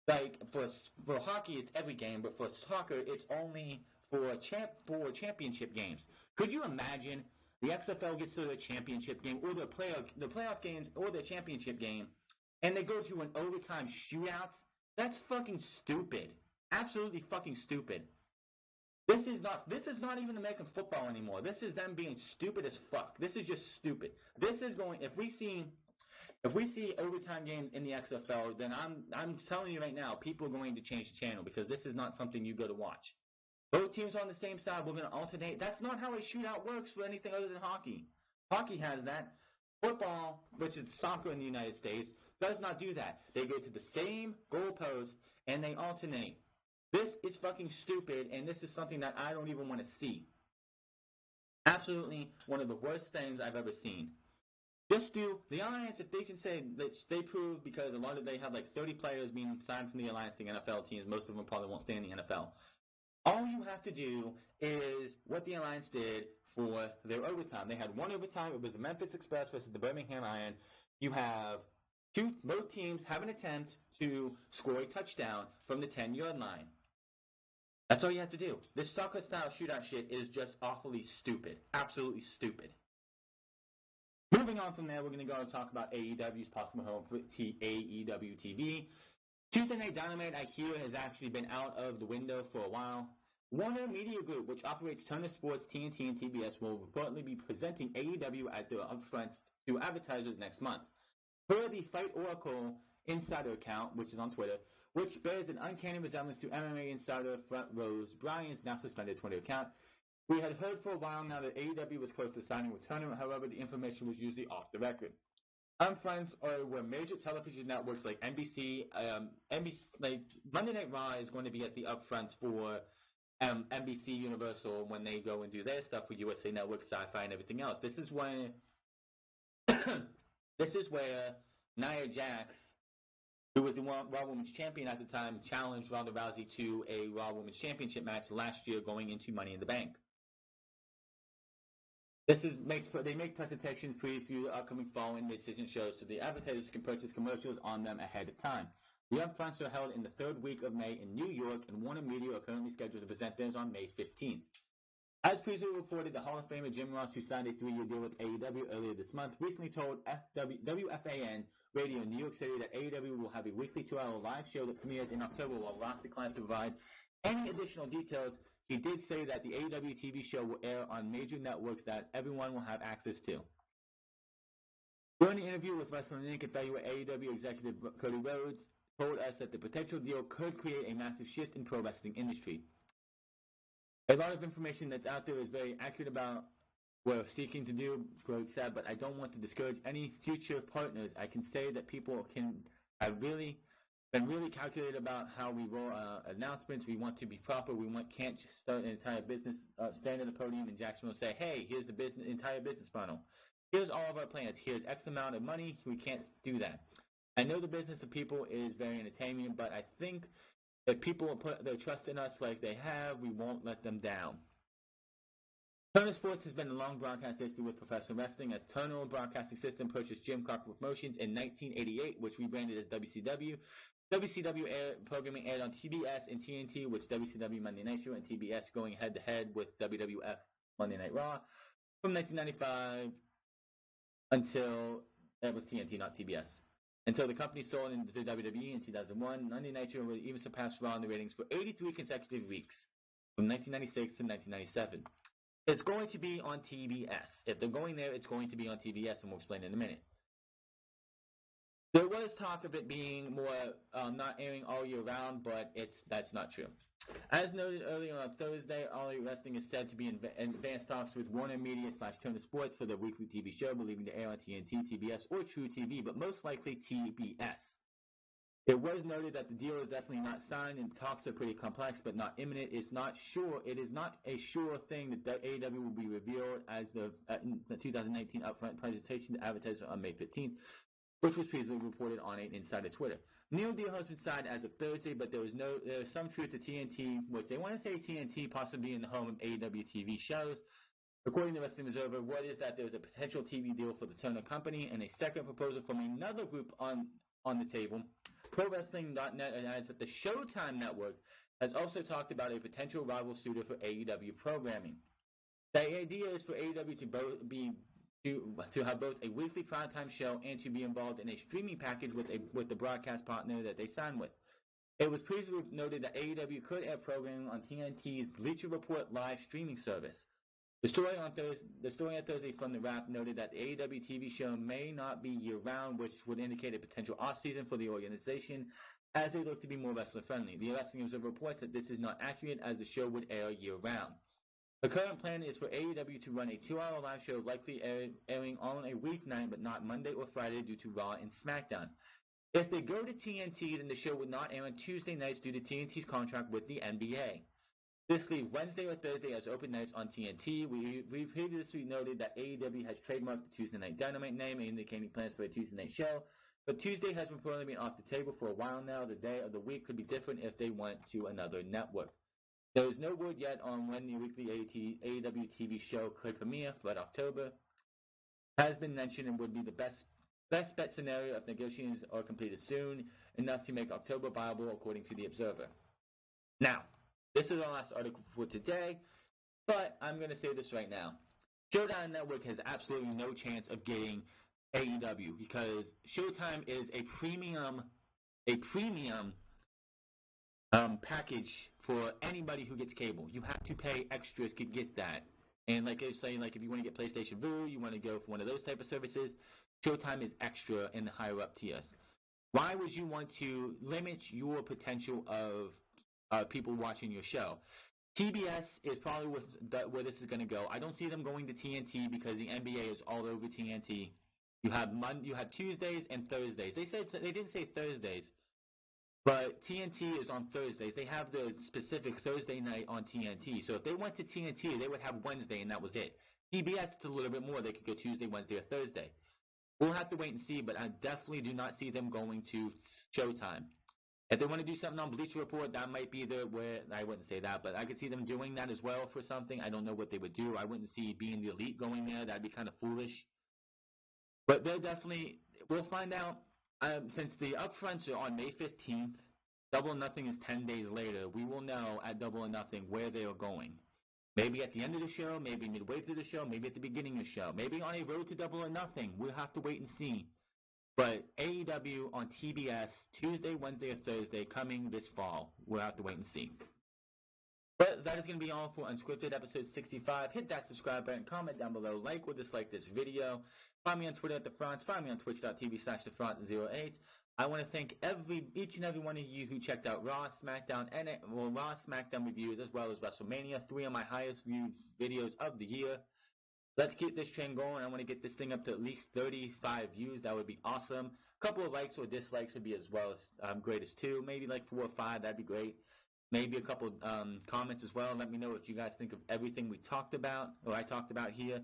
like, for hockey, it's every game, but for soccer, it's only for championship games. Could you imagine the XFL gets to the championship game or the playoff games or the championship game, and they go to an overtime shootout? That's fucking stupid. Absolutely fucking stupid. This is not even American football anymore. This is them being stupid as fuck. This is just stupid. This is going. If we see overtime games in the XFL, then I'm telling you right now, people are going to change the channel because this is not something you go to watch. Both teams on the same side, we're going to alternate. That's not how a shootout works for anything other than hockey. Hockey has that. Football, which is soccer in the United States, does not do that. They go to the same goalpost and they alternate. This is fucking stupid, and this is something that I don't even want to see. Absolutely one of the worst things I've ever seen. Just do the Alliance, if they can say that they prove, because they have like 30 players being signed from the Alliance to NFL teams, most of them probably won't stay in the NFL. All you have to do is what the Alliance did for their overtime. They had one overtime. It was the Memphis Express versus the Birmingham Iron. You have both teams have an attempt to score a touchdown from the 10-yard line. That's all you have to do. This soccer-style shootout shit is just awfully stupid. Absolutely stupid. Moving on from there, we're going to go and talk about AEW's possible home for AEW TV. Tuesday Night Dynamite, I hear, has actually been out of the window for a while. Warner Media Group, which operates Turner Sports, TNT, and TBS, will reportedly be presenting AEW at their upfronts to advertisers next month. Per the Fight Oracle Insider account, which is on Twitter, which bears an uncanny resemblance to MMA Insider Front Row's Brian's now suspended Twitter account. We had heard for a while now that AEW was close to signing with Turner, however, the information was usually off the record. Upfronts are where major television networks like NBC, like Monday Night Raw is going to be at the upfronts for NBC Universal when they go and do their stuff for USA Network, Sci-Fi, and everything else. This is where Nia Jax, who was the Raw Women's Champion at the time, challenged Ronda Rousey to a Raw Women's Championship match last year going into Money in the Bank. They make presentations preview the upcoming fall and mid-season shows so the advertisers can purchase commercials on them ahead of time. The upfronts are held in the third week of May in New York, and Warner Media are currently scheduled to present theirs on May 15th. As previously reported, the Hall of Famer Jim Ross, who signed a 3-year deal with AEW earlier this month, recently told WFAN Radio in New York City that AEW will have a weekly 2-hour live show that premieres in October while Ross declines to provide any additional details. He did say that the AEW TV show will air on major networks that everyone will have access to. During the interview with WrestleMania, AEW executive Cody Rhodes told us that the potential deal could create a massive shift in pro wrestling industry. A lot of information that's out there is very accurate about what we're seeking to do, Greg said, but I don't want to discourage any future partners. I can say that people have really been really calculated about how we roll announcements. We want to be proper. Can't just start an entire business, stand at a podium in Jacksonville and say, hey, here's the entire business funnel. Here's all of our plans. Here's X amount of money. We can't do that. I know the business of people is very entertaining, but I think if people will put their trust in us like they have, we won't let them down. Turner Sports has been a long broadcast history with professional wrestling, as Turner Broadcasting System purchased Jim Crockett Promotions in 1988, which rebranded as WCW. WCW programming aired on TBS and TNT, which WCW Monday Night Show and TBS going head-to-head with WWF Monday Night Raw from 1995 until it was TNT, not TBS. Until the company sold into WWE in 2001, Monday Night Show would even surpass Raw in the ratings for 83 consecutive weeks, from 1996 to 1997. It's going to be on TBS. If they're going there, it's going to be on TBS, and we'll explain in a minute. There was talk of it being more not airing all year round, but that's not true. As noted earlier on Thursday, All Elite Wrestling is said to be in advanced talks with Warner Media / Turner Sports for their weekly TV show, believing to air on TNT, TBS, or True TV, but most likely TBS. It was noted that the deal is definitely not signed, and talks are pretty complex, but not imminent. It's not sure. It is not a sure thing that AEW will be revealed as the 2019 upfront presentation to advertisers on May 15th. Which was previously reported on an insider Twitter. No deal has been signed as of Thursday, but there is some truth to TNT, which they want to say TNT possibly in the home of AEW TV shows. According to Wrestling Observer, what is that there is a potential TV deal for the Turner Company and a second proposal from another group on the table. ProWrestling.net adds that the Showtime Network has also talked about a potential rival suitor for AEW programming. The idea is for AEW to have both a weekly primetime show and to be involved in a streaming package with the broadcast partner that they signed with. It was previously noted that AEW could air programming on TNT's Bleacher Report live streaming service. The story on Thursday from The Wrap noted that the AEW TV show may not be year-round, which would indicate a potential off-season for the organization as they look to be more wrestler-friendly. The Wrestling Observer reports that this is not accurate as the show would air year-round. The current plan is for AEW to run a 2-hour live show, likely airing on a weeknight, but not Monday or Friday due to Raw and SmackDown. If they go to TNT, then the show would not air on Tuesday nights due to TNT's contract with the NBA. This leaves Wednesday or Thursday as open nights on TNT. We previously noted that AEW has trademarked the Tuesday Night Dynamite name, indicating plans for a Tuesday night show. But Tuesday has reportedly been off the table for a while now. The day of the week could be different if they went to another network. There is no word yet on when the weekly AEW TV show could premiere, but October has been mentioned and would be the best bet scenario if negotiations are completed soon, enough to make October viable, according to the Observer. Now, this is our last article for today, but I'm going to say this right now. Showtime Network has absolutely no chance of getting AEW because Showtime is a premium package for anybody who gets cable. You have to pay extras to get that. And like I was saying, like if you want to get PlayStation Vue, you want to go for one of those type of services, Showtime is extra in the higher up tiers. Why would you want to limit your potential of people watching your show? TBS is probably where this is going to go. I don't see them going to TNT because the NBA is all over TNT. You have Tuesdays and Thursdays. They didn't say Thursdays. But TNT is on Thursdays. They have the specific Thursday night on TNT. So if they went to TNT, they would have Wednesday, and that was it. TBS, it's a little bit more. They could go Tuesday, Wednesday, or Thursday. We'll have to wait and see, but I definitely do not see them going to Showtime. If they want to do something on Bleacher Report, that might be where I wouldn't say that, but I could see them doing that as well for something. I don't know what they would do. I wouldn't see being the Elite going there. That'd be kind of foolish. But we'll find out. Since the upfronts are on May 15th, Double or Nothing is 10 days later. We will know at Double or Nothing where they are going. Maybe at the end of the show, maybe midway through the show, maybe at the beginning of the show, maybe on a road to Double or Nothing. We'll have to wait and see. But AEW on TBS, Tuesday, Wednesday, or Thursday, coming this fall. We'll have to wait and see. But that is going to be all for Unscripted episode 65. Hit that subscribe button, comment down below, like or dislike this video. Find me on Twitter at TheFront. Find me on twitch.tv/TheFront08. I want to thank each and every one of you who checked out Raw, SmackDown, and Raw, SmackDown reviews, as well as WrestleMania. 3 of my highest viewed videos of the year. Let's keep this trend going. I want to get this thing up to at least 35 views. That would be awesome. A couple of likes or dislikes would be as well as great as too. Maybe like 4 or 5. That'd be great. Maybe a couple comments as well. Let me know what you guys think of everything we talked about, or I talked about here.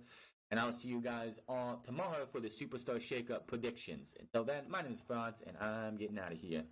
And I'll see you guys tomorrow for the Superstar Shakeup predictions. Until then, my name is Franz, and I'm getting out of here.